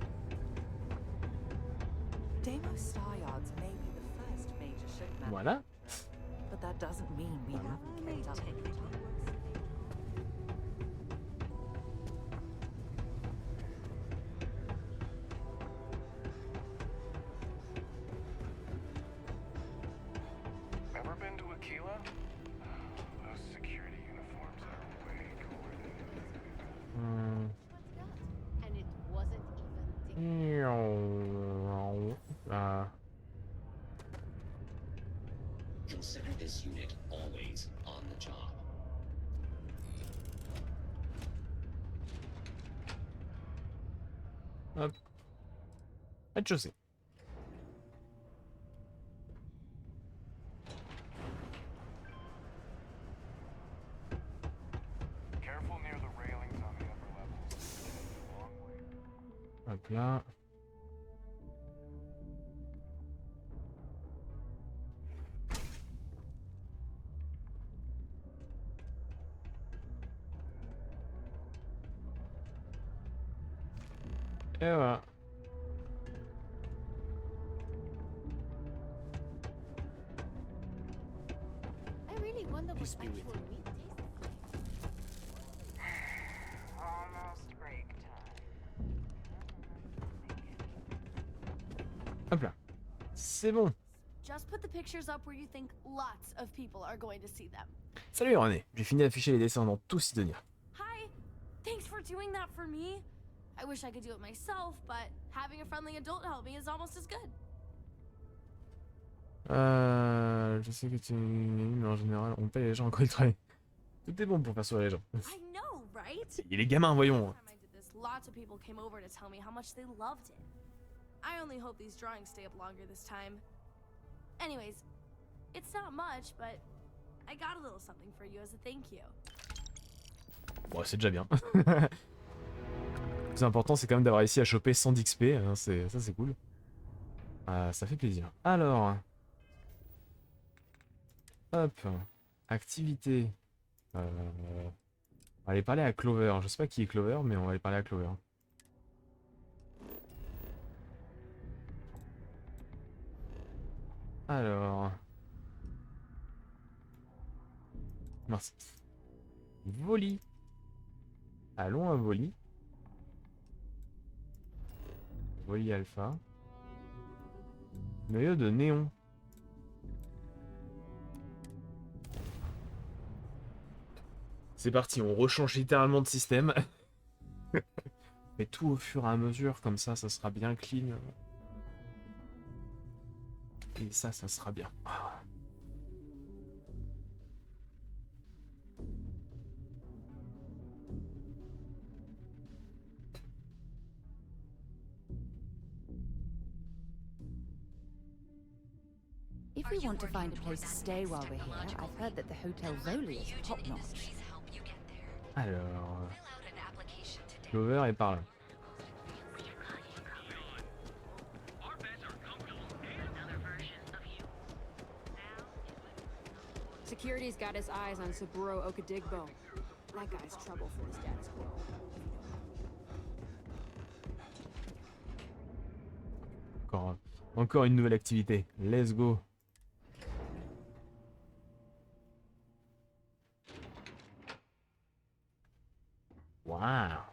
Deimos Star Yards may be the first major ship Voilà. but that doesn't mean we haven't kept up with it. Ever been to Aquila? Those security uniforms are way cooler than And it wasn't even. Consider this unit always on the job. Hop. Rez-de-chaussée. Careful near the railings on the upper levels. Long way. Hop là. Et voilà. I really wonder what Peace be with actual you. meat tastes. Almost break time. Hop là. C'est bon. Just put the pictures up where you think lots of people are going to see them. Salut René. J'ai fini d'afficher les dessins dans tout Sidonia. Hi! Thanks for doing that for me. I wish I could do it myself, but having a friendly adult help me is almost as good. Je sais que tu... Mais en général, on paye les gens quand ils travaillent. Tout est bon pour faire sourire les gens. I know, right? Et les gamins, voyons. Last time I did this, lots of people came over to tell me how much they loved it. I only hope these drawings stay up longer this time. Anyways, it's not much, but I got a little something for you as a thank you. Bon, c'est déjà bien. Le plus important, c'est quand même d'avoir réussi à choper 100 d'XP. Hein, ça, c'est cool. Ça fait plaisir. Alors... Hop. Activité. On va aller parler à Clover. Je sais pas qui est Clover, mais on va aller parler à Clover. Alors... Mince. Voli. Allons à Voli. Voli Alpha. Noyau de néon. C'est parti, on rechange littéralement de système. Mais tout au fur et à mesure, comme ça sera bien clean. Et ça sera bien. If we want to find a place to stay while we're here, I've heard that the Hotel Voli is top-notch. Alors... Clover est par là. Security's got his eyes on Saburo Okadigbo. That guy's trouble for the status quo. Encore une nouvelle activité. Let's go. Wow.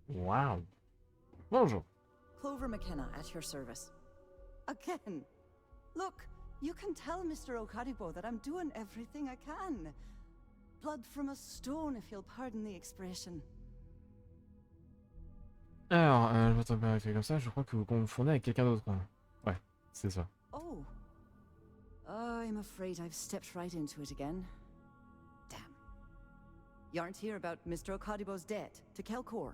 Wow. Bonjour. Clover McKenna at your service. Again. Look, you can tell Mr. Okaribo that I'm doing everything I can. Blood from a stone, if you'll pardon the expression. Alors, je vais t'en parler comme ça, je crois que vous confondez avec quelqu'un d'autre. Ouais, c'est ça. Oh. I'm afraid I've stepped right into it again. Damn. You aren't here about Mr. Okaribo's debt to Kelkor.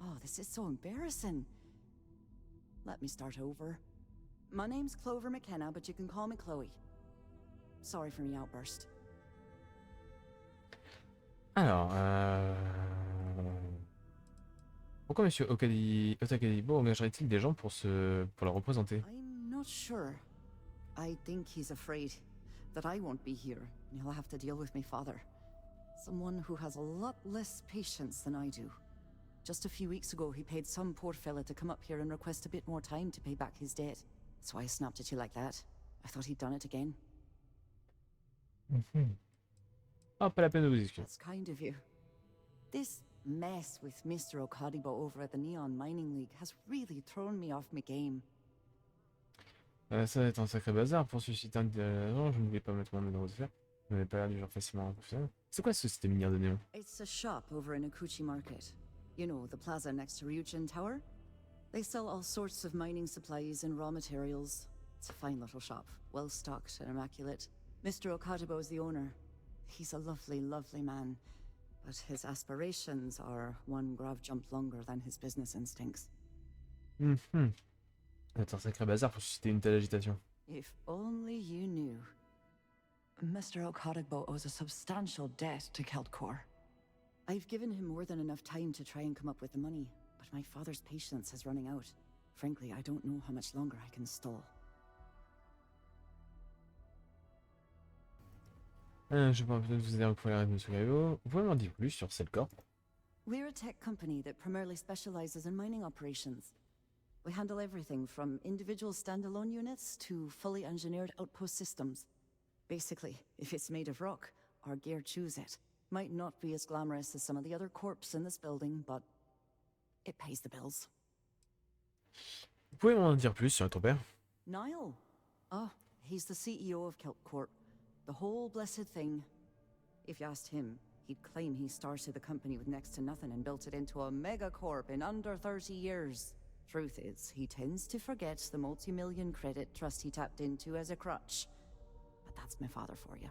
Oh, this is so embarrassing. Let me start over. My name's Clover McKenna, but you can call me Chloe. Sorry for my outburst. Alors, pourquoi Monsieur Okadibo engagerait-il des gens pour le représenter? I'm not sure. I think he's afraid that I won't be here, and he'll have to deal with my father. Someone who has a lot less patience than I do. Just a few weeks ago, he paid some poor fella to come up here and request a bit more time to pay back his debt. That's why I snapped at you like that. I thought he'd done it again. Ah, pas la peine de vous excuser. That's kind of you. This mess with Mr. Okadibo over at the Neon Mining League has really thrown me off my game. Ça va être un sacré bazar pour susciter un... Non, je ne vais pas mettre mon numéro de fer. Je n'avais pas l'air du genre facilement impressionnant. C'est quoi ce système minière de néon? It's a shop over in Akuchi Market. You know, the plaza next to Ryujin Tower? They sell all sorts of mining supplies and raw materials. It's a fine little shop, well stocked and immaculate. Mr. Okadibo is the owner. He's a lovely, lovely man. But his aspirations are one grav jump longer than his business instincts. C'est un sacré bazar pour susciter une telle agitation. If only you knew. Mr. Okadibo owes a substantial debt to Keldcor. I've given him more than enough time to try and come up with the money, but my father's patience is running out. Frankly, I don't know how much longer I can stall. Je peux peut-être vous aider à recouvrir la Monsieur Gaio. Vous pouvez m'en dire plus sur Cellcorp? We're a tech company that primarily specializes in mining operations. We handle everything from individual standalone units to fully engineered outpost systems. Basically, if it's made of rock, our gear chews it. Might not be as glamorous as some of the other corps in this building, but it pays the bills. Vous pouvez m'en dire plus sur ton père? Niall. Oh, he's the CEO of Kelp Corp. The whole blessed thing. If you asked him, he'd claim he started the company with next to nothing and built it into a megacorp in under 30 years. Truth is, he tends to forget the multi-million credit trust he tapped into as a crutch. But that's my father for you.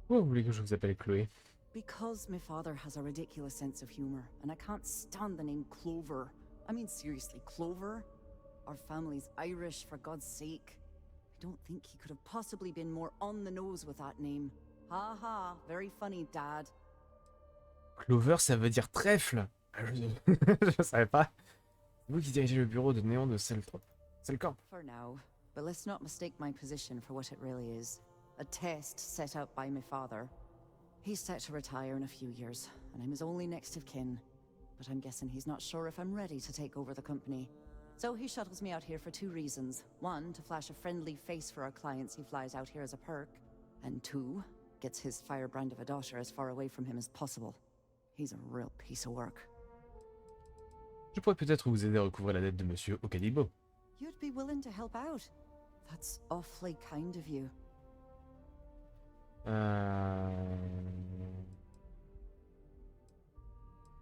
Pourquoi vous voulez que je vous appelle Chloé? Because my father has a ridiculous sense of humor, and I can't stand the name Clover. I mean, seriously, Clover? Our family's Irish, for God's sake. I don't think he could have possibly been more on the nose with that name. Ha ha, very funny, Dad. Clover, ça veut dire trèfle. Je savais pas. C'est vous qui dirigez le bureau de néon de Cellcorp. For now, but let's not mistake my position for what it really is. A test set out by my father. He's set to retire in a few years, and I'm his only next of kin. But I'm guessing he's not sure if I'm ready to take over the company. So he shuttles me out here for two reasons. One, to flash a friendly face for our clients he flies out here as a perk. And two, gets his firebrand of a daughter as far away from him as possible. He's a real piece of work. Je pourrais peut-être vous aider à recouvrir la dette de Monsieur Okadibo. You'd be willing to help out. That's awfully kind of you.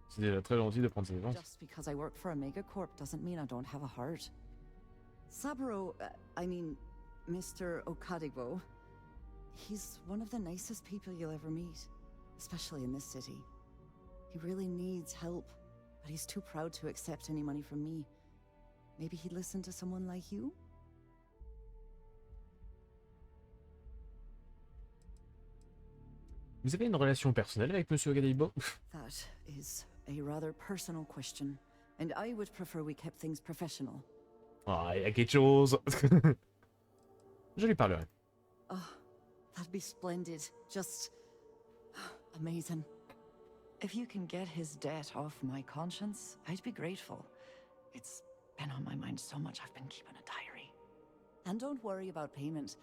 C'est déjà très gentil de prendre ses défenses. Just because I work for a megacorp doesn't mean I don't have a heart. Saburo, I mean, Mr. Okadigbo, he's one of the nicest people you'll ever meet, especially in this city. He really needs help, but he's too proud to accept any money from me. Maybe he'd listen to someone like you? Vous avez une relation personnelle avec Monsieur Gadeibo? That is a rather personal question, and I would prefer we kept things professional. Ah, il y a quelque chose. Je lui parlerai. Oh, that'd be splendid. Just amazing. If you can get his debt off my conscience, I'd be grateful. It's been on my mind so much I've been keeping a diary. And don't worry about payment.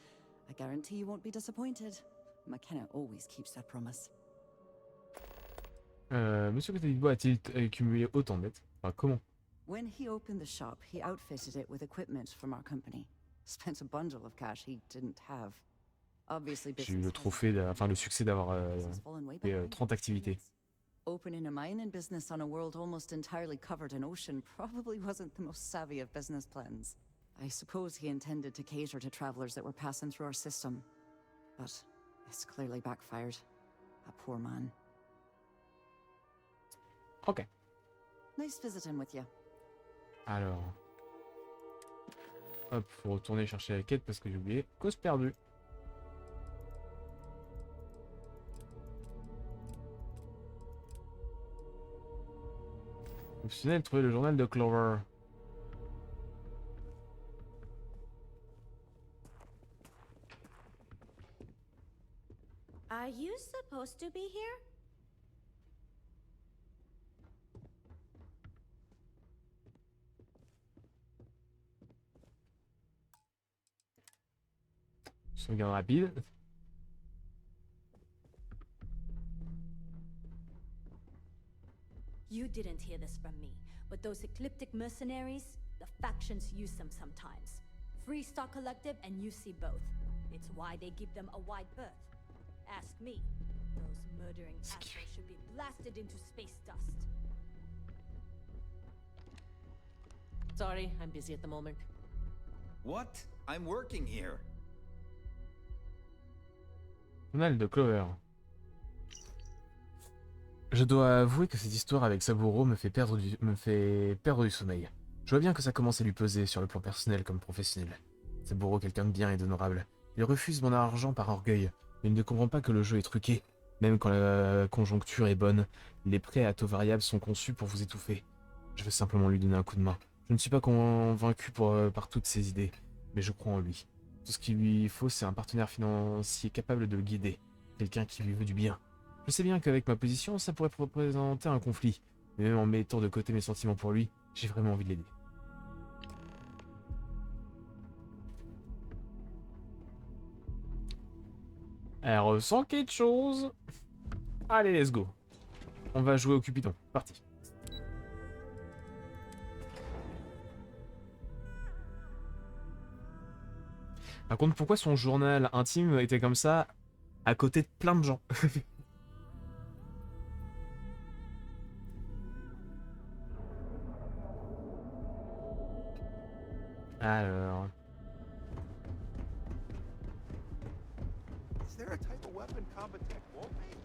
I guarantee you won't be disappointed. McKenna always keeps that promise. Monsieur Gadeibo a-t-il accumulé autant de dettes? Enfin, comment? When he opened the shop, he outfitted it with equipment from our company. Spent a bundle of cash he didn't have. Obviously, J'ai eu le trophée, enfin le succès d'avoir fait 30 activités. Opening a mining business on a world almost entirely covered in ocean probably wasn't the most savvy of business plans. I suppose he intended to cater to travelers that were passing through our system. But it's clearly backfired. A poor man. Ok. Nice visiting with you. Alors. Hop, faut retourner chercher la quête parce que j'ai oublié. Cause perdue. Optionnel, trouver le journal de Clover. Are you supposed to be here? Sauvegarde rapide. You didn't hear this from me, but those ecliptic mercenaries, the factions use them sometimes. Freestar Collective and UC both. It's why they give them a wide berth. Ask me. Those murdering assholes should be blasted into space dust. Sorry, I'm busy at the moment. What? I'm working here. Journal de Clover. Je dois avouer que cette histoire avec Saburo me fait perdre du sommeil. Je vois bien que ça commence à lui peser sur le plan personnel comme professionnel. Saburo, quelqu'un de bien et d'honorable. Il refuse mon argent par orgueil, mais il ne comprend pas que le jeu est truqué. Même quand la conjoncture est bonne, les prêts à taux variables sont conçus pour vous étouffer. Je veux simplement lui donner un coup de main. Je ne suis pas convaincu par toutes ses idées, mais je crois en lui. Tout ce qu'il lui faut, c'est un partenaire financier capable de le guider. Quelqu'un qui lui veut du bien. Je sais bien qu'avec ma position, ça pourrait représenter un conflit. Mais même en mettant de côté mes sentiments pour lui, j'ai vraiment envie de l'aider. Elle ressent quelque chose. Allez, let's go. On va jouer au Cupidon. Parti. Par contre, pourquoi son journal intime était comme ça à côté de plein de gens? Alors... Is there a type of weapon Compotech won't make?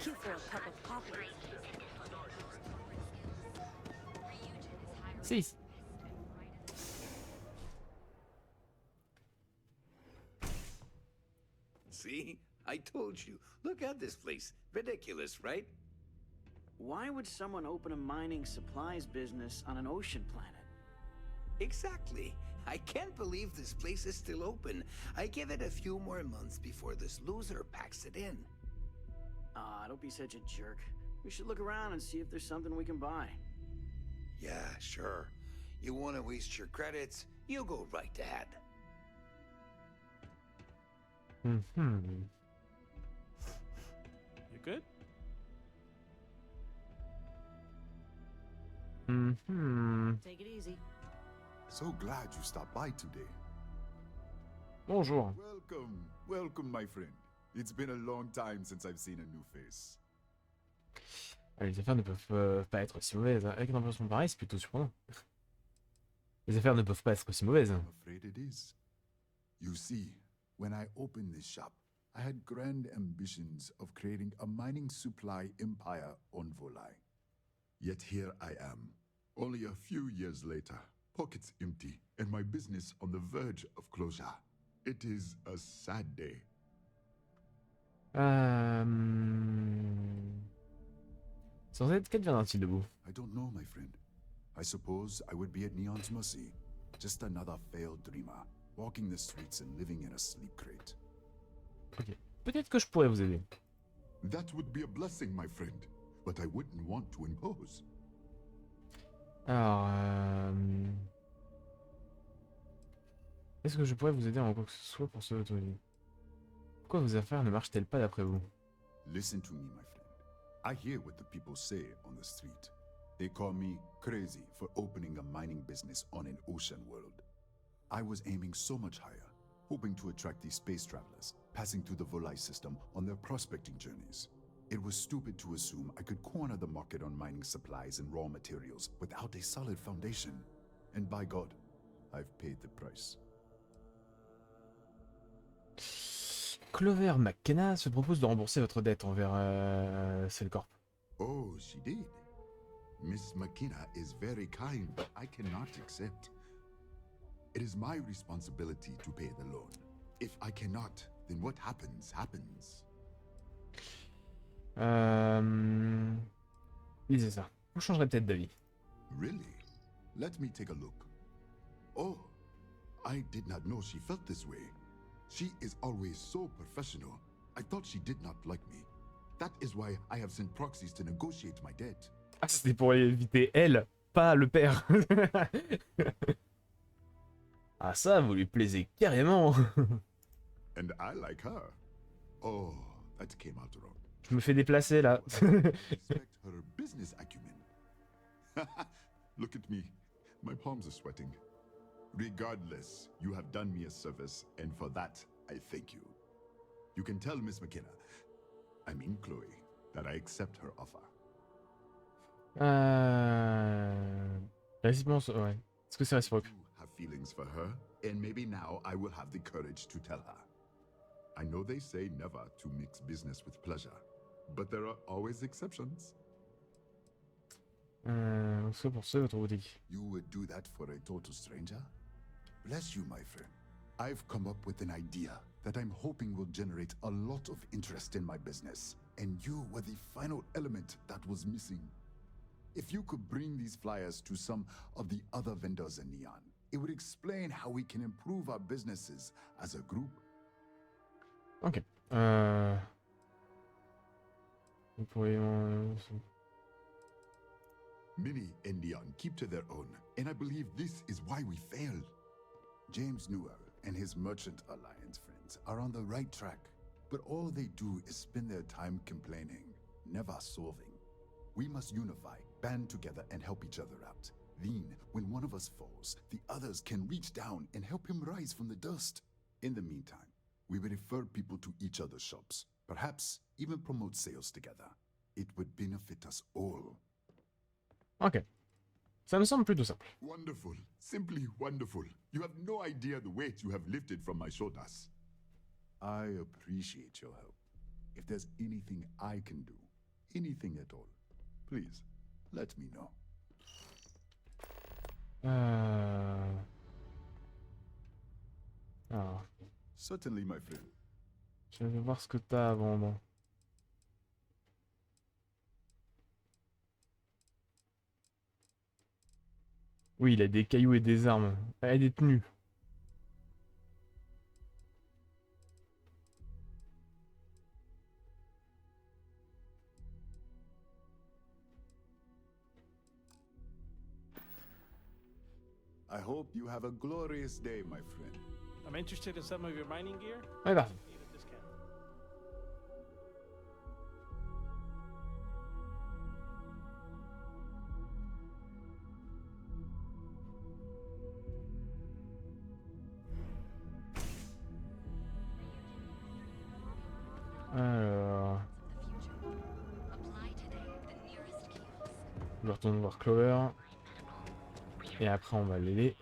Queue for a cup of coffee. Six. See? I told you. Look at this place. Ridiculous, right? Why would someone open a mining supplies business on an ocean planet? Exactly. I can't believe this place is still open. I give it a few more months before this loser packs it in. Ah, don't be such a jerk. We should look around and see if there's something we can buy. Yeah, sure. You want to waste your credits? You go right ahead. Mm-hmm. You good? Take it easy. So glad you stopped by today. Bonjour. Welcome, welcome, my friend. It's been a long time since I've seen a new face. Ah, les affaires ne peuvent pas être si mauvaises. Hein. Avec une impression pareille, c'est plutôt surprenant. Les affaires ne peuvent pas être si mauvaises. I'm afraid it is. You see, when I opened this shop, I had grand ambitions of creating a mining supply empire on Volai. Yet here I am, only a few years later, pockets empty, and my business on the verge of closure. It is a sad day. Sans être, qu'adviendra-t-il de vous? I don't know, my friend. I suppose I would be at Neon's mercy. Just another failed dreamer, walking the streets and living in a sleep crate. Ok. Peut-être que je pourrais vous aider. That would be a blessing, my friend. But I wouldn't want to impose. Alors, est-ce que je pourrais vous aider en quoi que ce soit pour ce automobile? Pourquoi vos affaires ne marchent-elles pas d'après vous? Listen to me, my friend. I hear what the people say on the street. They call me crazy for opening a mining business on an ocean world. I was aiming so much higher, hoping to attract these space travelers, passing through the Volai system on their prospecting journeys. It was stupid to assume I could corner the market on mining supplies and raw materials without a solid foundation. And by God, I've paid the price. Clover McKenna se propose de rembourser votre dette envers Cellcorp. Oh, she did. Miss McKenna is very kind, but I cannot accept. It is my responsibility to pay the loan. If I cannot, then what happens, happens. Lisez ça. Vous changerez peut-être d'avis. Really? Let me take a look. Oh, I did not know she felt this way. She is always so professional. I thought she did not like me. That is why I have sent proxies to negotiate my debt. Ah, c'était pour éviter elle, pas le père. Ah ça, vous lui plaisez carrément. And I like her. Oh, that came out wrong. Je me fais déplacer là. Respect her business acumen. Look at me. My palms are sweating. Regardless, you have done me a service, and for that, I thank you. You can tell Miss McKenna, I mean Chloe, that I accept her offer. Réciproque, ouais. Est-ce que c'est réciproque? Have feelings for her, and maybe now I will have the courage to tell her. I know they say never to mix business with pleasure, but there are always exceptions. Soit pour ça, votre boutique. You would do that for a total stranger? Bless you, my friend. I've come up with an idea that I'm hoping will generate a lot of interest in my business, and you were the final element that was missing. If you could bring these flyers to some of the other vendors in Neon, it would explain how we can improve our businesses as a group. Ok. Vous pourriez... Minnie and Neon keep to their own, and I believe this is why we failed. James Newell and his Merchant Alliance friends are on the right track, but all they do is spend their time complaining, never solving. We must unify, band together, and help each other out. Then, when one of us falls, the others can reach down and help him rise from the dust. In the meantime, we will refer people to each other's shops, perhaps even promote sales together. It would benefit us all. Ok. Ça me semble plutôt simple. Wonderful. Simply wonderful. You have no idea the weight you have lifted from my shoulders. I appreciate your help. If there's anything I can do, anything at all, please, let me know. Alors. Certainly, my friend. Je vais voir ce que t'as à vendre. Oui, il a des cailloux et des armes. Et des tenues. I hope you have a glorious day, my friend. I'm interested in some of your mining gear. Ouais, parfait. Je retourne voir Clover. Et après on va l'aider.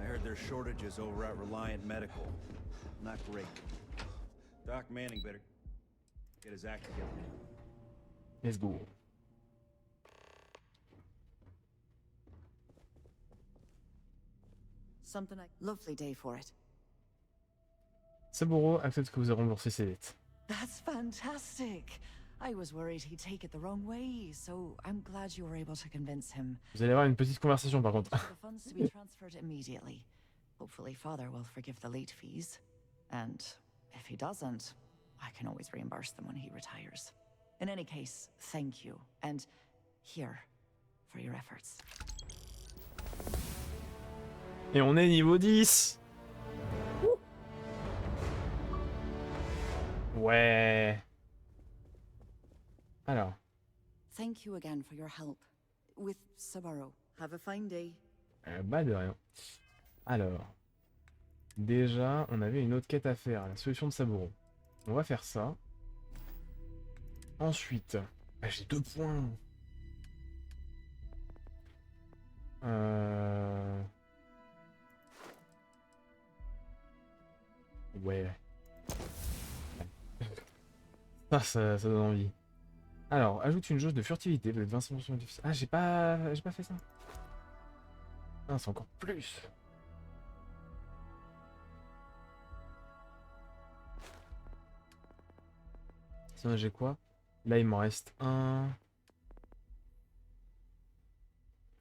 I heard there's shortages over at Reliant Medical. Not great. Doc Manning better get his act together. Let's go. Something like lovely day for it. Saburo accepte que vous avez remboursé ses dettes. That's fantastic. I was worried he'd take it the wrong way, so I'm glad you were able to convince him. Vous allez avoir une petite conversation par contre. For the funds to be transferred immediately. Hopefully Father will forgive the late fees. And if he doesn't, I can always reimburse them when he retires. In any case, thank you. And here, for your efforts. Et on est niveau 10. Ouais. Alors. Thank you again for your help. With Saburo. Have a fine day. Bah de rien. Alors. Déjà, on avait une autre quête à faire. La solution de Saburo. On va faire ça. Ensuite. Ah, j'ai 2 points. Ouais. Ça donne envie. Alors, ajoute une jauge de furtivité, peut-être 25% difficile. Ah, j'ai pas fait ça. Ah, c'est encore plus. Sinon, j'ai quoi? Là, il m'en reste un.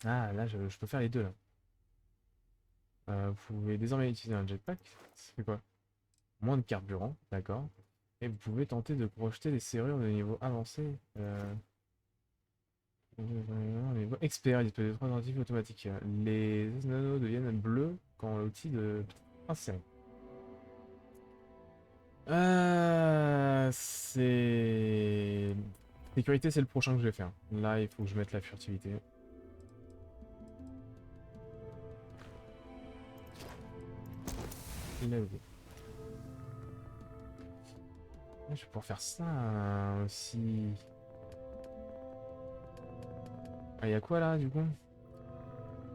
Ah, là, je peux faire les deux, là. Vous pouvez désormais utiliser un jetpack. C'est quoi? Moins de carburant, d'accord. Et vous pouvez tenter de projeter des serrures de niveau avancé. Expert, dispose de 3 tentatives automatiques. Les nanos deviennent bleus quand l'outil de inséré. C'est... Sécurité, c'est le prochain que je vais faire. Là, il faut que je mette la furtivité. Il a oublié. Je vais pouvoir faire ça aussi. Ah, y a quoi là du coup?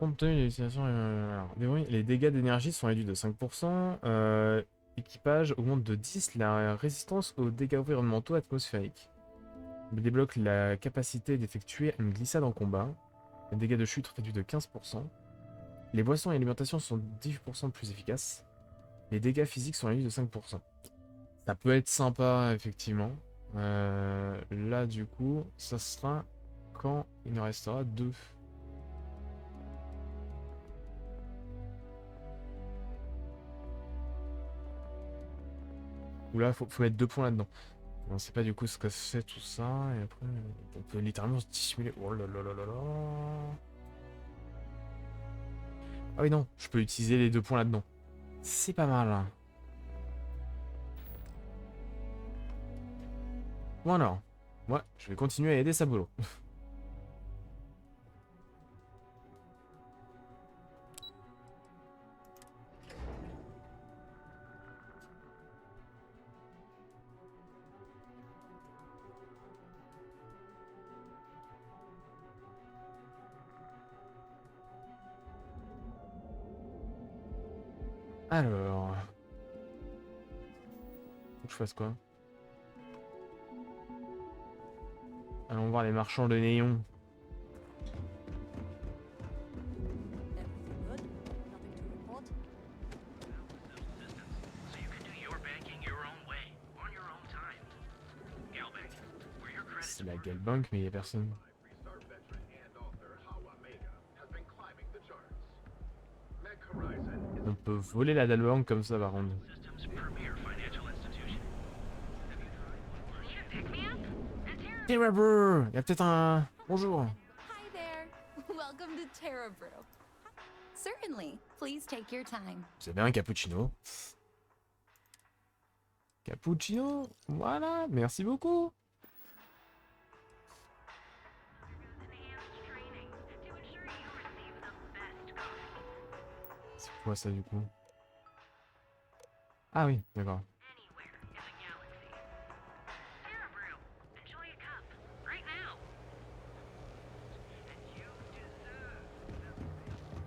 Compte tenu de l'utilisation. Alors, les dégâts d'énergie sont réduits de 5%. Équipage augmente de 10 la résistance aux dégâts environnementaux atmosphériques. Il débloque la capacité d'effectuer une glissade en combat. Les dégâts de chute réduits de 15%. Les boissons et l'alimentation sont 18% plus efficaces. Les dégâts physiques sont réduits de 5%. Ça peut être sympa, effectivement. Là, du coup, ça sera quand il nous restera 2. Ou là, faut mettre 2 points là-dedans. On sait pas du coup ce que c'est tout ça. Et après, on peut littéralement se dissimuler. Oh là là là là là. Ah oui, non, je peux utiliser les 2 points là-dedans. C'est pas mal. Hein. Bon alors, moi, je vais continuer à aider Saburo. Alors... Faut que je fasse quoi? Allons voir les marchands de néons. C'est la Galbank, mais il n'y a personne. On peut voler la Galbank comme ça, par contre. Terrabrew! Il y a peut-être un... Bonjour. Hi there. Welcome to Terrabrew. Certainly. Please take your time. C'est bien un cappuccino. Cappuccino? Voilà, merci beaucoup. C'est quoi ça du coup? Ah oui, d'accord.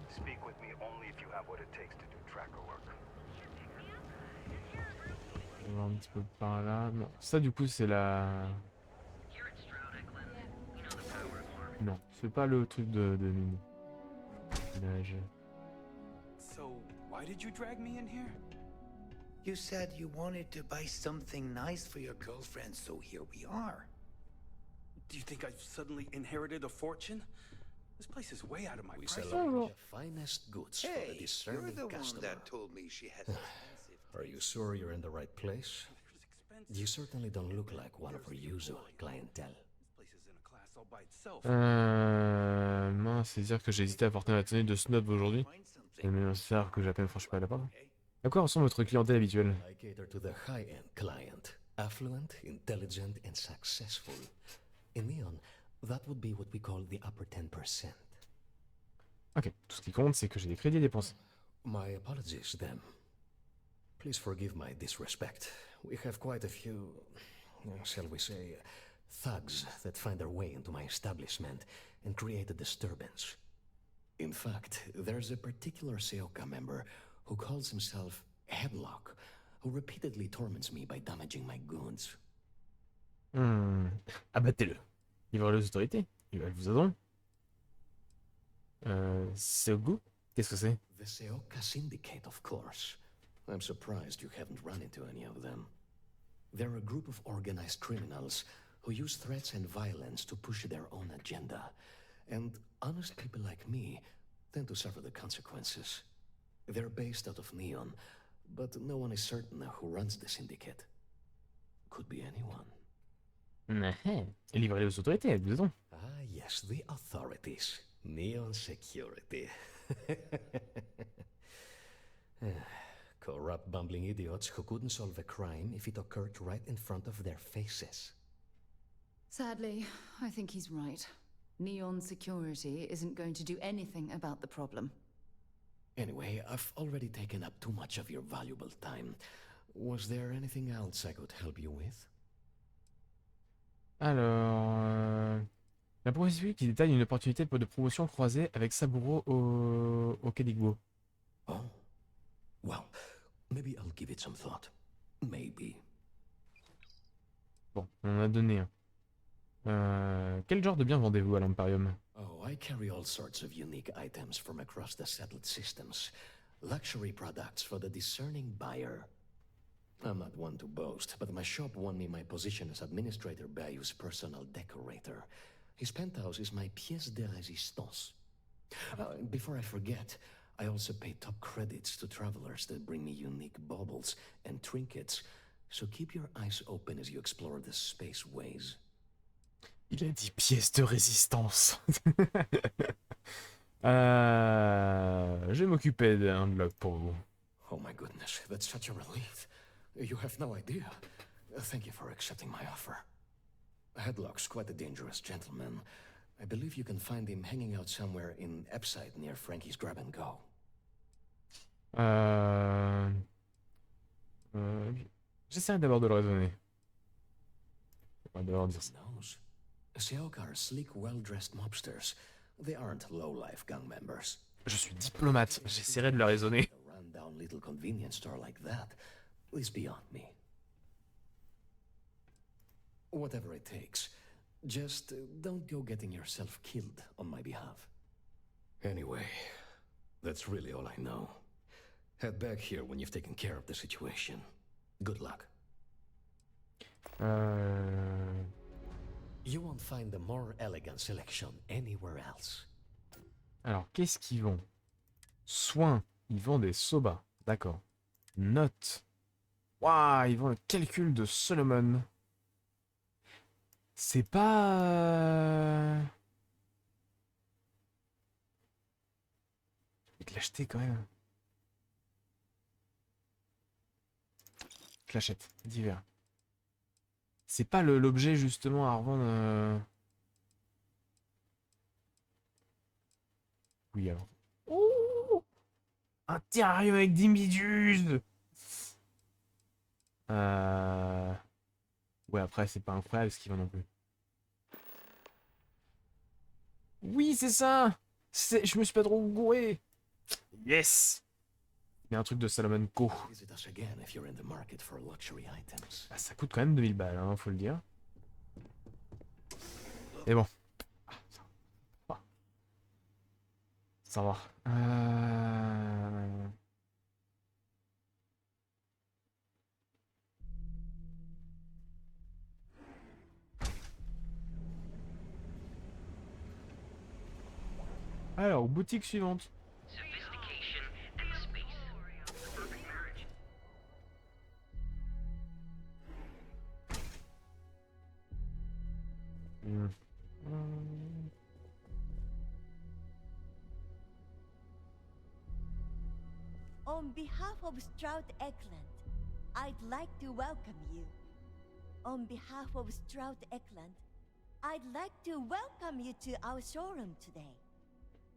Speak with me only if you have what it takes to do tracker work. On va un petit peu par là. Non, ça du coup c'est la... Non, c'est pas le truc de mine. Minage. So, why did you drag me in here? You said you wanted to buy something nice for your girlfriend, so here we are. Do you think I've suddenly inherited a fortune? This place is way out of my price. Celebrate the finest goods for the Hey, you're discerning the customer. one that told me she had expensive Are you sure you're in the right place? You certainly don't look like one of our usual clientele. Mince, c'est dire que j'ai hésité à porter ma tenue de snob aujourd'hui. C'est rare que j'ai à peine franchi pas la porte. À quoi ressemble votre clientèle habituelle? I cater to the high-end client, affluent, intelligent, and successful. In Neon, that would be what we call the upper 10%. Ok, tout ce qui compte, c'est que j'ai des crédits à dépenser. My apologies, then. Please forgive my disrespect. We have quite a few, shall we say, thugs that find their way into my establishment and create a disturbance. In fact, there's a particular Seoka member who calls himself Headlock, who repeatedly torments me by damaging my goods. Abattez-le. Livrez les autorités. Ils vous aideront. C'est au goût? Qu'est-ce que c'est? The Seoka Syndicate, of course. I'm surprised you haven't run into any of them. They're a group of organized criminals who use threats and violence to push their own agenda. And honest people like me tend to suffer the consequences. They're based out of Neon, but no one is certain who runs the syndicate. Could be anyone. Et livrez les autorités, elles vous aideront. Ah yes, the authorities. Neon security. Corrupt, bumbling idiots who couldn't solve a crime if it occurred right in front of their faces. Sadly, I think he's right. Neon security isn't going to do anything about the problem. Anyway, I've already taken up too much of your valuable time. Was there anything else I could help you with? Alors... La proposition qui détaille une opportunité de promotion croisée avec Saburo au Kedigbo. Oh. Well, maybe I'll give it some thought. Maybe. Bon, on en a donné un. Quel genre de biens vendez-vous à l'Emparium? Oh, I carry all sorts of unique items from across the settled systems. Luxury products for the discerning buyer. I'm not one to boast, but my shop won me my position as Administrator Bayou's personal decorator. His penthouse is my pièce de résistance. Before I forget, I also pay top credits to travelers that bring me unique baubles and trinkets, so keep your eyes open as you explore the spaceways. Il a dit pièce de résistance. Je vais m'occuper d'un blog pour vous. Oh my goodness, that's such a relief. You have no idea. Thank you for accepting my offer. Headlock's quite a dangerous gentleman. I believe you can find him hanging out somewhere in Epside near Frankie's Grab and Go. J'essaierai d'abord de le raisonner. On va d'abord dire ça. Seoka are sleek, well-dressed mobsters. They aren't low-life gang members. Je suis diplomate, j'essaierai de le raisonner. A run-down little convenience store like that is beyond me. Whatever it takes. Just don't go getting yourself killed on my behalf. Anyway, that's really all I know. Head back here when you've taken care of the situation. Good luck. You won't find a more elegant selection anywhere else. Alors, qu'est-ce qu'ils vendent? Soins. Ils vendent des soba. D'accord. Notes. Waouh, ils vendent le calcul de Solomon. C'est pas... Je vais te l'acheter quand même. Je l'achète. Divers. C'est pas l'objet justement à revendre. Oui alors. Oh, un terrarium avec des méduses. Ouais, après, c'est pas incroyable ce qu'ils vendent non plus. Oui, c'est ça! Je me suis pas trop gouré! Yes! Il y a un truc de Salomon Co. Ah, ça coûte quand même 2000 balles, hein, faut le dire. Et bon. Ça va. Alors, boutique suivante. On behalf of Stroud Eckland, I'd like to welcome you. On behalf of Stroud Eckland, I'd like to welcome you to our showroom today.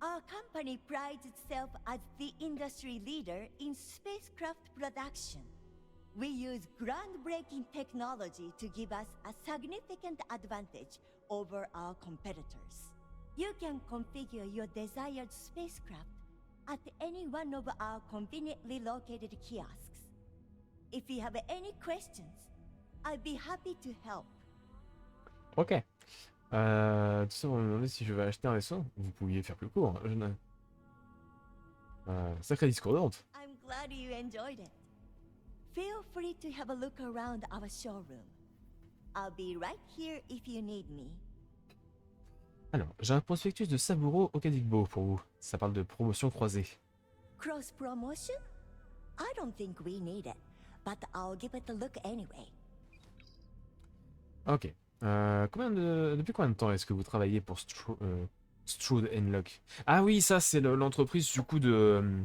Our company prides itself as the industry leader in spacecraft production. We use groundbreaking technology to give us a significant advantage over our competitors. You can configure your desired spacecraft at any one of our conveniently located kiosks. If you have any questions, I'd be happy to help. Ok. Tout ça pour me demander si je vais acheter un vaisseau. Vous pouviez faire plus court. Sacré discours de honte. I'm glad you enjoyed it. Feel free to have a look around our showroom. I'll be right here if you need me. Alors, j'ai un prospectus de Saburo Okadigbo pour vous. Ça parle de promotion croisée. Cross promotion? I don't think we need it, but I'll give it a look anyway. Ok. Depuis combien de temps est-ce que vous travaillez pour Stroud Lock? Ah oui, ça c'est l'entreprise du coup de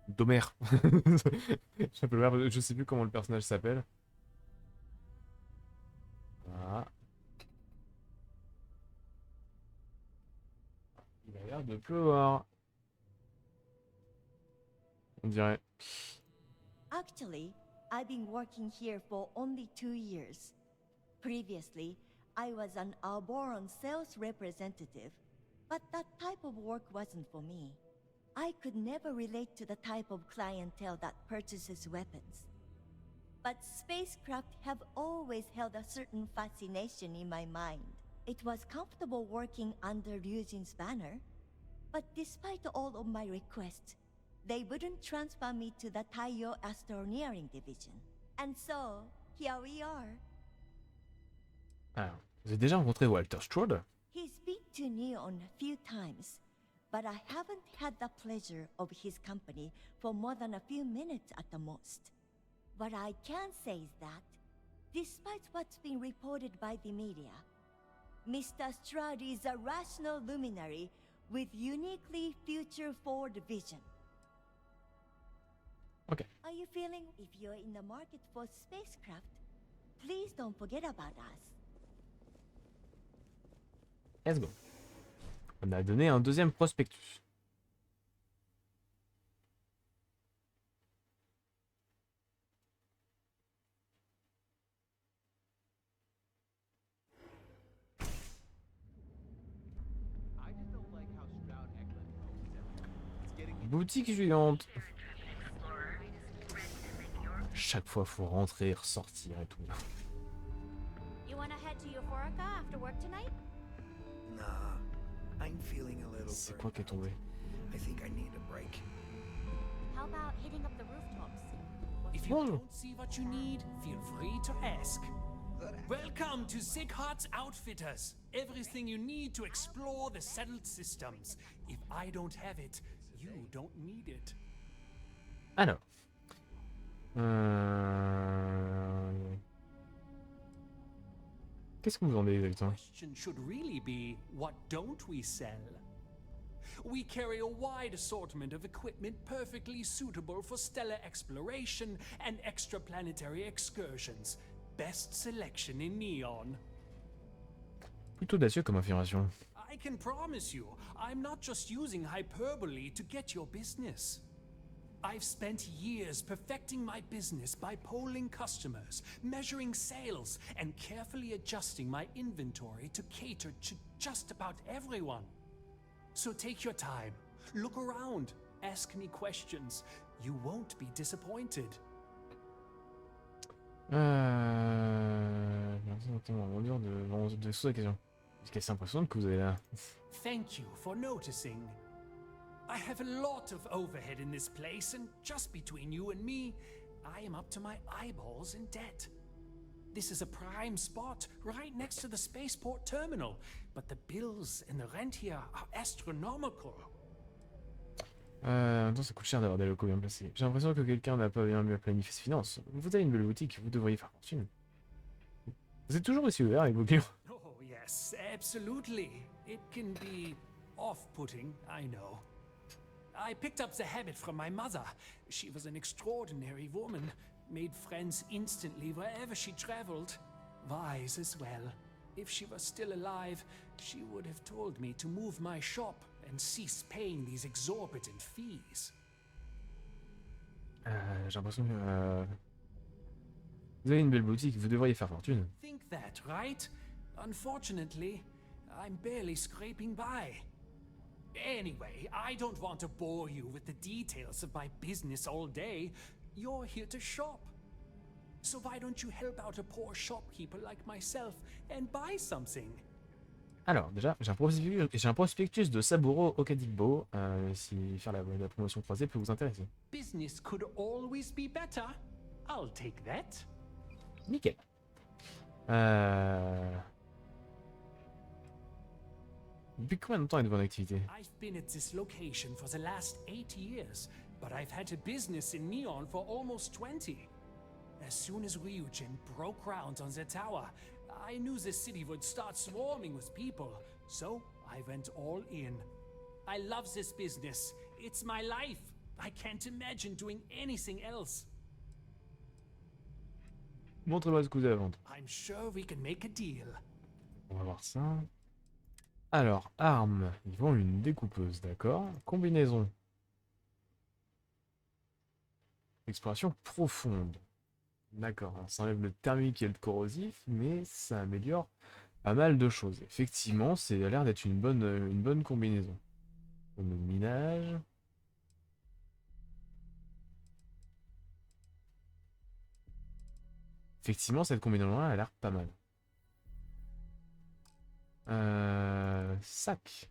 d'Homer. Je sais plus comment le personnage s'appelle. Voilà. Il a l'air de pleuvoir. On dirait. Actually, I've been working here for only 2 years. Previously, I was an Alboron sales representative, but that type of work wasn't for me. I could never relate to the type of clientele that purchases weapons. But spacecraft have always held a certain fascination in my mind. It was comfortable working under Ryujin's banner, but despite all of my requests, they wouldn't transfer me to the Taiyo Astroneering Division. And so, here we are. Alors, vous avez déjà rencontré Walter Stroud? He's been to Neon a few times, but I haven't had the pleasure of his company for more than a few minutes at the most. What I can say is that, despite what's been reported by the media, Mr. Stroud is a rational luminary with uniquely future-forward vision. Okay. Are you feeling? If you're in the market for spacecraft, please don't forget about us. Let's go. On a donné un deuxième prospectus. Boutique suivante. Chaque fois, faut rentrer, ressortir et tout. You wanna head to Euphorica after work tonight? Nah, I'm feeling a little C'est quoi qui est tombé? I think I need a break. How about hitting up the rooftops? If you don't see what you need, feel free to ask. Welcome to Sig Heart's Outfitters. Everything you need to explore the settled systems. If I don't have it, you don't need it. Alors. Qu'est-ce que vous vendez exactement? The question should really be, what don't we sell? We carry a wide assortment of equipment perfectly suitable for stellar exploration and extraplanetary excursions. Best selection in Neon. Plutôt audacieux comme affirmation. I can promise you, I'm not just using hyperbole to get your business. I've spent years perfecting my business by polling customers, measuring sales, and carefully adjusting my inventory to cater to just about everyone. So take your time, look around, ask me questions. You won't be disappointed. J'ai l'impression d'entendre rebondir de sous la question. Est-ce qu'elle s'impressionnante que vous avez là? Thank you for noticing. I have a lot of overhead in this place, and just between you and me, I am up to my eyeballs in debt. This is a prime spot right next to the spaceport terminal, but the bills and the rent here are astronomical. En même temps, ça coûte cher d'avoir des locaux bien placés. J'ai l'impression que quelqu'un n'a pas bien planifié ses finances. Vous avez une belle boutique, vous devriez faire fortune. Vous êtes toujours aussi ouvert avec vos clients? Oh, yes, absolutely. It can be off-putting, I know. I picked up the habit from my mother. She was an extraordinary woman, made friends instantly wherever she traveled. Wise as well. If she was still alive, she would have told me to move my shop and cease paying these exorbitant fees. J'ai l'impression que... Vous avez une belle boutique, vous devriez faire fortune. Think that, right? Unfortunately, I'm barely scraping by. Anyway, I don't want to bore you with the details of my business all day. You're here to shop. So why don't you help out a poor shopkeeper like myself and buy something? Alors, déjà, j'ai un prospectus de Saburo Okadigbo, si faire la promotion croisée peut vous intéresser. Business could always be better. I'll take that. Nickel. Depuis combien de temps êtes-vous en activité? I've been at this location for the last 8 years, but I've had a business in Neon for almost 20. As soon as Ryujin broke ground on the tower, I knew the city would start swarming with people, so I went all in. I love this business. It's my life. I can't imagine doing anything else. Montrez-moi ce que vous avez à vendre. I'm sure we can make a deal. On va voir ça. Alors, armes. Ils vendent une découpeuse, d'accord. Combinaison. Exploration profonde. D'accord, ça enlève le thermique et le corrosif, mais ça améliore pas mal de choses. Effectivement, ça a l'air d'être une bonne combinaison. Le minage. Effectivement, cette combinaison-là a l'air pas mal. Sac.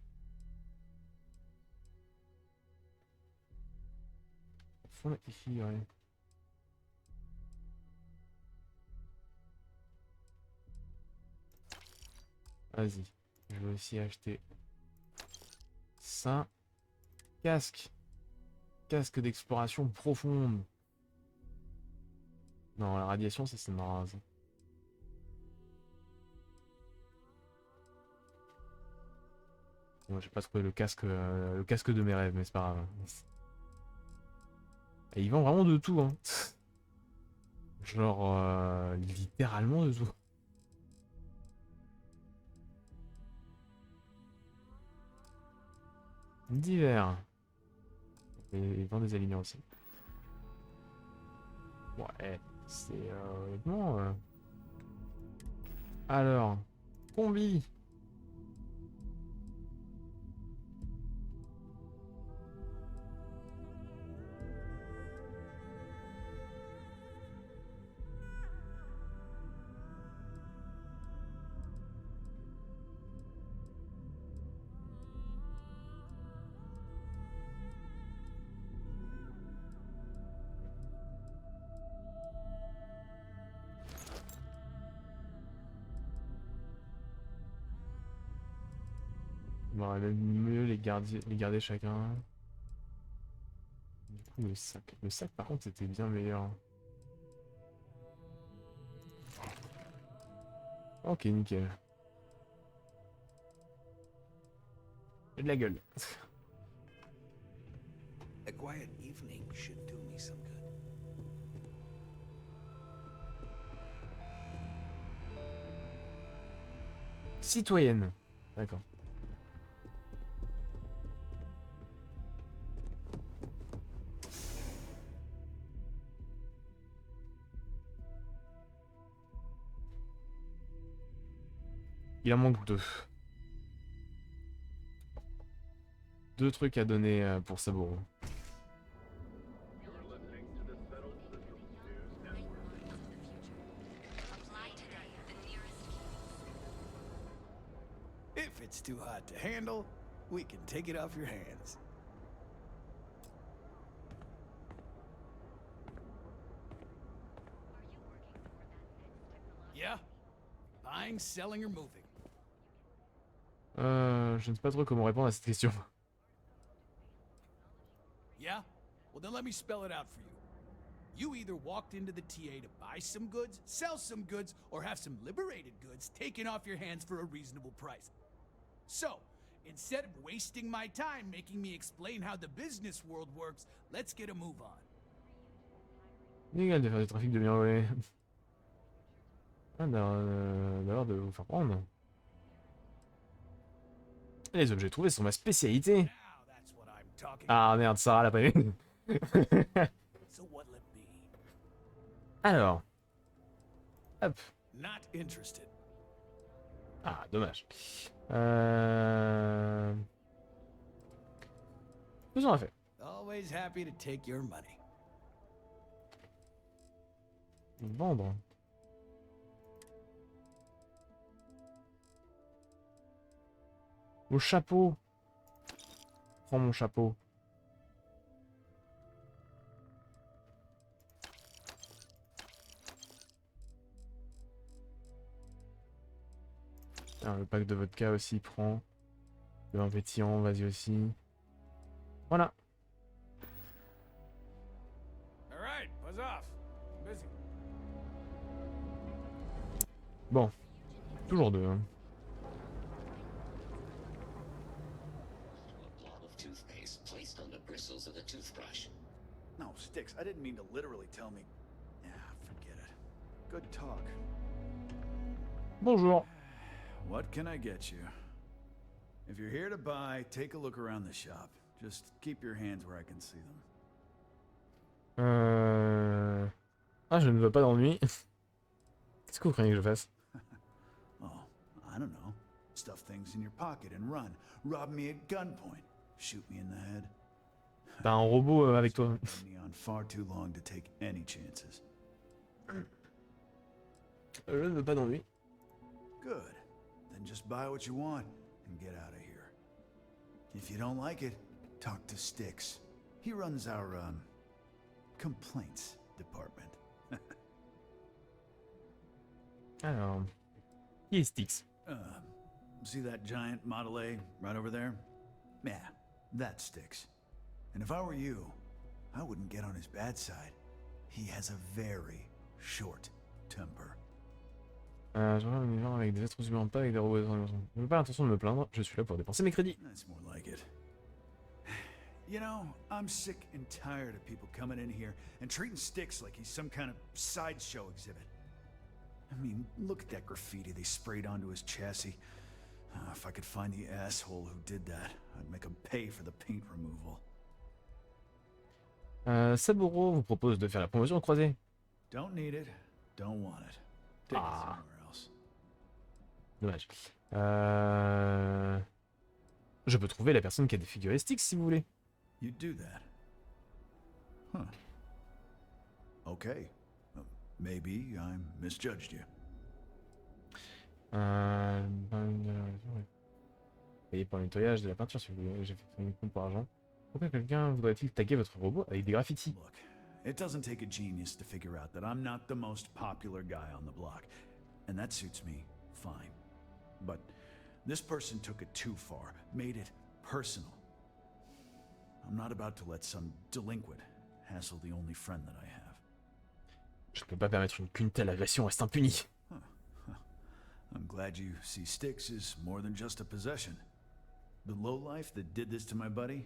Fond ici, ouais. Vas-y, je vais aussi acheter ça. Casque. Casque d'exploration profonde. Non, la radiation, ça me rase. Bon, j'ai pas trouvé le casque de mes rêves, mais c'est pas grave. Et ils vendent vraiment de tout, hein. Genre, littéralement de tout. Divers. Et ils vendent des alignants aussi. Ouais, c'est honnêtement. Alors, combi. On va même mieux les garder chacun. Du coup, le sac. Le sac, par contre, c'était bien meilleur. Ok, nickel. J'ai de la gueule. A quiet evening should do me some good. Citoyenne. D'accord. Il en manque 2. 2 trucs à donner pour Saburo. If it's too hot to handle, we can take it off your hands. Yeah? Buying, selling, or moving? Je ne sais pas trop comment répondre à cette question. Yeah? Well, then let me spell it out for you. You either walked into the TA to buy some goods, sell some goods, or have some liberated goods taken off your hands for a reasonable price. So, instead of wasting my time making me explain how the business world works, let's get a move on. Illégal de faire du trafic de biens volés. Ah, d'avoir de vous faire prendre. Les objets trouvés sont ma spécialité. Ah merde, Sarah l'a pas eu. Alors. Hop. Not interested. Ah, dommage. Faisons un fait. Always happy to take your money. Vendre. Au chapeau. Prends mon chapeau. Alors, le pack de vodka aussi, prends. Le vin pétillant, vas-y aussi. Voilà. Alright, buzz off. Busy. Bon. Toujours 2, hein. No, Sticks, I didn't mean to literally tell me. Yeah, forget it. Good talk. Bonjour. What can I get you? If you're here to buy, take a look around the shop. Just keep your hands where I can see them. Ah, je ne veux pas d'ennui. Qu'est-ce que vous craignez que je fasse? Oh, I don't know. Stuff things in your pocket and run. Rob me at gunpoint. Shoot me in the head. T'as un robot avec toi. Me on far too long to take any chances. Je ne veux pas d'ennui. Good. Then just buy what you want and get out of here. If you don't like it, talk to Sticks. He runs our, complaints department. Alors, qui est Styx? See that giant Model A right over there? Yeah, that's Sticks. And if I were you, I wouldn't get on his bad side. He has a very short temper. Je vois un univers avec des êtres humains, pas avec des robots. Je n'ai pas l'intention de me plaindre, je suis là pour dépenser mes crédits. That's more like it. You know, I'm sick and tired of people coming in here and treating Sticks like he's some kind of sideshow exhibit. I mean, look at that graffiti they sprayed onto his chassis. If I could find the asshole who did that, I'd make him pay for the paint removal. Saburo vous propose de faire la promotion croisée. Don't need it, don't want it. Take it somewhere else. Dommage. Je peux trouver la personne qui a défiguré Styx si vous voulez. You do that. Huh. Okay. Maybe I misjudged you. Payez pour le nettoyage de la peinture si vous voulez. J'ai fait une compte pour argent. Pourquoi quelqu'un voudrait-il taguer votre robot avec des graffitis? Look, it doesn't take a genius to figure out that I'm not the most popular guy on the block. And that suits me fine. But this person took it too far, made it personal. I'm not about to let some delinquent hassle the only friend that I have. Je ne peux pas permettre qu'une telle agression reste impunie. I'm glad you see Styx as more than just a possession. The lowlife that did this to my buddy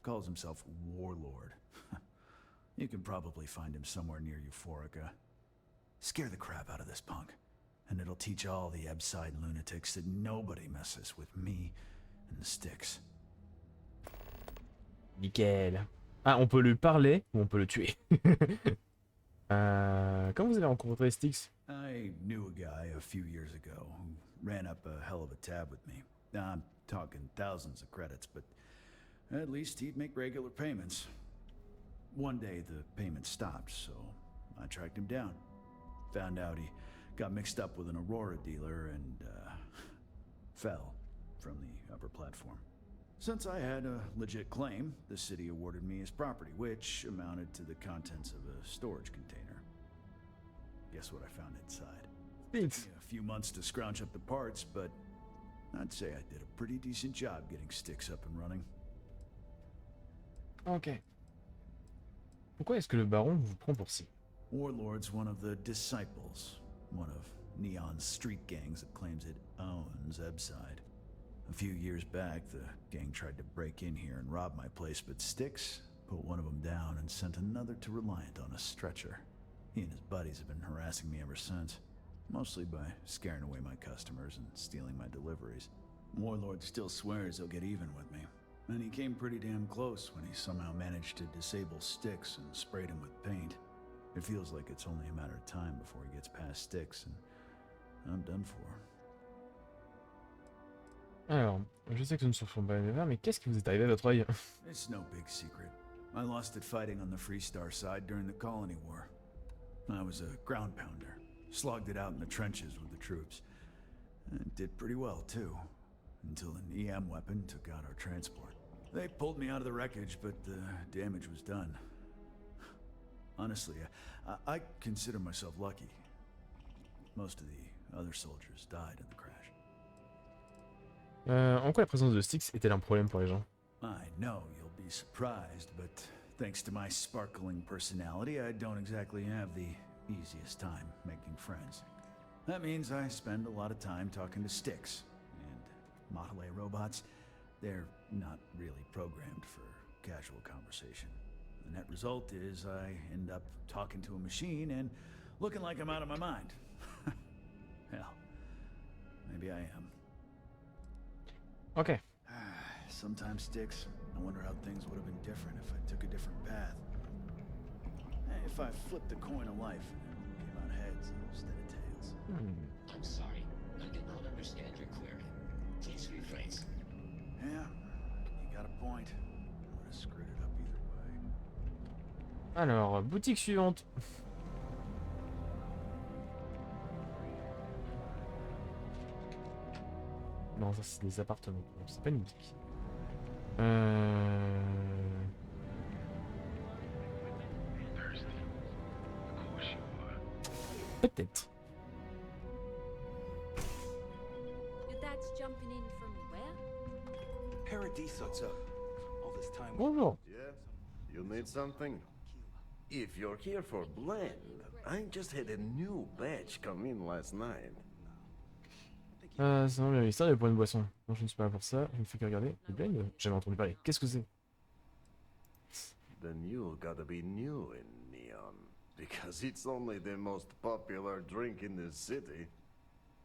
calls himself Warlord. You can probably find him somewhere near Euphorica. Scare the crap out of this punk, and it'll teach all the Ebside lunatics that nobody messes with me and the Styx. Nickel. Ah, on peut lui parler ou on peut le tuer. Quand vous avez rencontré Styx? I knew a guy a few years ago who ran up a hell of a tab with me. I'm talking thousands of credits, but at least he'd make regular payments. One day the payments stopped, so I tracked him down. Found out he got mixed up with an Aurora dealer and fell from the upper platform. Since I had a legit claim, the city awarded me his property, which amounted to the contents of a storage container. Guess what I found inside? Thanks. Took me a few months to scrounge up the parts, but I'd say I did a pretty decent job getting Styx up and running. Ok. Pourquoi est-ce que le baron vous prend pour cible? Warlord's one of the disciples, one of Neon's street gangs that claims it owns Ebside. A few years back, the gang tried to break in here and rob my place, but Styx put one of them down and sent another to Reliant on a stretcher. He and his buddies have been harassing me ever since, mostly by scaring away my customers and stealing my deliveries. Warlord still swears he'll get even with me, and he came pretty damn close when he somehow managed to disable Styx and sprayed him with paint. It feels like it's only a matter of time before he gets past Styx, and I'm done for. Alors, je sais que ce ne sont pas mes verres, mais qu'est-ce qui vous est arrivé à votre œil? It's no big secret. I lost it fighting on the Freestar side during the Colony War. I was a ground pounder, slogged it out in the trenches with the troops. And did pretty well, too, until an EM weapon took out our transport. They pulled me out of the wreckage, but the damage was done. Honestly, I consider myself lucky. Most of the other soldiers died in the crash. En quoi la présence de Styx est-elle un problème pour les gens? I know you'll be surprised, but thanks to my sparkling personality, I don't exactly have the easiest time making friends. That means I spend a lot of time talking to Styx, and Model A robots, they're not really programmed for casual conversation. The net result is I end up talking to a machine and looking like I'm out of my mind. Hell, maybe I am. Ok. Sometimes, Styx, I wonder how things would have been different if I took a different path. If I flipped the coin of life and came out heads instead of tails. I'm sorry. I did not understand your query. Please rephrase. Yeah, you got a point. I would have screwed it up either way. Alors, boutique suivante. Non, ça c'est des appartements. C'est pas une boutique. Peut-être. Your dad's jumping in from where? Paradiso. What's up? All this time. Bonjour. Yeah? You need something? If you're here for blend, I just had a new batch come in last night. C'est vraiment bien l'histoire pour une boisson. Non, je ne suis pas là pour ça. Je ne fais que regarder. Le blend, j'ai jamais entendu parler. Qu'est-ce que c'est? The new gotta be new in Neon, because it's only the most popular drink in the city.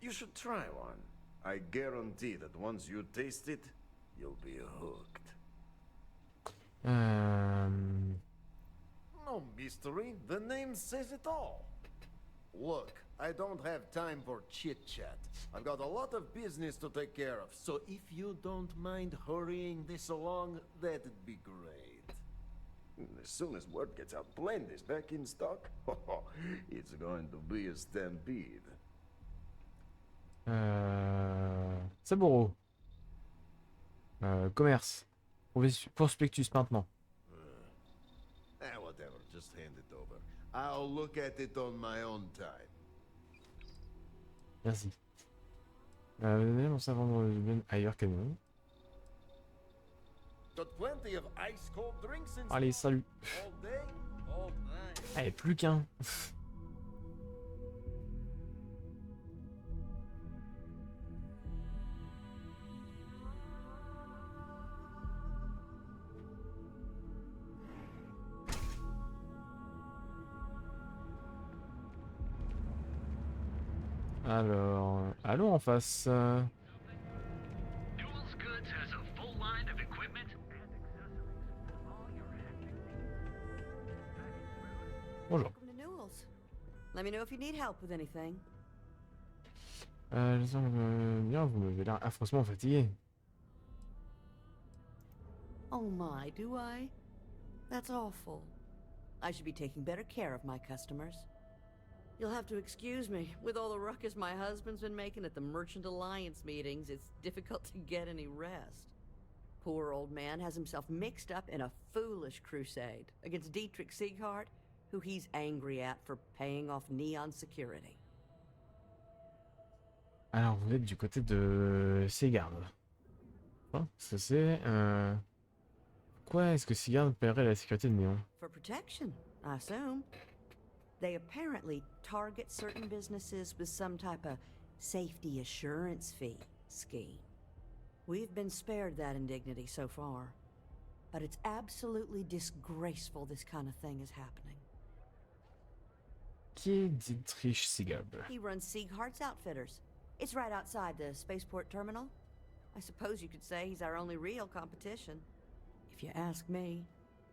You should try one. I guarantee that once you taste it, you'll be hooked. No mystery, the name says it all. Look, I don't have time for chit-chat. I've got a lot of business to take care of, so if you don't mind hurrying this along, that'd be great. As soon as word gets out, Blend is back in stock. It's going to be a stampede. Saboro. Commerce. Prospectus maintenant. Whatever, just hand it over. I'll look at it on my own time. Merci. On s'est vendre le blend ailleurs qu'à nous. Got plenty of ice cold drinks in Allez, salut. all day, all night. Allez, plus qu'un. Alors, allons en face. Bonjour. Welcome to Newell's. Let me know if you need help with anything. Je sens bien, vous m'avez l'air affreusement fatigué. Oh my, do I? That's awful. I should be taking better care of my customers. You'll have to excuse me. With all the ruckus my husband's been making at the Merchant Alliance meetings, it's difficult to get any rest. Poor old man has himself mixed up in a foolish crusade against Dietrich Sieghart, who he's angry at for paying off Neon Security. Alors, vous êtes du côté de Sigard. Hein, ça c'est... Pourquoi est-ce que Sigard paierait la sécurité de Néon? For protection, I assume. They apparently target certain businesses with some type of safety assurance fee scheme. We've been spared that indignity so far, but it's absolutely disgraceful this kind of thing is happening. Qui est Dietrich Sigard? He runs Sieghart's Outfitters. It's right outside the spaceport terminal. I suppose you could say he's our only real competition. If you ask me,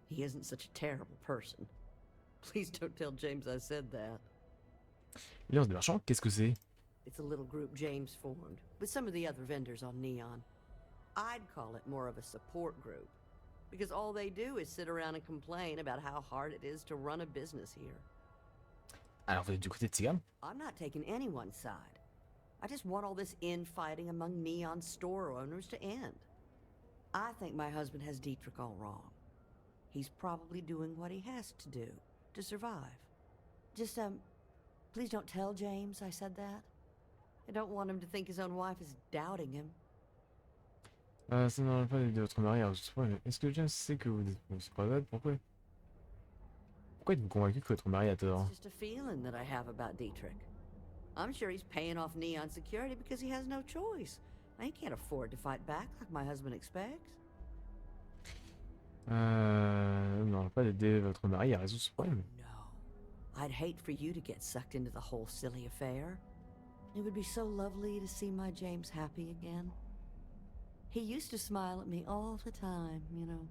he isn't such a terrible person. Please don't tell James I said that. Alliance des marchands, qu'est-ce que c'est? It's a little group James formed, with some of the other vendors on Neon. I'd call it more of a support group, because all they do is sit around and complain about how hard it is to run a business here. Alors vous êtes du côté de Sigard? I'm not taking anyone's side. I just want all this infighting among Neon store owners to end. I think my husband has Dietrich all wrong. He's probably doing what he has to do to survive. Just, please don't tell James I said that. I don't want him to think his own wife is doubting him. Ça n'en pas de votre mari. Est-ce que James sait que vous êtes... C'est pas vrai, pourquoi? Pourquoi êtes-vous convaincu que votre mari a tort? It's just a feeling that I have about Dietrich. I'm sure he's paying off Neon Security because he has no choice. He can't afford to fight back like my husband expects. Non, pas d'aider votre mari à résoudre ce problème. I'd hate for you to get sucked into the whole silly affair. It would be so lovely to see my James happy again. He used to smile at me all the time, you know.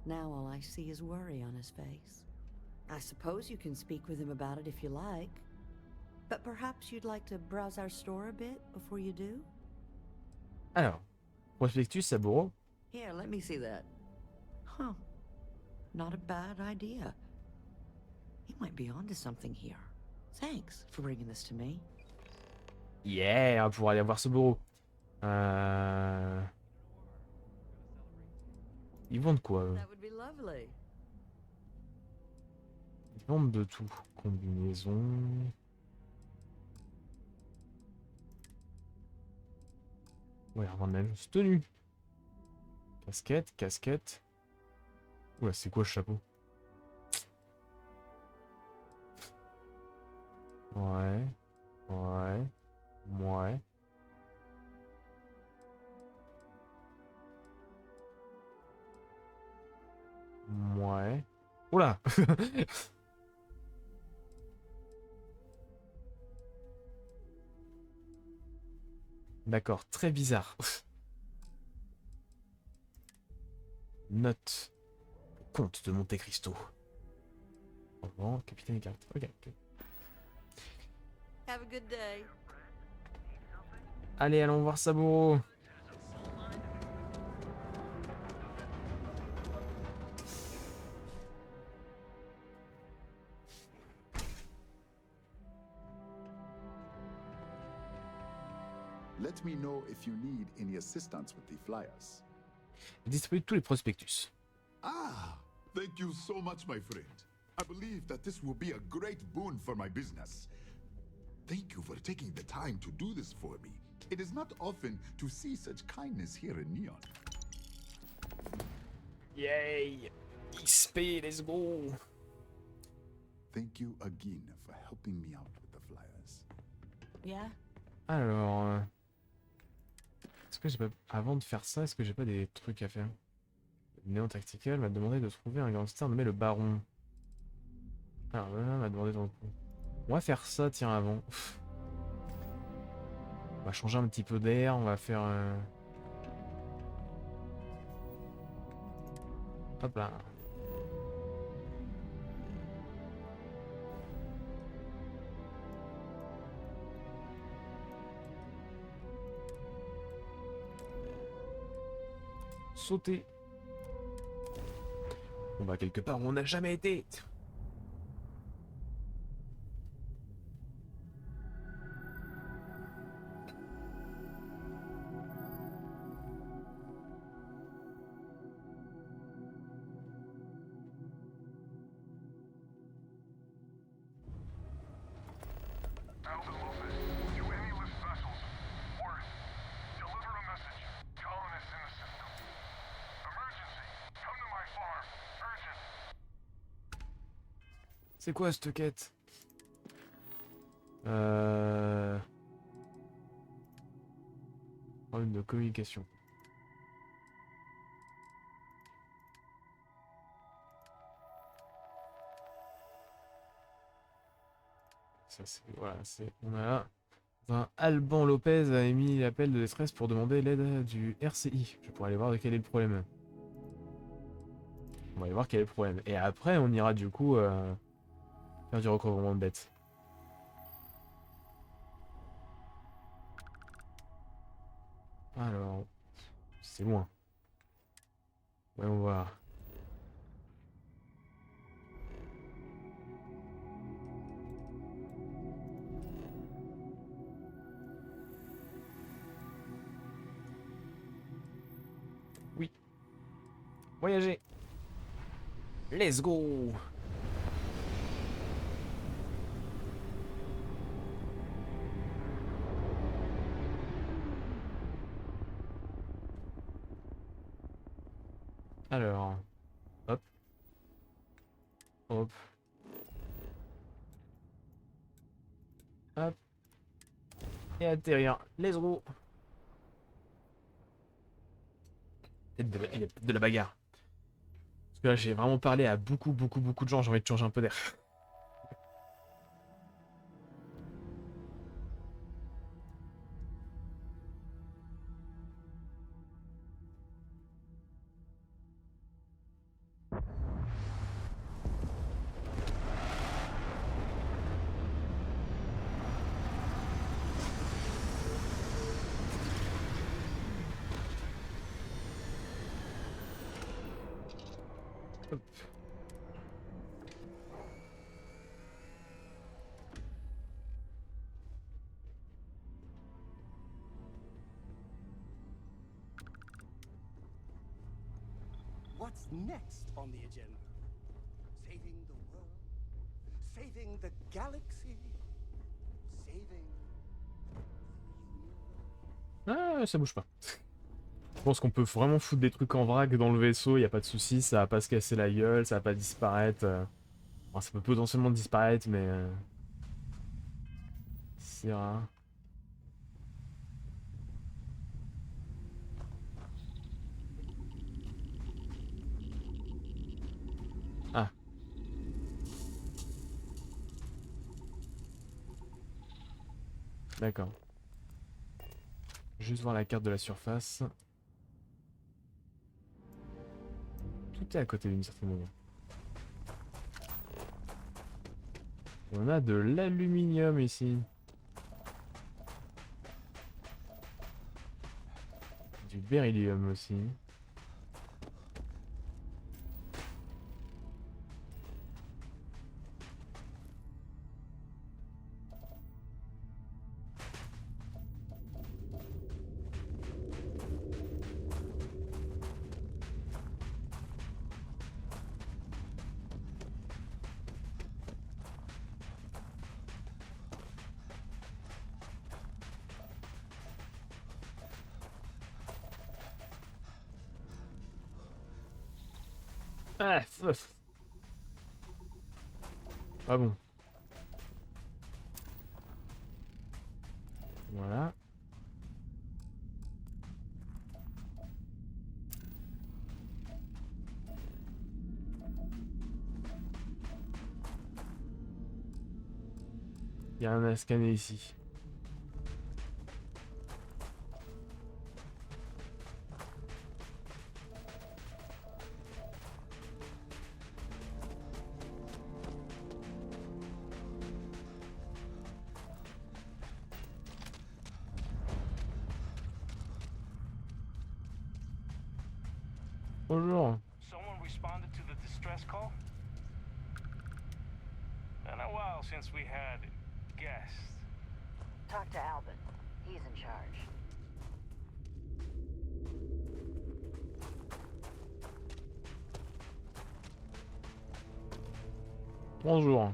Now all I see is worry on his face. I suppose you can speak with him about it if you like. But perhaps you'd like to browse our store a bit before you do? Alors, prospectus à Bourreau. Here, let me see that. Huh. Not a bad idea. He might be onto something here. Thanks for bringing this to me. Yeah, on va pouvoir aller voir ce bureau. Ils vendent quoi eux? That would be lovely. Ils vendent de tout. Combinaison. Ouais, ils revendent même juste tenue. Casquette, casquette. Oula, c'est quoi ce chapeau? Ouais. Ouais. Ouais. Ouais. Oula. D'accord, très bizarre. Note. Comte de Monte Cristo. Au revoir, capitaine et carte. Ok, ok. Have a good day. Allez, allons voir Saburo. Let me know if you need any assistance with the flyers. Distribue tous les prospectus. Ah, thank you so much, my friend. I believe that this will be a great boon for my business. Thank you for taking the time to do this for me. It is not often to see such kindness here in Neon. Yay! XP, let's go! Thank you again for helping me out with the flyers. Yeah? Alors... Est-ce que j'ai pas... Avant de faire ça, est-ce que j'ai pas des trucs à faire? Néon Tactical m'a demandé de trouver un gangster nommé le Baron. Alors là, m'a demandé de... On va faire ça, tiens, avant. On va changer un petit peu d'air, on va faire... Hop là. sauter. On va quelque part où on n'a jamais été. C'est quoi cette quête? Problème de communication. Ça c'est voilà, c'est on a Alban Lopez a émis l'appel de détresse pour demander l'aide du RCI. Je pourrais aller voir de quel est le problème. On va aller voir quel est le problème. Et après on ira du coup faire du recouvrement de bêtes. Alors, c'est loin. Voyons voir. Oui. Voyager. Let's go. Alors, hop, hop, hop, et atterrir. Let's go. Il y a peut-être de la bagarre. Parce que là, j'ai vraiment parlé à beaucoup de gens. J'ai envie de changer un peu d'air. Hop. What's next on the agenda? Saving the world? Saving the galaxy? Saving... Ah, ça bouge pas. Je pense qu'on peut vraiment foutre des trucs en vrac dans le vaisseau, y a pas de souci, ça va pas se casser la gueule, ça va pas disparaître. Bon, ça peut potentiellement disparaître, mais c'est rare. Ah. D'accord. Juste voir la carte de la surface. Tout est à côté d'une certaine manière. On a de l'aluminium ici. Du beryllium aussi. Ah, pas bon. Voilà. Il y a un à scanner ici. Bonjour. Someone responded to the distress call? Been a while since we had guests. Talk to Albin. He's in charge. Bonjour.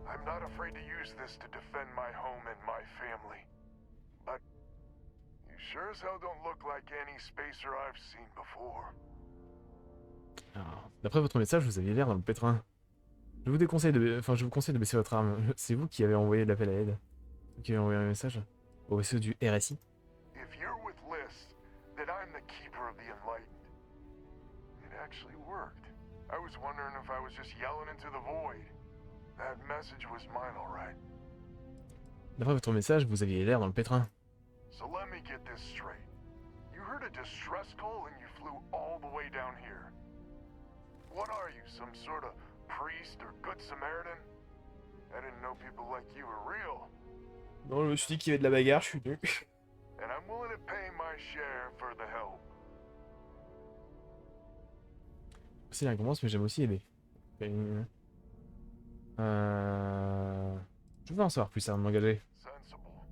I'm not afraid to use this to defend my home and my family. But you sure as hell don't look like any spacer I've seen before. Alors, d'après votre message, vous aviez l'air dans le pétrin. Je vous conseille de baisser votre arme. C'est vous qui avez envoyé l'appel à l'aide. Vous qui avez envoyé un message au vaisseau du RSI. If you're with List, then I'm the keeper of the enlightened. It actually worked. I was wondering if I was just yelling into the void. That message was mine, all right. D'après votre message, vous aviez l'air dans le pétrin. So let me get this straight. You heard a distress call and you flew all the way down here. What are you, some sort of priest or good Samaritan? I didn't know people like you were real. Non, je me suis dit qu'il y avait de la bagarre, je suis nu. And I'm willing to pay my share for the help. C'est la récompense, mais j'aime aussi aider. Je veux en savoir plus avant de m'engager. Sensible.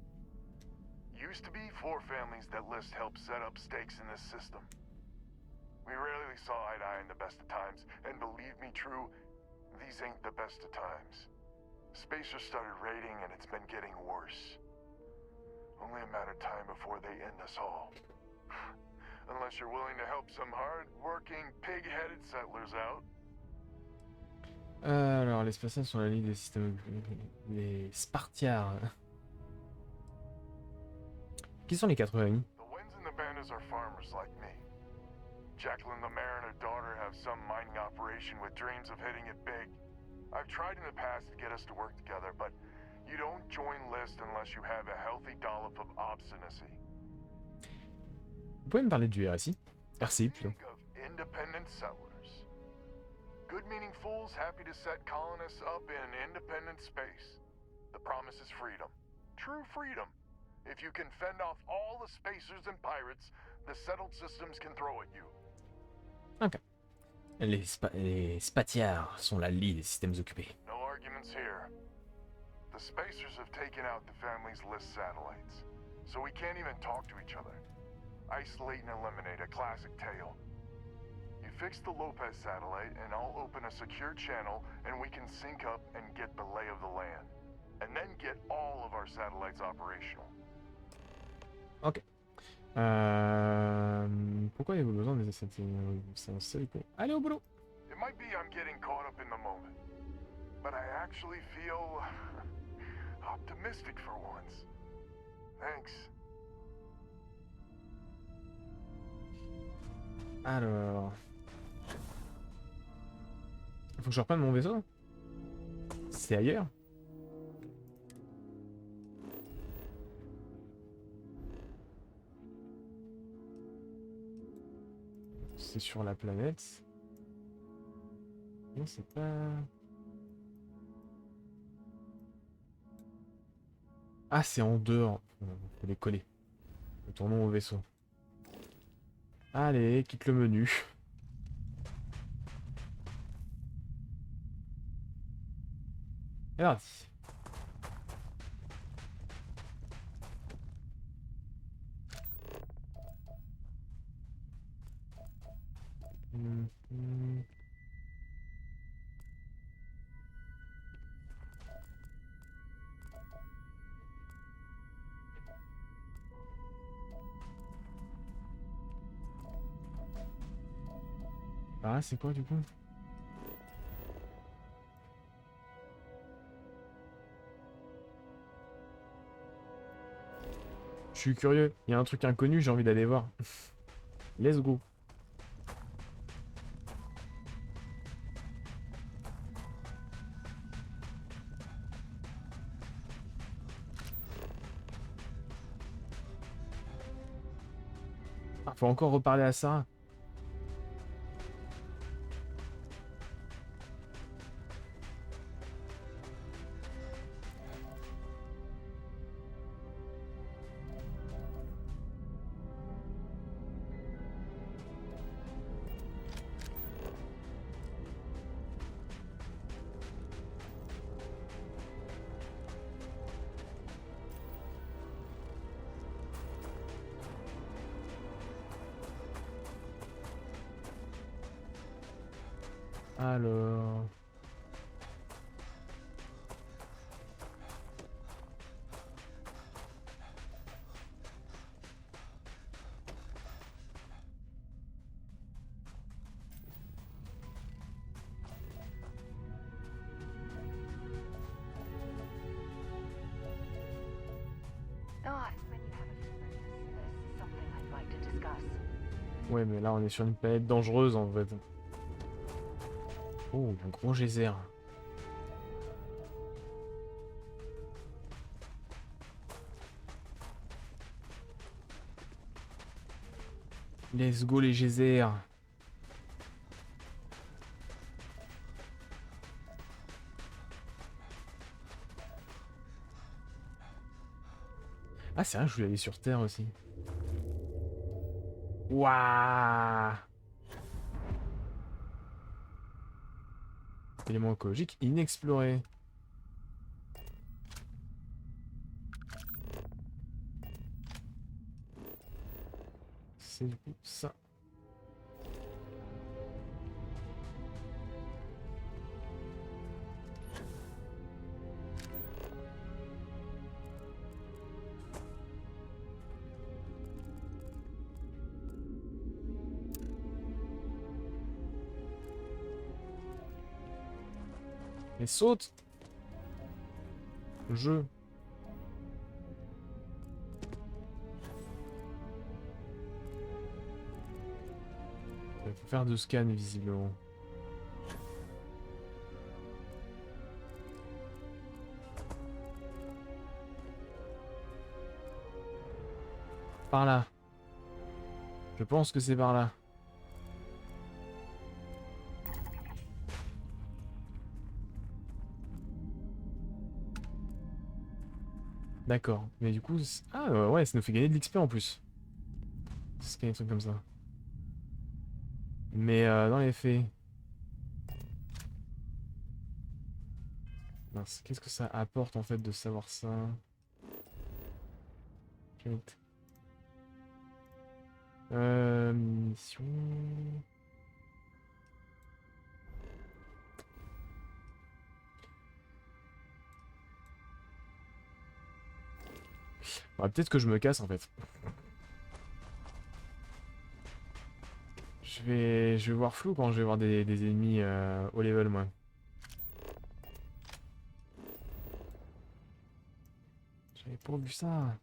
Used to be 4 families that List helped set up stakes in this system. We rarely saw eye to eye in the best of times, and believe me true, these ain't the best of times. Spacers started raiding and it's been getting worse. Only a matter of time before they end us all. Unless you're willing to help some hard-working, pig-headed settlers out. Alors, les Spartiates sont la ligue des systèmes... Les Spartiates. Qui sont les 4 amis? The Winds and the Bandas are farmers like me. Jacqueline the Mare and her daughter have some mining operation with dreams of hitting it big. I've tried in the past to get us to work together, but you don't join List unless you have a healthy dollop of obstinacy. Vous pouvez me parler du RSI? RCI plutôt. Independent settlers. Good-meaning fools happy to set colonists up in independent space. The promise is freedom. True freedom. If you can fend off all the spacers and pirates, the settled systems can throw at you. Ok. Les Spatiards sont la lie des systèmes occupés. No arguments here. The spacers have taken out the family's List satellites, so we can't even talk to each other. Isolate and eliminate, a classic tale. You fix the Lopez satellite and I'll open a secure channel and we can sync up and get the lay of the land. And then get all of our satellites operational. Ok. Pourquoi avez-vous besoin de cette... Allez au boulot. It might be I'm getting caught up in the moment, but I actually feel optimistic for once. Thanks. Alors... Faut que je reprenne mon vaisseau? C'est ailleurs? C'est sur la planète. Non, c'est pas... Ah, c'est en dehors. Faut les coller. Retournons au vaisseau. Allez, quitte le menu. Et parti. Ah, c'est quoi du coup? Je suis curieux, il y a un truc inconnu, j'ai envie d'aller voir. Let's go. Ah, faut encore reparler à Sarah. Alors... Ouais, mais là on est sur une planète dangereuse en fait. Oh, un gros geyser. Let's go les geysers. Ah c'est vrai, je voulais aller sur Terre aussi. Waouh! Élément écologique inexploré. C'est du coup ça. Mais saute! Le jeu. Il faut faire de scan visiblement. Par là. Je pense que c'est par là. D'accord. Mais du coup... Ah ouais, ça nous fait gagner de l'XP en plus. C'est des trucs comme ça. Mais dans les faits... Mince, qu'est-ce que ça apporte en fait de savoir ça? Mission... Ouais, peut-être que je me casse en fait. Je vais voir flou quand je vais voir des ennemis haut level moi. J'avais pas vu ça.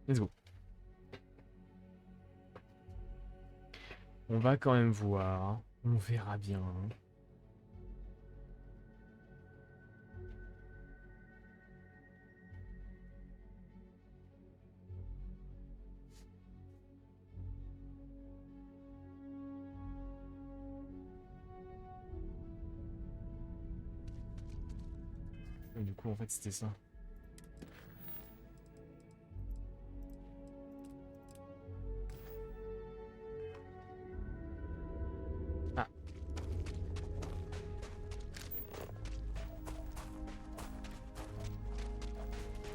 Let's go. On va quand même voir. On verra bien. Et du coup, en fait, c'était ça. Ah.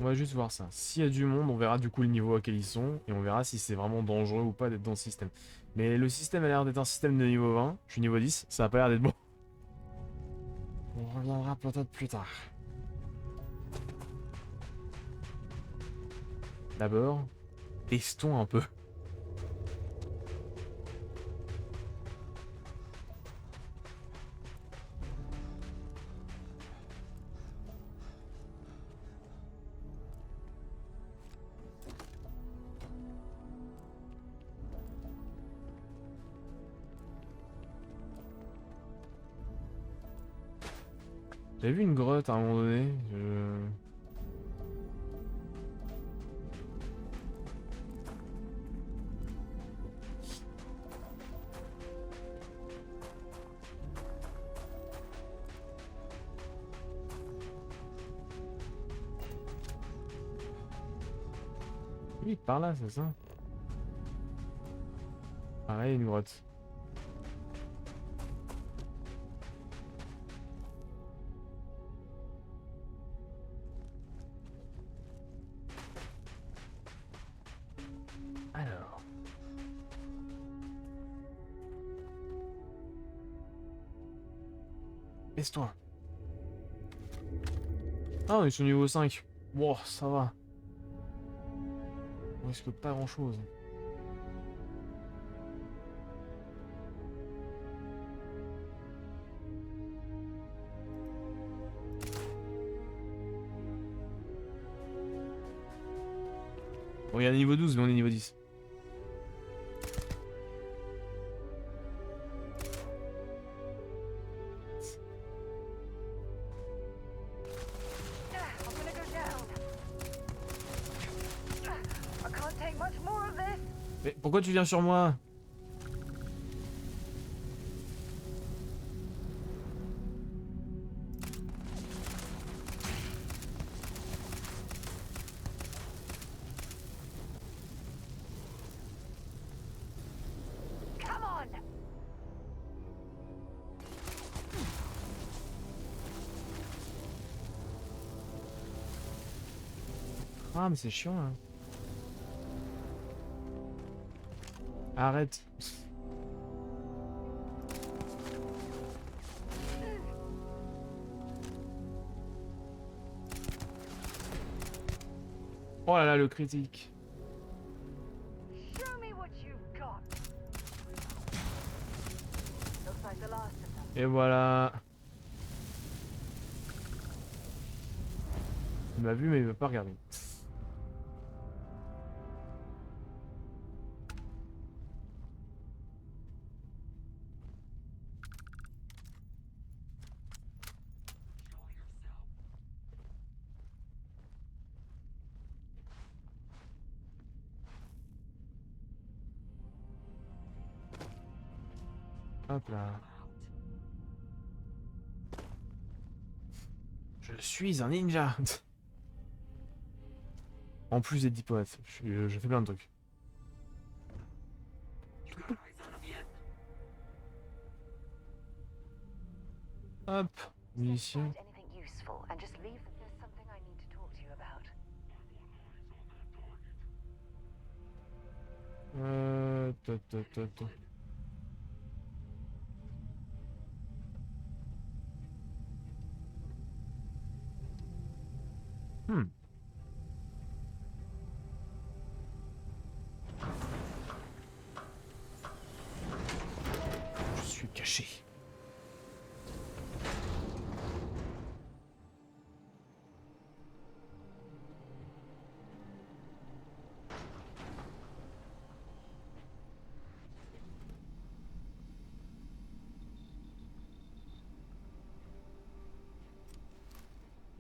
On va juste voir ça. S'il y a du monde, on verra du coup le niveau auquel ils sont. Et on verra si c'est vraiment dangereux ou pas d'être dans le système. Mais le système a l'air d'être un système de niveau 20. Je suis niveau 10. Ça a pas l'air d'être bon. On reviendra peut-être plus tard. D'abord, testons un peu. J'avais vu une grotte à un moment donné. Oui, par là, c'est ça. Pareil, une grotte. Baisse-toi. Ah, ils sont niveau 5. Wow, ça va. On risque pas grand chose. Bon, il y a un niveau 12, mais on est niveau 10. Mais pourquoi tu viens sur moi? Ah mais c'est chiant là. Arrête. Oh là là, le critique. Et voilà. Il m'a vu mais il veut pas regarder. Hop là. Je suis un ninja. En plus des diplomates, je fais plein de trucs. Hop, munitions. Ta. Je suis caché.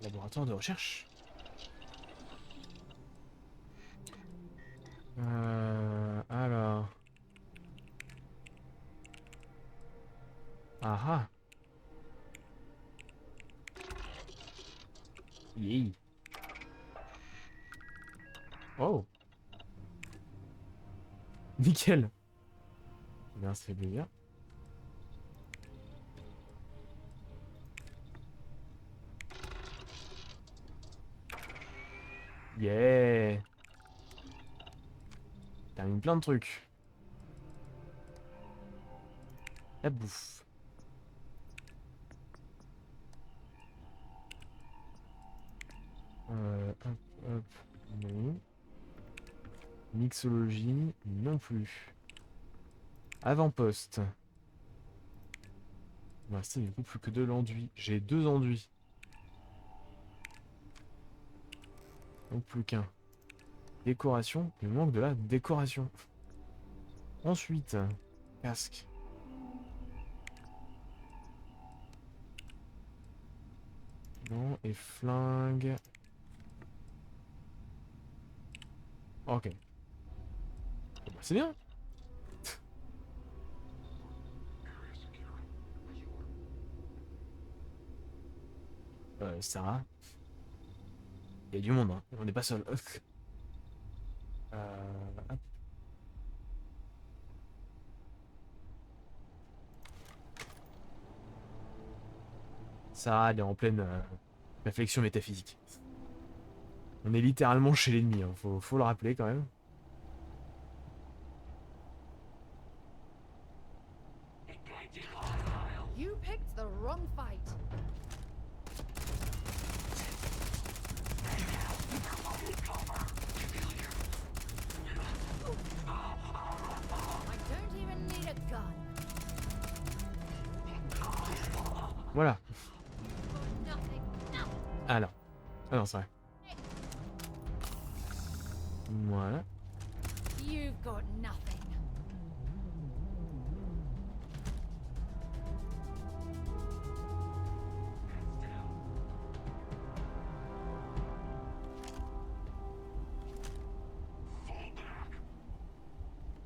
Laboratoire de recherche. Alors. Ah ah. Yeah. Oh. Nickel. Bien, c'est plaisir. Yeah. Termine plein de trucs. La bouffe. Hop. Non. Mixologie, non plus. Avant-poste. Bah, c'est du coup plus que de l'enduit. J'ai 2 enduits. Donc plus qu'un. Décoration, il manque de la décoration. Ensuite, casque. Non, et flingue. Ok. Bon, bah, c'est bien. Sarah. Il y a du monde, hein. On n'est pas seul. Hop. Sarah, elle est en pleine réflexion métaphysique. On est littéralement chez l'ennemi, hein. Faut le rappeler quand même. You picked the wrong fight. Voilà. Ah non. Ah non, c'est vrai. Voilà. You've got nothing.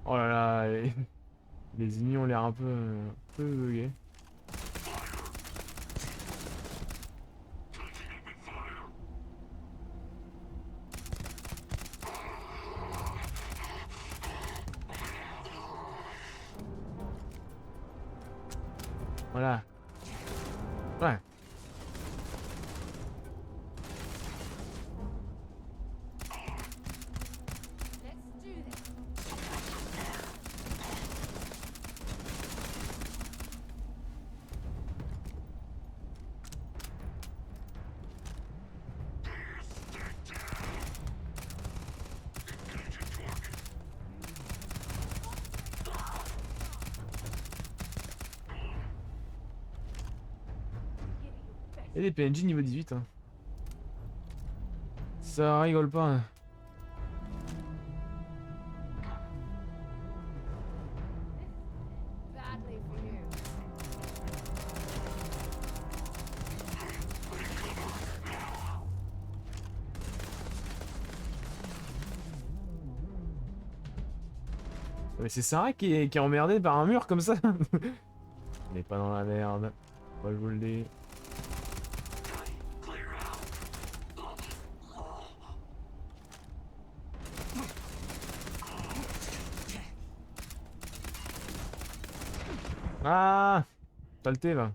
Oh là là, les ennemis ont l'air un peu buggés. Voilà. Ouais. Et des PNJ niveau 18 hein. Ça rigole pas hein. Mais c'est Sarah qui est emmerdée par un mur comme ça. On n'est pas dans la merde. Moi je vous le dis. Ah, saleté là.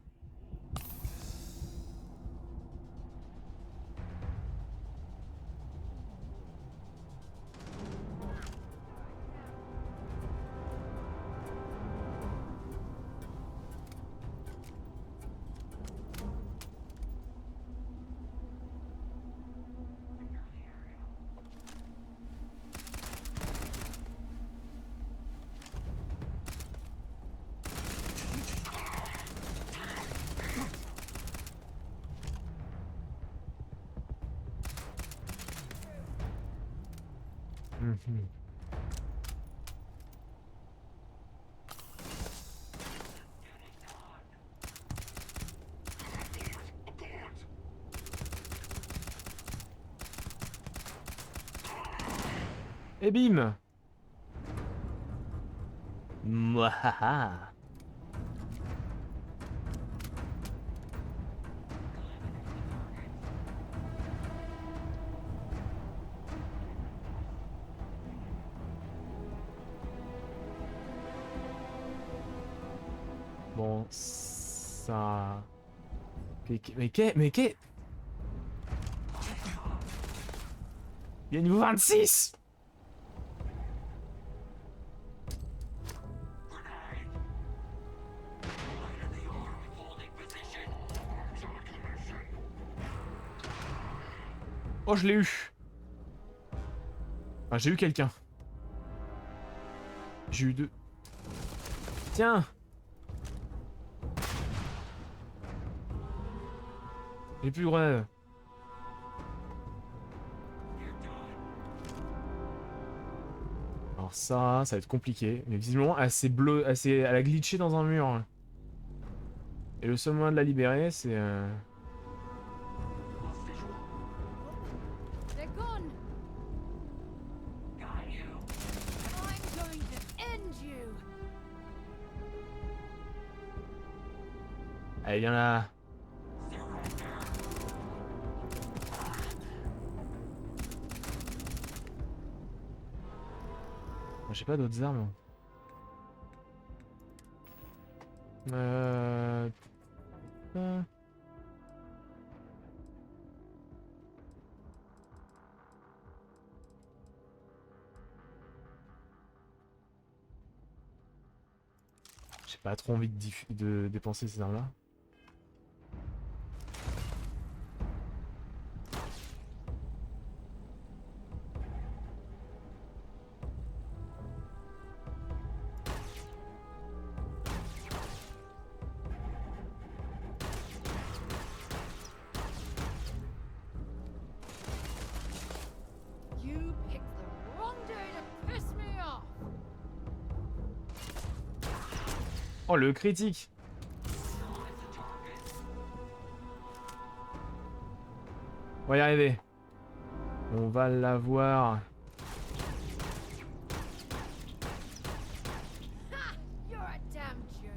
Mhm. Et bim. Mouahaha. Bon, ça... Mais qu'est... Il y a niveau 26. Oh, je l'ai eu. Enfin, j'ai eu quelqu'un. J'ai eu deux. Tiens. J'ai plus de grenade. Alors ça va être compliqué. Mais visiblement, elle a glitché dans un mur. Et le seul moyen de la libérer, c'est... They're gone. I'm going to end you. Allez, viens là. J'ai pas d'autres armes. Euh... J'ai pas trop envie de dépenser ces armes-là. Oh, le critique. On va y arriver. On va l'avoir. You're a damn joke.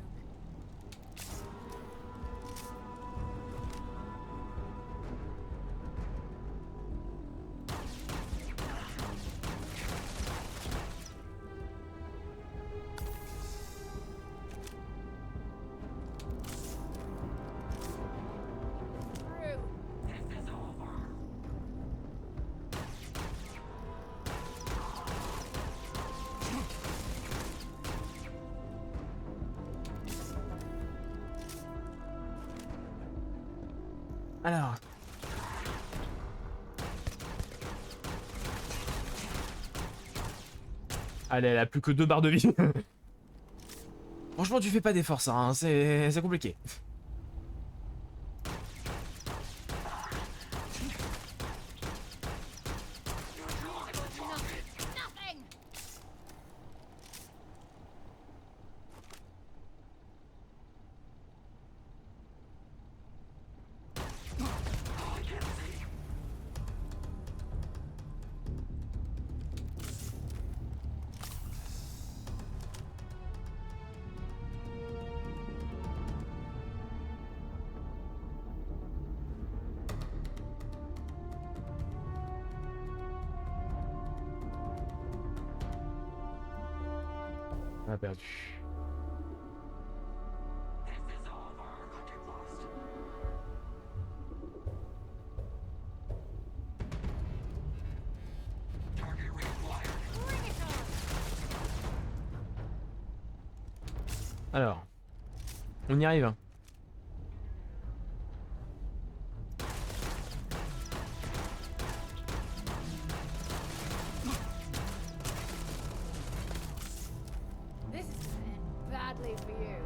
Alors. Allez, elle a plus que 2 barres de vie. Franchement, tu fais pas d'efforts, ça, hein. C'est compliqué. On a perdu. Alors, on y arrive. This is gonna end badly for you.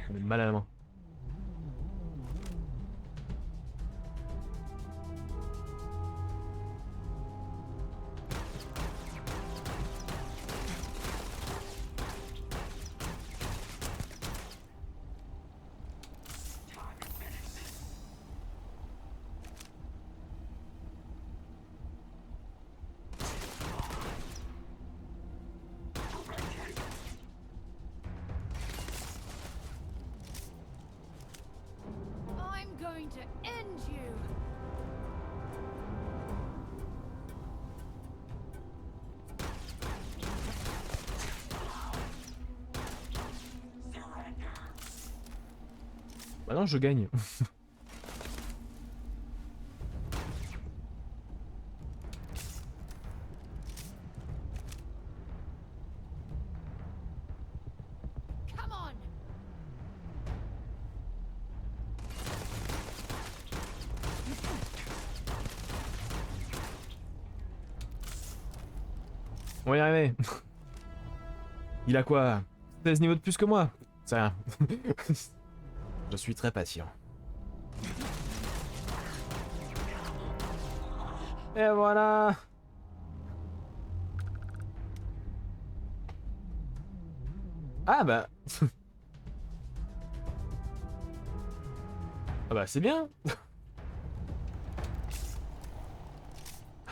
On a mal à la main. I'm going to end you. Bah non, je gagne. Come on. On va y arriver. Il a quoi? 16 niveaux de plus que moi? C'est rien. Je suis très patient. Et voilà. Ah bah. Ah bah c'est bien.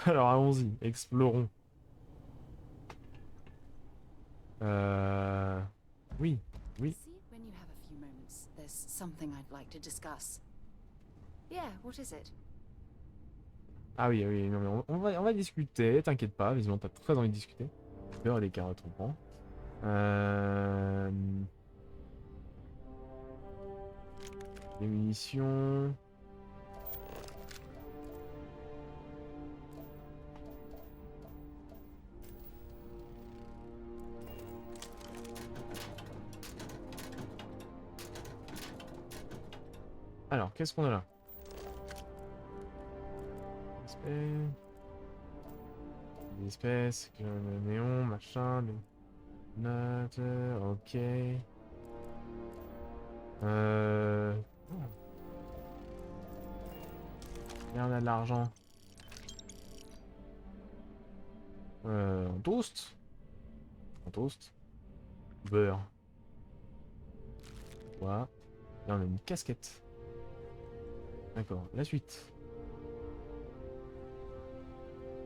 Alors allons-y, explorons. Oui, oui. See, when you have a few moments, there's something I'd like to discuss. Yeah, what is it? Ah oui, oui, non mais on va discuter, t'inquiète pas, visiblement t'as très envie de discuter. Peur des carottes, on prend. Les munitions. Alors, qu'est-ce qu'on a là? Des espèces, le néon, machin, des notes, ok. Là, on a de l'argent. En toast. En toast. Beurre. Voilà. Là on a une casquette. D'accord, la suite.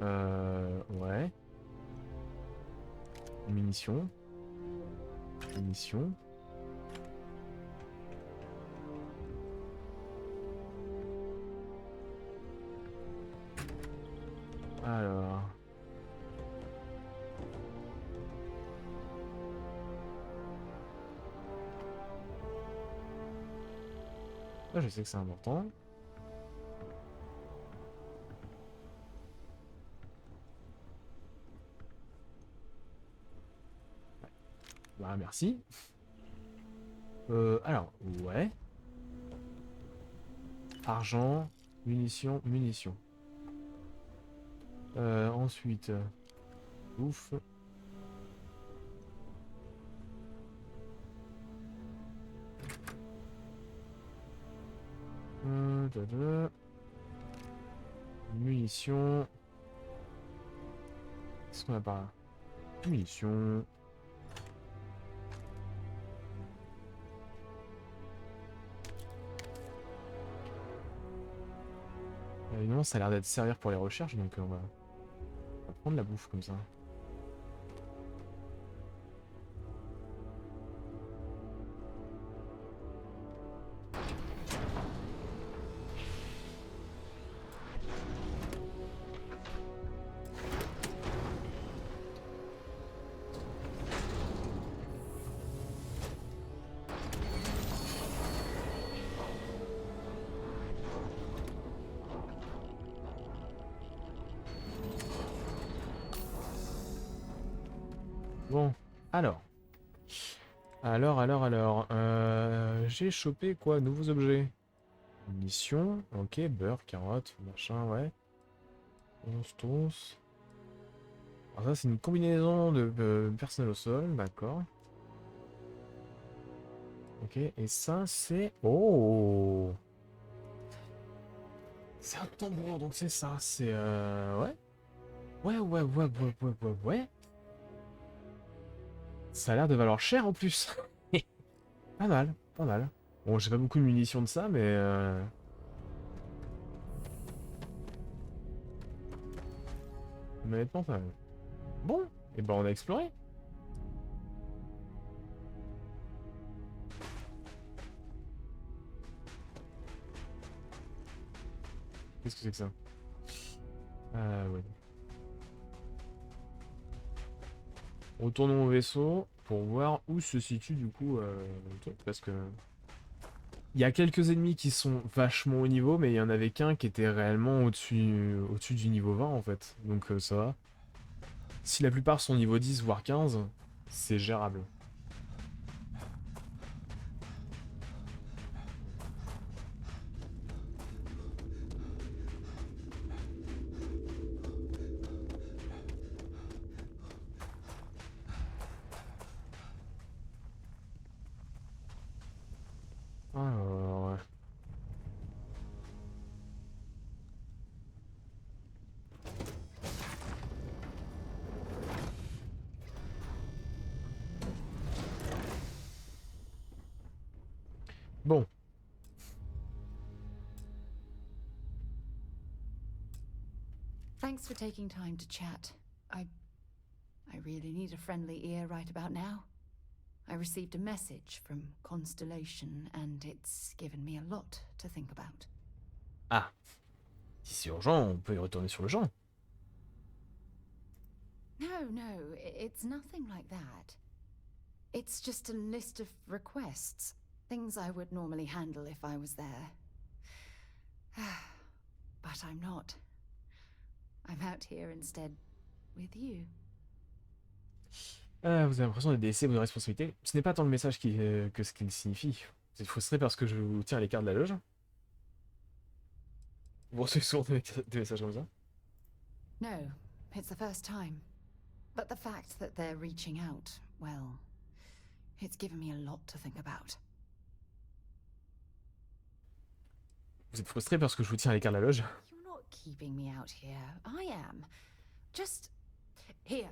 Ouais. Munitions. Munitions. Alors. Là, je sais que c'est important. Voilà, merci. Alors, ouais. Argent, munitions, munitions. Ensuite, ouf. Munitions. Qu'est-ce qu'on a par là? Munitions. Non, ça a l'air d'être servir pour les recherches, donc on va prendre la bouffe comme ça. Bon, alors. J'ai chopé quoi? Nouveaux objets. Munitions, ok, beurre, carotte, machin, ouais. Tons. Alors ça, c'est une combinaison de personnel au sol, d'accord. Ok, et ça, c'est... Oh! C'est un tambour, donc c'est ça, c'est... Ouais. Ouais. Ça a l'air de valoir cher en plus. Pas mal, pas mal. Bon, j'ai pas beaucoup de munitions de ça, mais... honnêtement, pas mal. Bon, et ben on a exploré. Qu'est-ce que c'est que ça? Ouais. Retournons au vaisseau pour voir où se situe du coup le truc, parce que... Il y a quelques ennemis qui sont vachement haut niveau, mais il y en avait qu'un qui était réellement au-dessus du niveau 20 en fait. Donc ça va. Si la plupart sont niveau 10 voire 15, c'est gérable. Alors... Bon. Thanks for taking time to chat. I really need a friendly ear right about now. I received a message from Constellation, and it's given me a lot to think about. Ah. Si c'est urgent, on peut y retourner sur le champ. No, it's nothing like that. It's just a list of requests. Things I would normally handle if I was there. But I'm not. I'm out here instead with you. Vous avez l'impression de délaisser vos responsabilités. Ce n'est pas tant le message que ce qu'il signifie. Vous êtes frustré parce que je vous tiens à l'écart de la loge. Vous recevez souvent des messages comme ça? No, it's the first time. But the fact that they're reaching out, well, it's given me a lot to think about. Vous êtes frustré parce que je vous tiens à l'écart de la loge? You're not keeping me out here. I am. Just Here,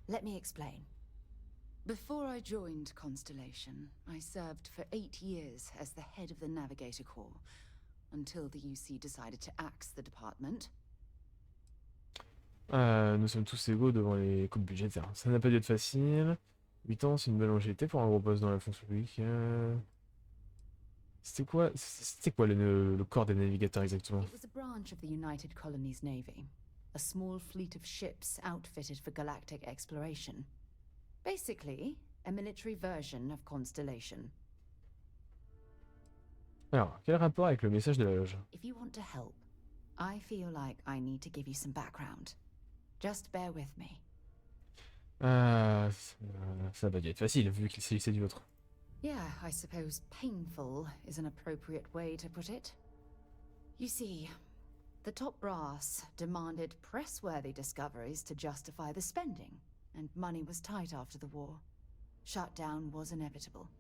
let me explain. Before I joined Constellation, I served for 8 years as the head of the Navigator Corps, until the UC decided to axe the department. Nous sommes tous égaux devant les coupes budgétaires. Ça n'a pas dû être facile. 8 ans, c'est une belle longévité pour un gros poste dans la fonction publique. C'était quoi le corps des navigateurs exactement? It was a branch of the United Colonies Navy, a small fleet of ships outfitted for galactic exploration. Basically, a military version of Constellation. Alors, quel rapport avec le message de la loge? If you want to help, I feel like I need to give you some background. Just bear with me. Ça n'a pas dû être facile vu qu'il s'agissait du vôtre. Yeah, I suppose painful is an appropriate way to put it. You see, the top brass demanded press-worthy discoveries to justify the spending, and money was tight after the war. Shutdown was inevitable.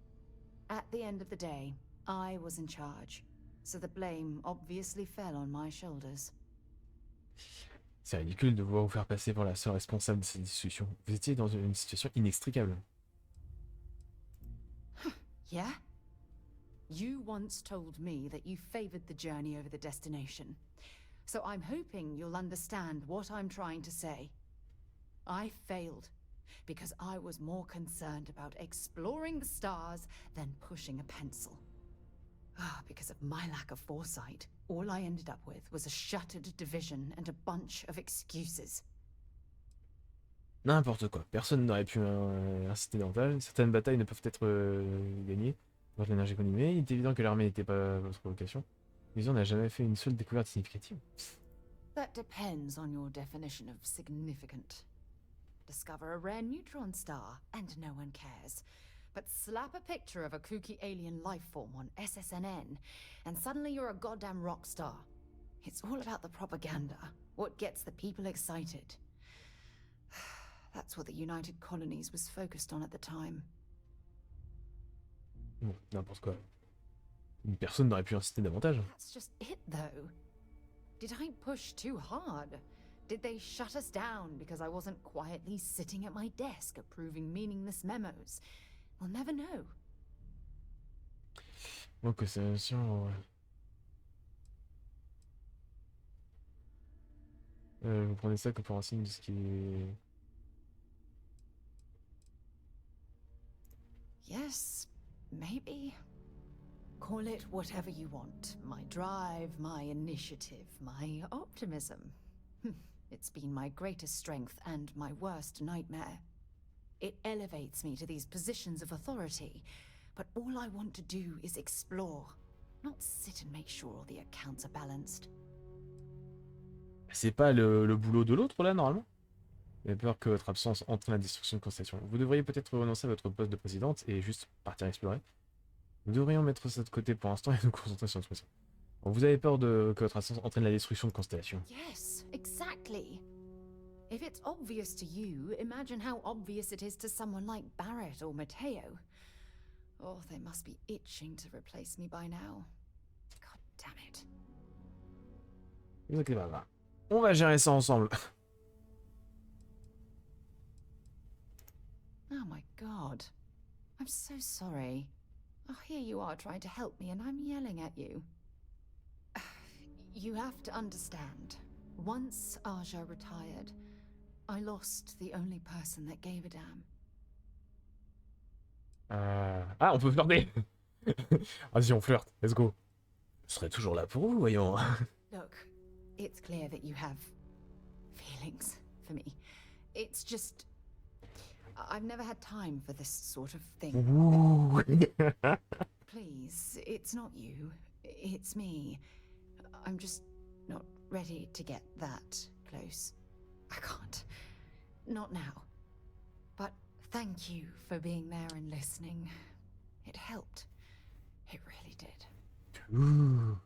At the end of the day, I was in charge, so the blame obviously fell on my shoulders. C'est ridicule de vouloir vous faire passer pour la seule responsable de cette discussion. Vous étiez dans une situation inextricable. Yeah? You once told me that you favored the journey over the destination. So I'm hoping you'll understand what I'm trying to say. I failed because I was more concerned about exploring the stars than pushing a pencil. Because of my lack of foresight, all I ended up with was a shattered division and a bunch of excuses. N'importe quoi. Personne n'aurait pu inciter davantage. Certaines batailles ne peuvent être gagnées par l'énergie qu'on y met. Il est évident que l'armée n'était pas votre vocation. Mais on n'a jamais fait une seule découverte significative. That depends on your definition of significant. Discover a rare neutron star, and no one cares. But slap a picture of a kooky alien life form on SSNN, and suddenly you're a goddamn rock star. It's all about the propaganda, what gets the people excited. That's what the United Colonies was focused on at the time. Bon, n'importe quoi. Une personne n'aurait pu inciter davantage. That's just it, though. Did I push too hard? Did they shut us down because I wasn't quietly sitting at my desk approving meaningless memos? We'll never know. Donc c'est sûr. Vous prenez ça que pour un signe de ce qui est... Yes, maybe. Call it whatever you want. My drive, my initiative, my optimism. It's been my greatest strength and my worst nightmare. It elevates me to these positions of authority, but all I want to do is explore, not sit and make sure all the accounts are balanced. C'est pas le boulot de l'autre là normalement? J'ai peur que votre absence entraîne la destruction de Constellation. Vous devriez peut-être renoncer à votre poste de présidente et juste partir explorer. Nous devrions mettre ça de côté pour l'instant et nous concentrer sur notre mission. Vous avez peur que votre absence entraîne la destruction de Constellation? Yes, exactly. If it's obvious to you, imagine how obvious it is to someone like Barrett or Mateo. Oh, they must be itching to replace me by now. God damn it. Ne vous inquiétez pas, on va gérer ça ensemble. Oh my god. I'm so sorry. Oh, here you are trying to help me and I'm yelling at you. You have to understand. Once Aja retired, I lost the only person that gave a damn. Ah, on peut flirter. Vas-y, on flirte. Let's go. Je serai toujours là pour vous, voyons. Look, it's clear that you have feelings for me. It's just... I've never had time for this sort of thing. Ooh. Please, it's not you. It's me. I'm just not ready to get that close. I can't. Not now. But thank you for being there and listening. It helped. It really did. Ouh.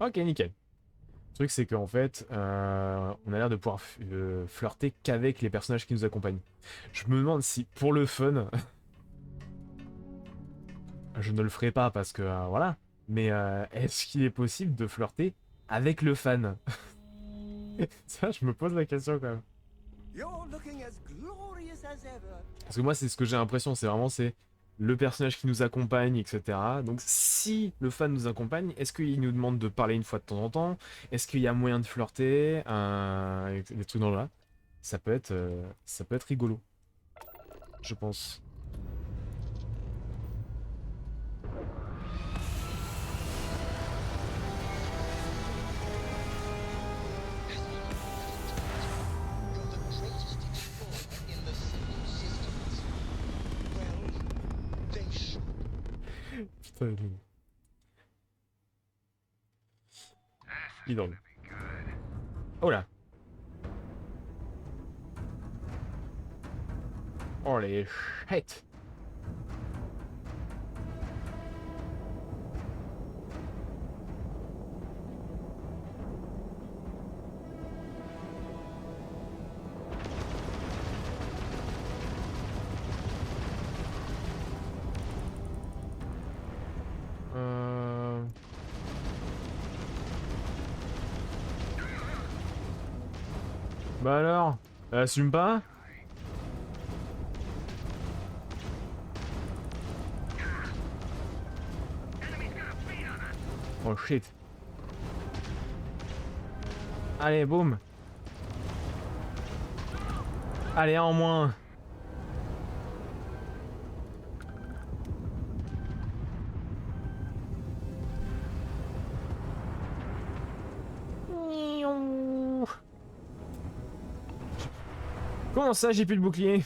Ok, nickel. Le truc, c'est qu'en fait, on a l'air de pouvoir flirter qu'avec les personnages qui nous accompagnent. Je me demande si, pour le fun, je ne le ferai pas parce que, voilà, mais est-ce qu'il est possible de flirter avec le fan? Ça, je me pose la question quand même. You're looking as glorious as ever. Parce que moi, c'est ce que j'ai l'impression, c'est vraiment c'est le personnage qui nous accompagne, etc. Donc si le fan nous accompagne, est-ce qu'il nous demande de parler une fois de temps en temps? Est-ce qu'il y a moyen de flirter? Des trucs dans le là. Ça peut être rigolo. Je pense. Putain, il dorme. Oh là. Oh les shit. Bah alors, elle assume pas? Oh shit. Allez, boum. Allez, un en moins. Comment ça, j'ai plus de bouclier?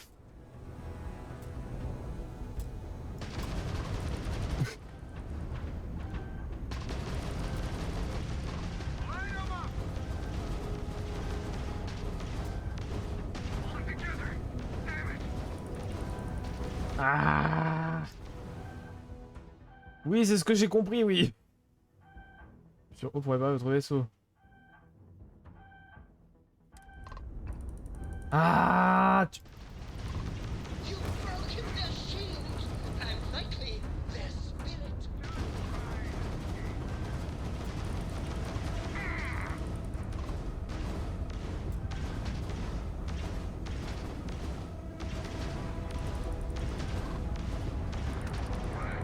Ah. Oui, c'est ce que j'ai compris, oui. Sur O pour réparer votre vaisseau. Ah.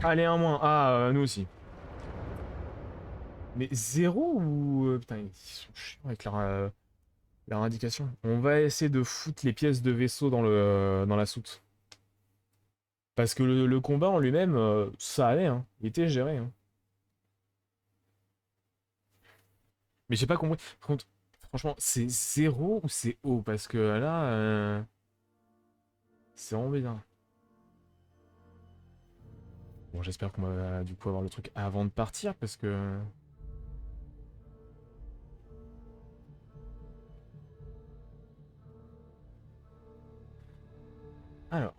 Allez, un moins. Ah, nous aussi. Mais 0 ou... putain, ils sont chiants avec leur indication. On va essayer de foutre les pièces de vaisseau dans la soute. Parce que le combat en lui-même, ça allait, hein. Il était géré, hein. Mais j'ai pas compris. Par contre, franchement, c'est 0 ou c'est O? Parce que là... c'est vraiment bizarre. Bon, j'espère qu'on va du coup avoir le truc avant de partir, parce que... Alors.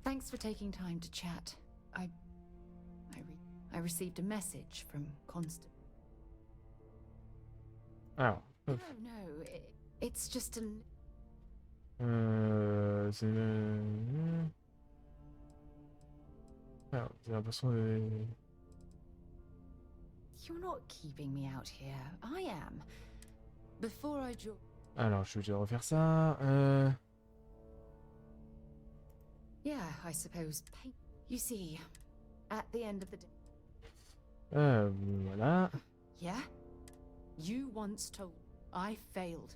Thanks for taking time to chat. I received a message from Constant. Alors. No, it's just an... Alors, j'ai l'impression de... You're not keeping me out here. I am. Before I join... Alors, je vais refaire ça. Yeah, I suppose. You see, at the end of the day... Voilà. Yeah? You once told I failed.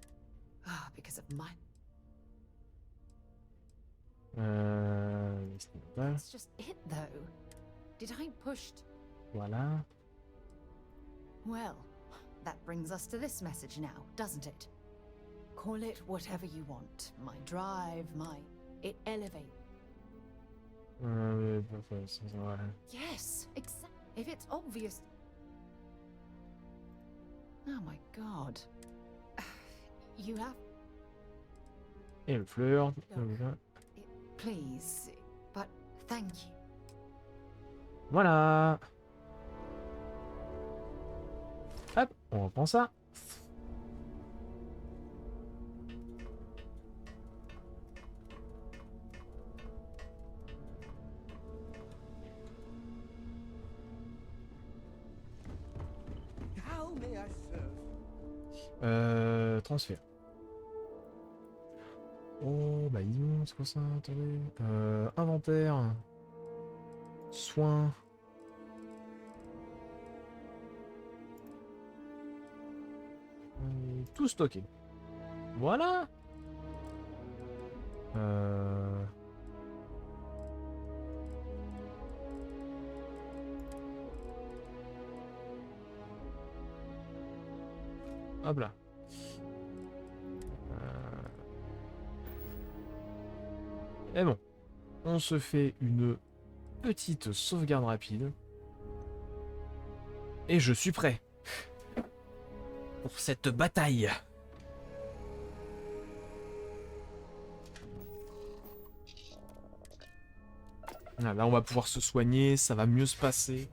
Ah, because of my... That's just it, though. Did I push... Voilà. Well, that brings us to this message now, doesn't it? Call it whatever you want. My drive, It elevates. Yes, exactly. If it's obvious... Oh my god. You have... Et le fleur. Please, but thank you. Voilà. Hop, on reprend ça. Transfert. Oh, bah dis donc, c'est quoi ça? Attendez. Inventaire. Soins. Tout stocké. Voilà. Hop là. Et bon. On se fait une petite sauvegarde rapide. Et je suis prêt. Pour cette bataille. Ah, là, on va pouvoir se soigner, ça va mieux se passer.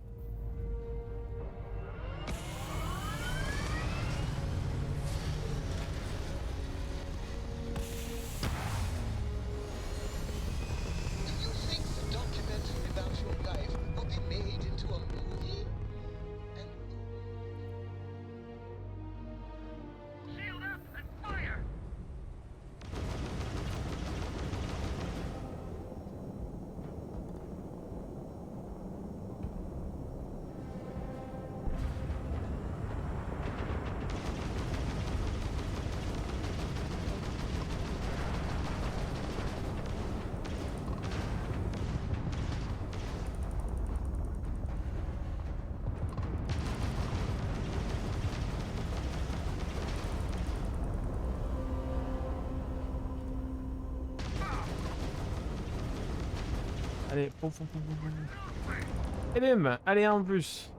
Allez, pouf, pouf, pouf, pouf, pouf. Et bim, allez, un en plus.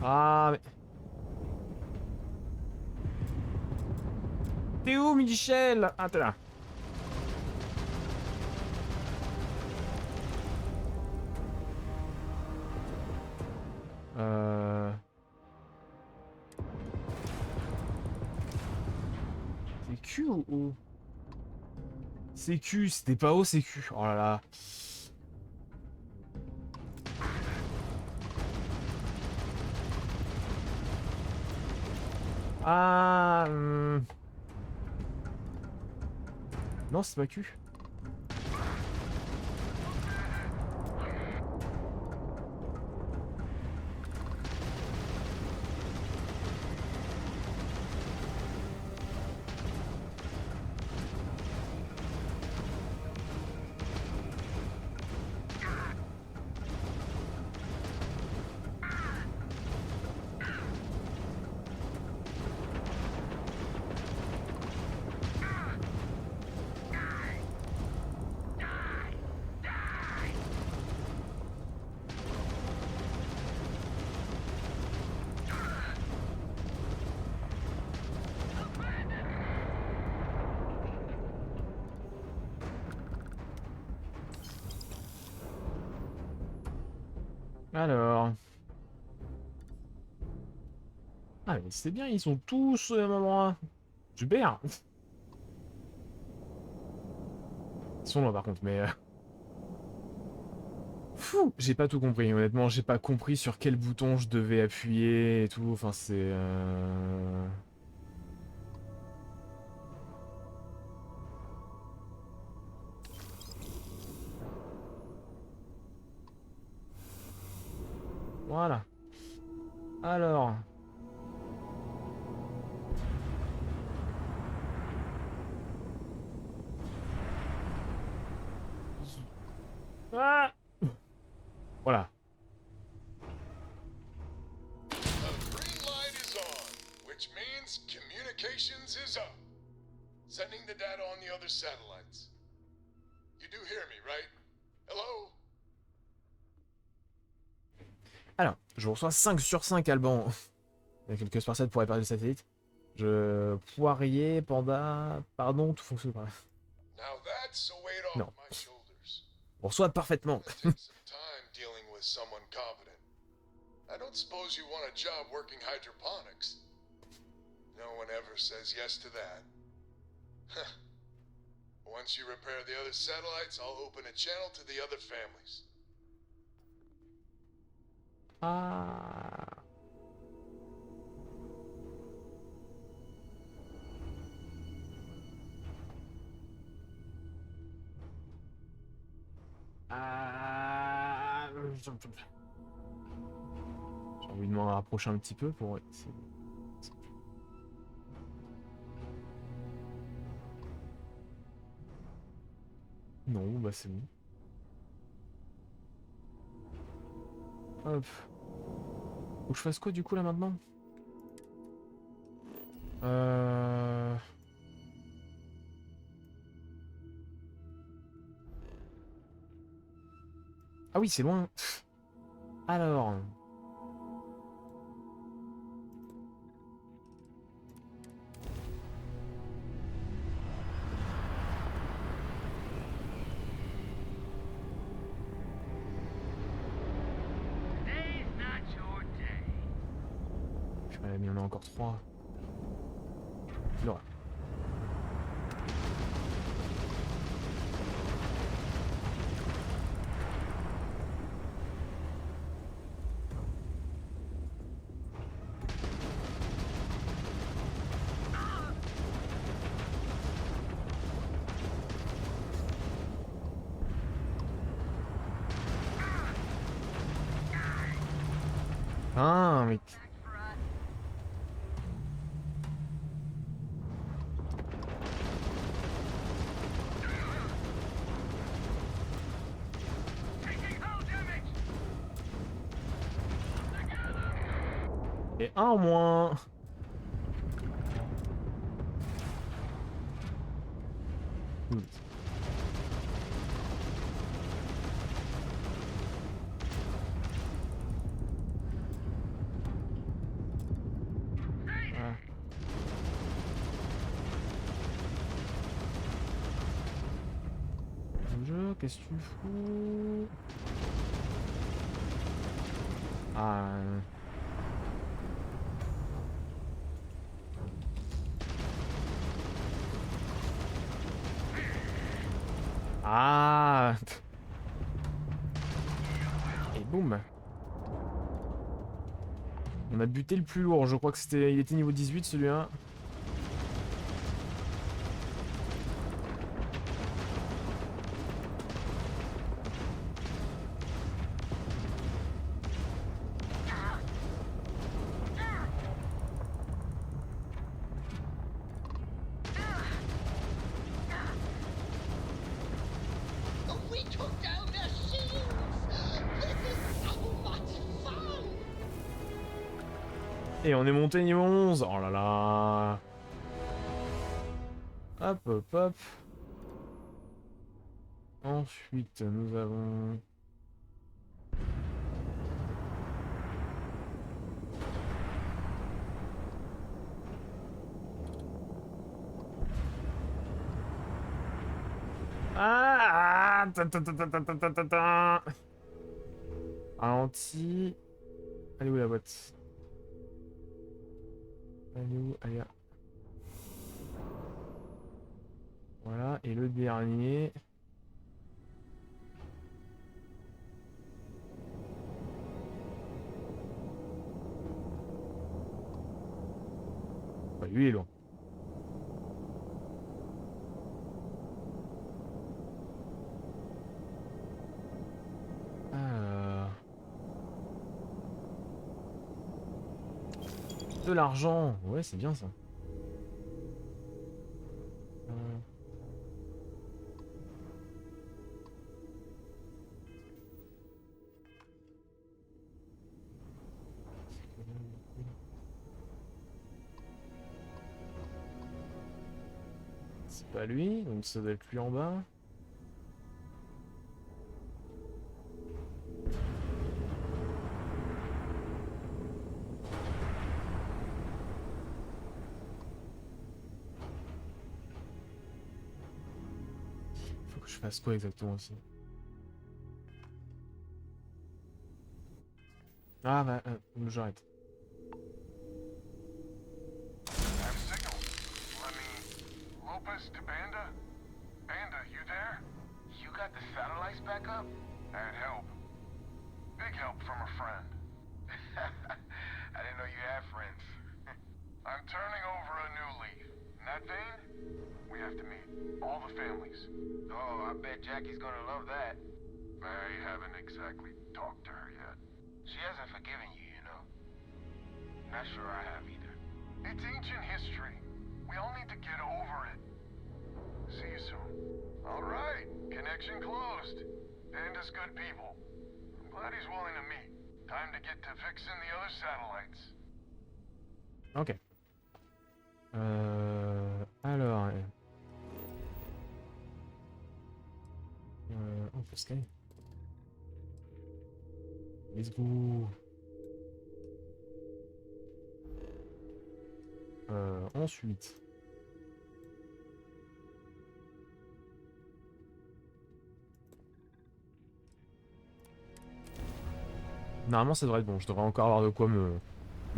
Ah, mais... T'es où, Michel? Ah, t'es là. C'est Q ou O? C'est Q, c'était pas O, c'est Q. Oh là là. Ah... Non, c'est pas Q. Alors... Ah mais c'est bien, ils sont tous au même endroit. Super. Ils sont loin par contre, mais... Fou, j'ai pas tout compris, honnêtement, j'ai pas compris sur quel bouton je devais appuyer et tout, enfin c'est... Voilà. Alors... Ah, voilà. Green light is on, which means communications is up. Sending the data on the other satellites. You do hear me, right? Hello? Alors, je reçois 5 sur 5 Alban. Il y a quelques spartiates pour réparer le satellite. Poirier, Panda... Pardon, tout fonctionne pas. Now that's a weight off Non. my shoulders. On reçoit parfaitement. Some time dealing with someone competent. I don't suppose you want a job working hydroponics. No one ever says yes to that. Once you repair the other satellites, I'll open a channel to the other families. Ah. Ah. J'ai envie de m'en rapprocher un petit peu pour essayer. Non, bah c'est bon. Hop. Faut que je fasse quoi du coup là maintenant? Ah oui, c'est loin. Alors. Mais il y en a encore 3. Là. Ah, mais... Et un en moins. Ah. Jeu, qu'est-ce que tu fous? Ah. Ah. Et boum. On a buté le plus lourd, je crois que c'était... Il était niveau 18 celui-là. We took down their shields! This is so much fun! Et on est monté niveau 11. Oh là là. Hop, hop, hop. Ensuite, nous avons... Ah, ralenti. Elle est où la boîte? Elle est où? Elle est là. Voilà, et le dernier... Bah, lui il est loin. De l'argent, ouais c'est bien ça. C'est pas lui, donc ça doit être lui en bas. Faut que je fasse quoi exactement aussi? Ah bah, j'arrête. Lopez to Banda? Banda, you there? You got the satellites back up? I'd help. Big help from a friend. turning over a new leaf. In that vein, we have to meet all the families. Oh, I bet Jackie's gonna love that. I haven't exactly talked to her yet. She hasn't forgiven you, you know. Not sure I have either. It's ancient history. We all need to get over it. See you soon. All right, connection closed. Panda's good people. I'm glad he's willing to meet. Time to get to fixing the other satellites. Ok. Alors... on peut scanner. Let's go. Ensuite... Normalement ça devrait être bon, je devrais encore avoir de quoi me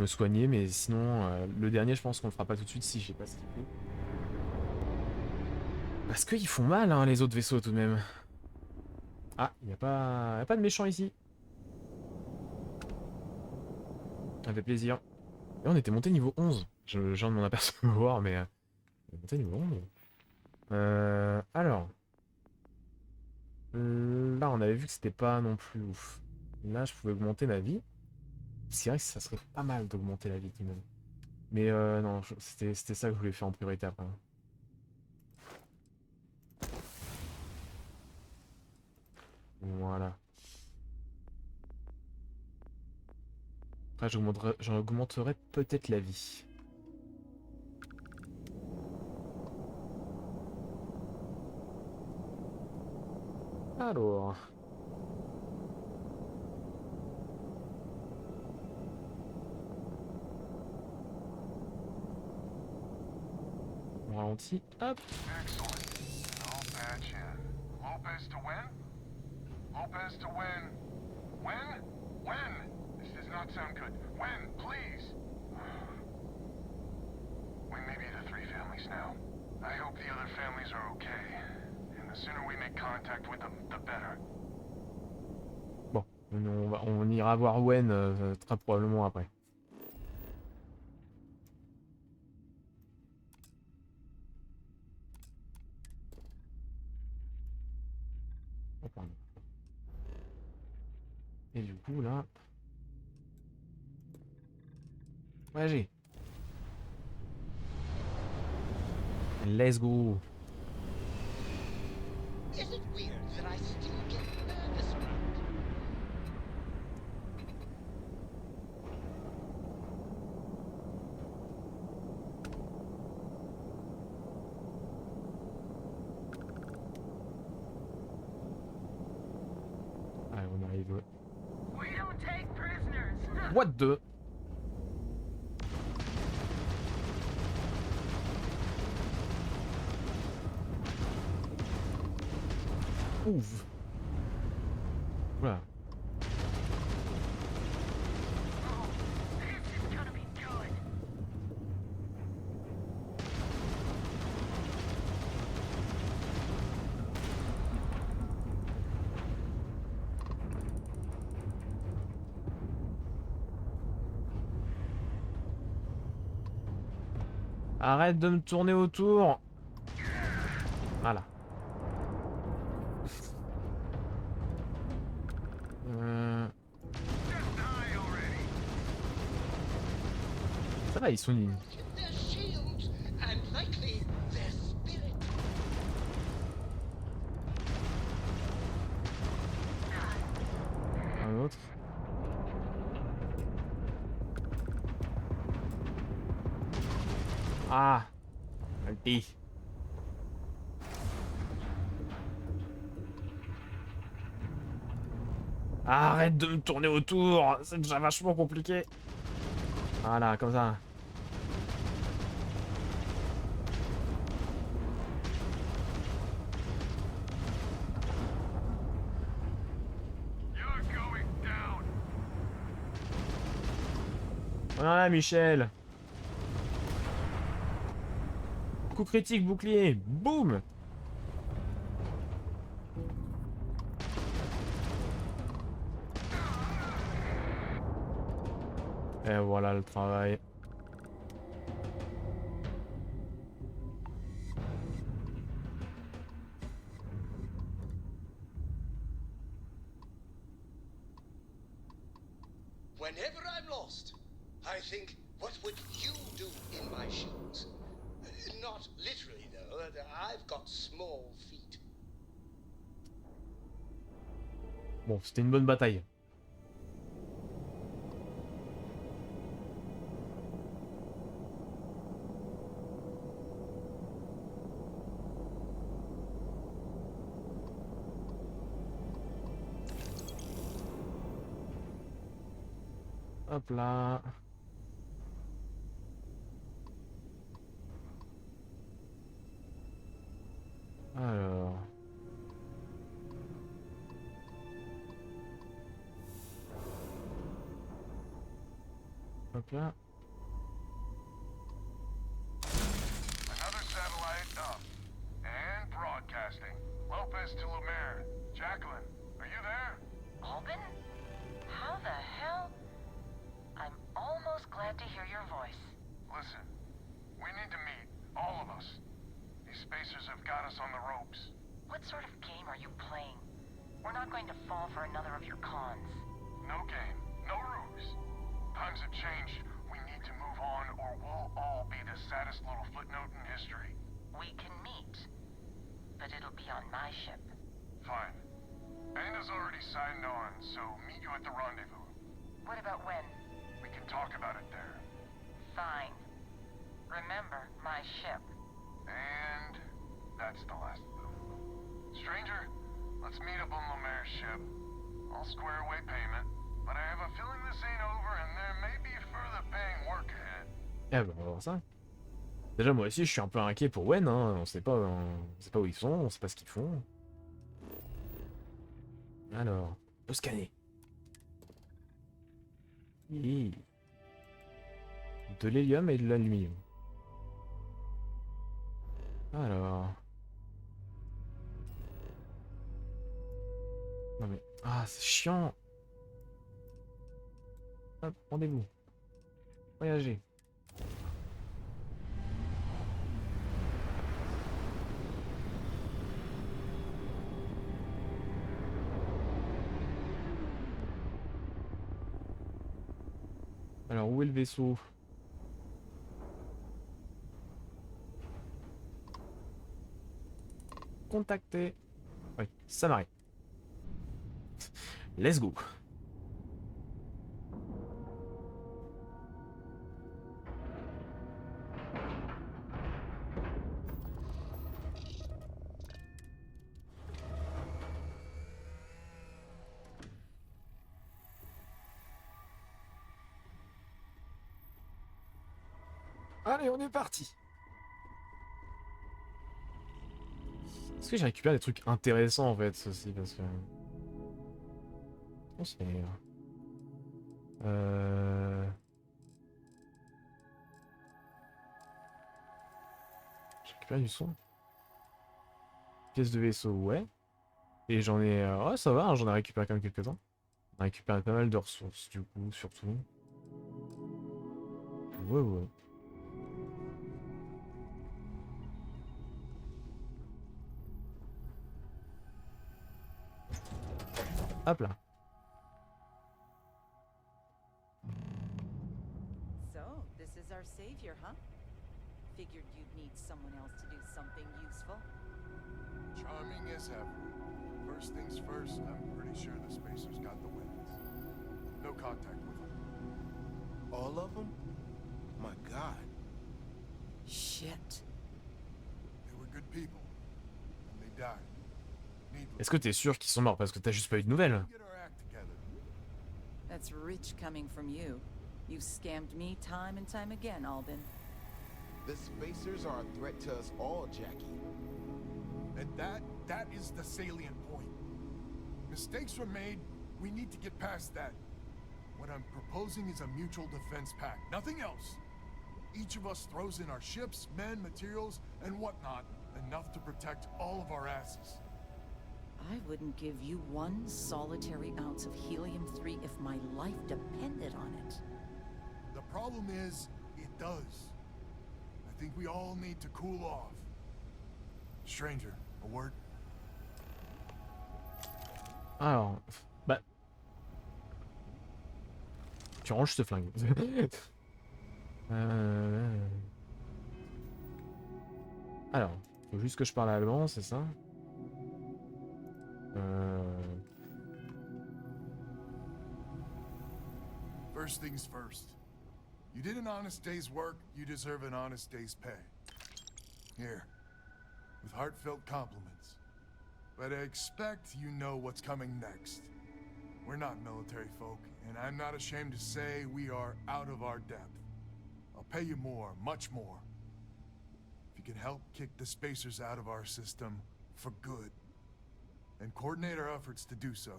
soigner, mais sinon le dernier je pense qu'on le fera pas tout de suite si je sais pas ce qu'il fait. Parce qu'ils font mal hein, les autres vaisseaux tout de même. Ah, il n'y a pas de méchant ici. Ça fait plaisir. Et on était monté niveau 11. Je viens de m'en apercevoir, mais... on est monté niveau 11. Alors... Là on avait vu que c'était pas non plus ouf. Là, je pouvais augmenter ma vie. C'est vrai que ça serait pas mal d'augmenter la vie, tout de même. Mais non, c'était ça que je voulais faire en priorité après. Voilà. Après, j'augmenterai peut-être la vie. Alors... on ralentit, hop. Excellent. No bad chin. Lopez to win? Lopez to win. When? When? This does not sound good. When, please? We may be the three families now. I hope the other families are okay. And the sooner we make contact with them, the better. Bon, on ira voir Wen très probablement après. Et du coup là... ouais j'ai... Let's go. Is it weird that I still get nervous around? Allez, on arrive. We don't take prisoners. What the... Ouf. Voilà. Arrête de me tourner autour. Voilà. Ça va, ils sont nuls. Their shields and likely their spirit. Un autre. Ah, allez. Arrête de me tourner autour, c'est déjà vachement compliqué. Voilà, comme ça. Voilà, Michel. Coup critique, bouclier, boum. Et voilà le travail. whenever I'm lost, I think, what would you do in my shoes? Not literally, though. I've got small feet. Bon, c'était une bonne bataille. Hop là. Alors. Hop là. Another satellite up. And broadcasting. Lopez to Lumiere. Jacqueline, are you there? Albin? How the hell? I'm almost glad to hear your voice. Listen, we need to meet, all of us. These spacers have got us on the ropes. What sort of game are you playing? We're not going to fall for another of your cons. No game, no ruse. Times have changed. We need to move on or we'll all be the saddest little footnote in history. We can meet, but it'll be on my ship. Fine. Anna's already signed on, so meet you at the rendezvous. What about when? We can talk about it there. Fine. Remember, my ship. And that's the last of them. Stranger, let's meet up on Lumiere's ship. I'll square away payment, but I have a feeling this ain't over and there may be further paying work ahead. Eh ben, on va voir ça. Déjà, moi aussi, je suis un peu inquiet pour Wen, hein. On sait pas où ils sont, on sait pas ce qu'ils font. Alors, on peut scanner. Oui. De l'hélium et de l'aluminium. Alors... Non mais... Ah, c'est chiant. Hop, rendez-vous. Voyager. Alors, où est le vaisseau? Contacter. Oui, ça m'arrive. Let's go. Allez, on est parti. Est-ce que j'ai récupéré des trucs intéressants en fait aussi parce que... Oh, c'est... J'ai récupéré du son. Pièce de vaisseau, ouais. Et j'en ai... Ouais, ça va, hein, j'en ai récupéré quand même quelques-uns. On a récupéré pas mal de ressources du coup, surtout. Ouais, ouais. Hop là. So, this is our savior, huh? Figured you'd need someone else to do something useful. Charming as ever. First things first, I'm pretty sure the spacers got the weapons. No contact with them. All of them? My God. Shit. They were good people. And they died. Est-ce que t'es sûr qu'ils sont morts parce que t'as juste pas eu de nouvelles? That's rich coming from you. You've scammed me time and time again, Albin. The spacers are a threat to us all, Jackie. And that is the salient point. Mistakes were made, we need to get past that. What I'm proposing is a mutual defense pact, nothing else. Each of us throws in our ships, men, materials, and whatnot, enough to protect all of our asses. I wouldn't give you one solitary ounce of helium-3 if my life depended on it. The problem is, it does. I think we all need to cool off. Stranger, a word? Alors... Bah... Tu ranges ce flingue. Alors, faut juste que je parle allemand, c'est ça? First things first. You did an honest day's work, you deserve an honest day's pay. Here, with heartfelt compliments. But I expect you know what's coming next. We're not military folk, and I'm not ashamed to say we are out of our depth. I'll pay you more, much more. If you can help kick the spacers out of our system for good, and coordinate our efforts to do so.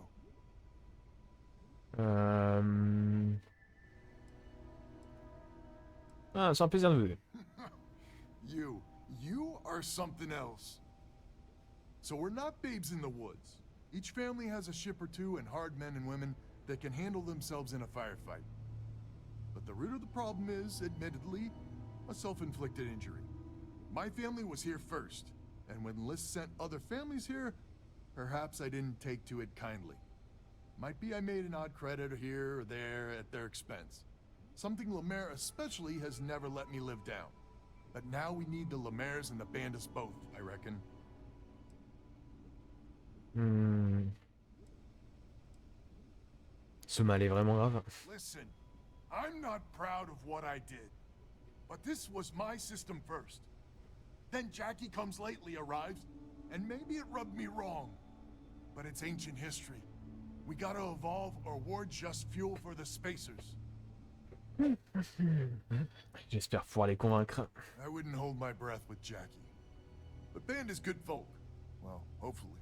Ah, c'est un plaisir de vous aider. You are something else. So we're not babes in the woods. Each family has a ship or two and hard men and women that can handle themselves in a firefight. But the root of the problem is, admittedly, a self-inflicted injury. My family was here first, and when Liz sent other families here, perhaps I didn't take to it kindly. Might be I made an odd credit here or there at their expense. Something Lemaire especially has never let me live down. But now we need the Lemaires and the Bandits both, I reckon. Ce mal est vraiment grave. Listen, I'm not proud of what I did. But this was my system first. Then Jackie Comes Lately arrives, and maybe it rubbed me wrong. But it's ancient history. We gotta evolve or we're just fuel for the spacers. J'espère pouvoir les convaincre. I wouldn't hold my breath with Jackie. But Band is good folk. Well, hopefully.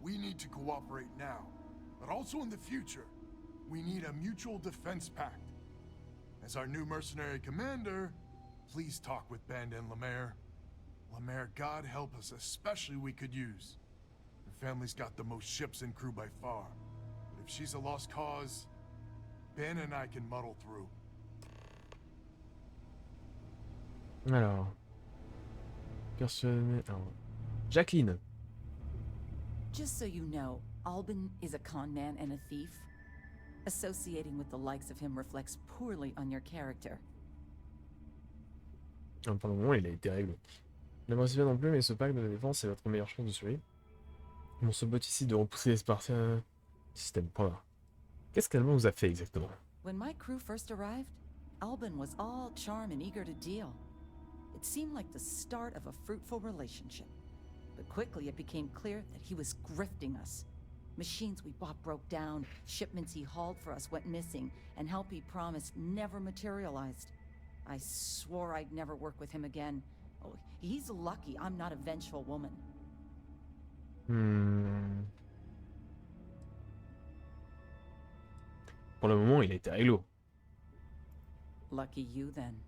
We need to cooperate now, but also in the future. We need a mutual defense pact. As our new mercenary commander, please talk with Band and Lemaire. Lemaire, God help us, especially we could use. Her family's got the most ships and crew by far. But if she's a lost cause, Ben and I can muddle through. Alors. Persuadé. Alors. Jacqueline. Just so you know, Albin is a con man and a thief. Associating with the likes of him reflects poorly on your character. Pour le moment, il a été réglé. N'apprécie pas non plus, mais ce pacte de défense est votre meilleure chance de survie. On se botte ici de repousser les Spartiens. Système. Voilà. Qu'est-ce qu'Alban vous a fait exactement? When my crew first arrived, Albin was all charm and eager to deal. It seemed like the start of a fruitful relationship. But quickly it became clear that he was grifting us. Machines we bought broke down, shipments he hauled for us went missing, and help he promised never materialized. I swore I'd never work with him again. Oh, he's lucky I'm not a vengeful woman. Pour le moment, il a été réglo. Lucky you then.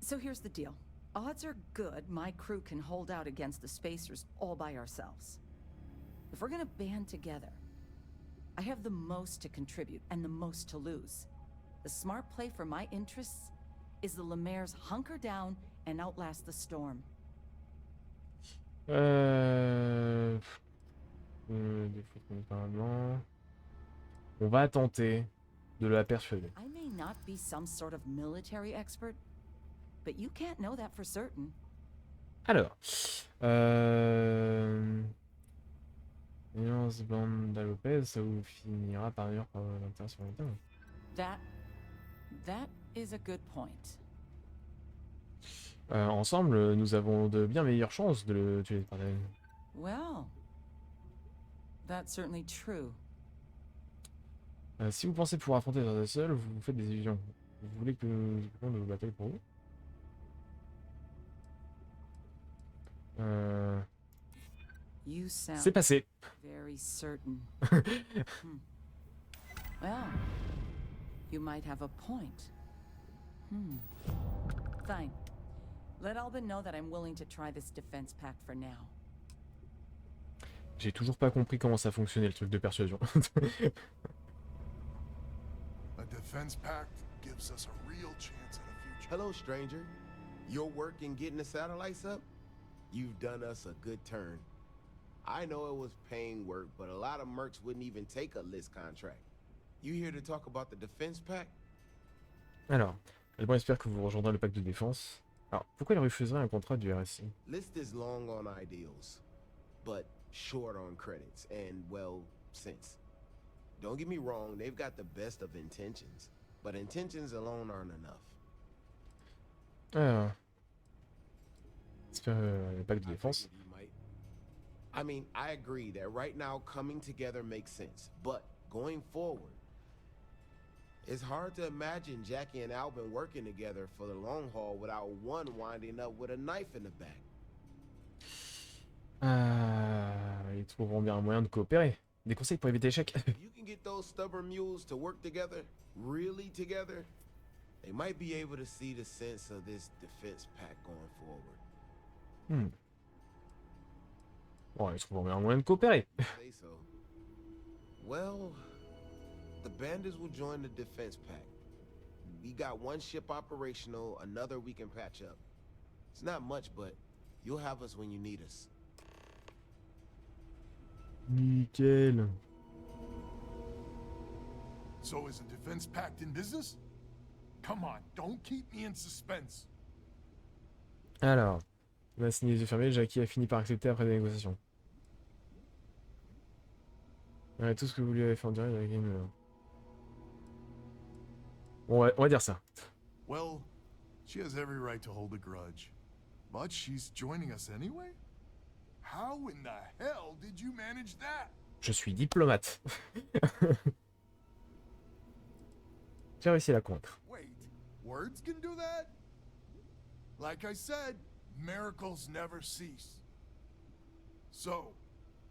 So here's the deal. Odds are good my crew can hold out against the Spacers all by ourselves. If we're gonna band together, I have the most to contribute and the most to lose. The smart play for my interests is the Lemaire's hunker down and outlast the storm. On va tenter de la persuader. I may not be some sort of military expert, but you can't know that for certain. Alors, Banda Lopez, ça vous finira par ailleurs par l'intérêt sur l'intérêt. That is a good point. Ensemble, nous avons de bien meilleures chances de le tuer. Well, that's certainly true. Si vous pensez pouvoir affronter ça seul, vous faites des illusions. Vous voulez que nous occupions de vos batailles pour vous? C'est passé. Very certain. Well, you might have a point. Fine. Let Albin know that I'm willing to try this defense pact for now. J'ai toujours pas compris comment ça fonctionnait le truc de persuasion. A defense pact gives us a real chance at a future. Hello, stranger. Your work in getting the satellites up? You've done us a good turn. I know it was paying work, but a lot of mercs wouldn't even take a list contract. You here to talk about the defense pack? Alors, Alban espère que vous rejoindrez le pacte de défense. Alors, pourquoi il refuserait un contrat du RSI? List is long on ideals, but short on credits and, well, sense. Don't get me wrong, they've got the best of intentions, but intentions alone aren't enough. Alors, espère le pacte de défense. I mean, I agree that right now coming together makes sense, but going forward, it's hard to imagine Jackie and Albin working together for the long haul without one winding up with a knife in the back. Ils trouveront bien un moyen de coopérer. Des conseils pour éviter l'échec. If you can get those stubborn mules to work together, really together, they might be able to see the sense of this defense pack going forward. Bon, ils trouveront bien un moyen de coopérer. Say so. Well, the bandits will join the defense pack. We got one ship operational, another we can patch up. It's not much, but you'll have us when you need us. Nickel. So is the defense pact in business? Come on, don't keep me in suspense. Alors, on a signé les yeux fermés, Jackie a fini par accepter après des négociations. Ouais, tout ce que vous lui avez fait en direct, la game. Bon, on va dire ça. Well, she has every right to hold a grudge. But she's joining us anyway? How in the hell did you manage that? Je suis diplomate. J'ai réussi à la convaincre. Wait, words can do that? Like I said, miracles never cease. So,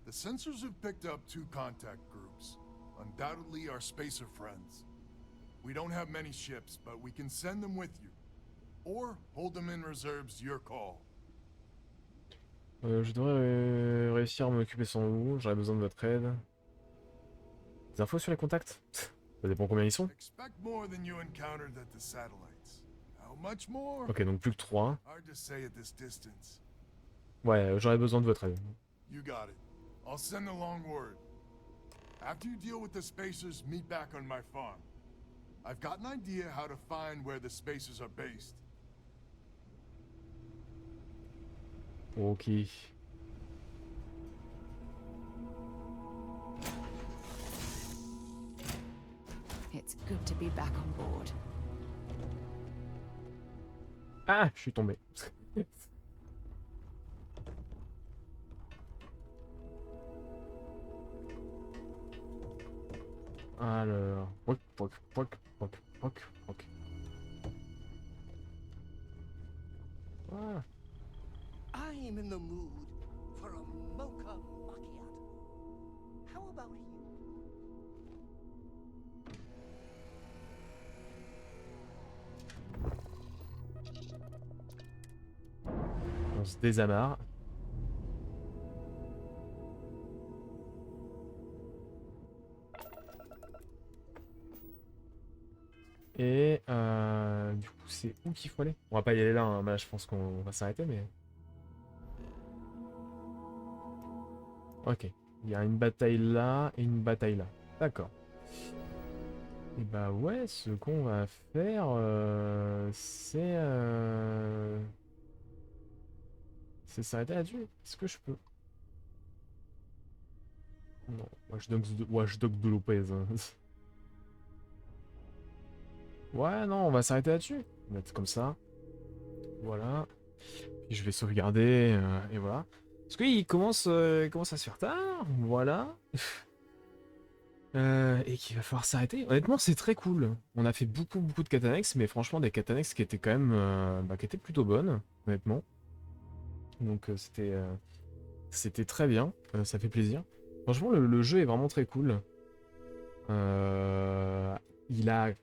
the sensors have picked up 2 contact groups. Undoubtedly our spacer friends. We don't have many ships, but we can send them with you. Or hold them in reserves, your call. Je devrais réussir à m'occuper sans vous, j'aurais besoin de votre aide. Des infos sur les contacts? Ça dépend combien ils sont. Expect more than you encountered at the satellites. How much more? Ok, donc plus que 3. Hard to say at this distance. Ouais, j'aurais besoin de votre aide. You got it. I'll send along word. After you deal with the spacers, meet back on my farm. I've got an idea how to find where the spacers are based. Ok. It's good to be back on board. Ah, je suis tombé. Alors, poc. Voilà. I'm in the mood for a mocha macchiato. How about you? On se désamarre. Et du coup, c'est où qu'il faut aller? On va pas y aller là, hein. Bah, je pense qu'on va s'arrêter, mais... Ok. Il y a une bataille là et une bataille là. D'accord. Et bah ouais, ce qu'on va faire, c'est s'arrêter là-dessus. Est-ce que je peux? Non, Watchdog de Lopez. Hein. Ouais, non, on va s'arrêter là-dessus. On va mettre comme ça. Voilà. Puis je vais sauvegarder, et voilà. Parce qu'il commence à se faire tard, voilà. Et qu'il va falloir s'arrêter. Honnêtement, c'est très cool. On a fait beaucoup de quêtes annexes, mais franchement, des quêtes annexes qui étaient quand même qui étaient plutôt bonnes, honnêtement. Donc c'était très bien, ça fait plaisir. Franchement, le jeu est vraiment très cool. Il a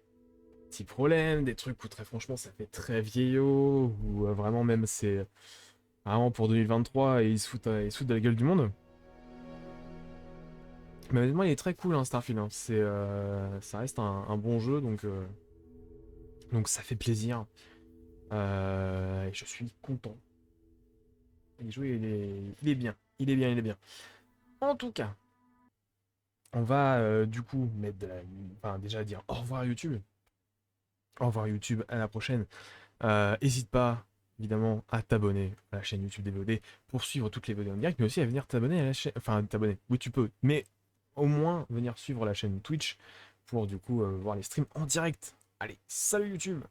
petits problèmes, des trucs où très franchement ça fait très vieillot, ou vraiment même c'est vraiment pour 2023 et ils se foutent de la gueule du monde. Mais honnêtement il est très cool, hein, Starfield, hein. Ça reste un bon jeu, donc ça fait plaisir. Et je suis content. Le jeu il est bien. En tout cas, on va du coup mettre enfin, déjà dire au revoir YouTube. Au revoir YouTube, à la prochaine. N'hésite pas, évidemment, à t'abonner à la chaîne YouTube des VOD pour suivre toutes les VOD en direct, mais aussi à venir t'abonner à la chaîne. Enfin, t'abonner, oui, tu peux, mais au moins venir suivre la chaîne Twitch pour du coup voir les streams en direct. Allez, salut YouTube!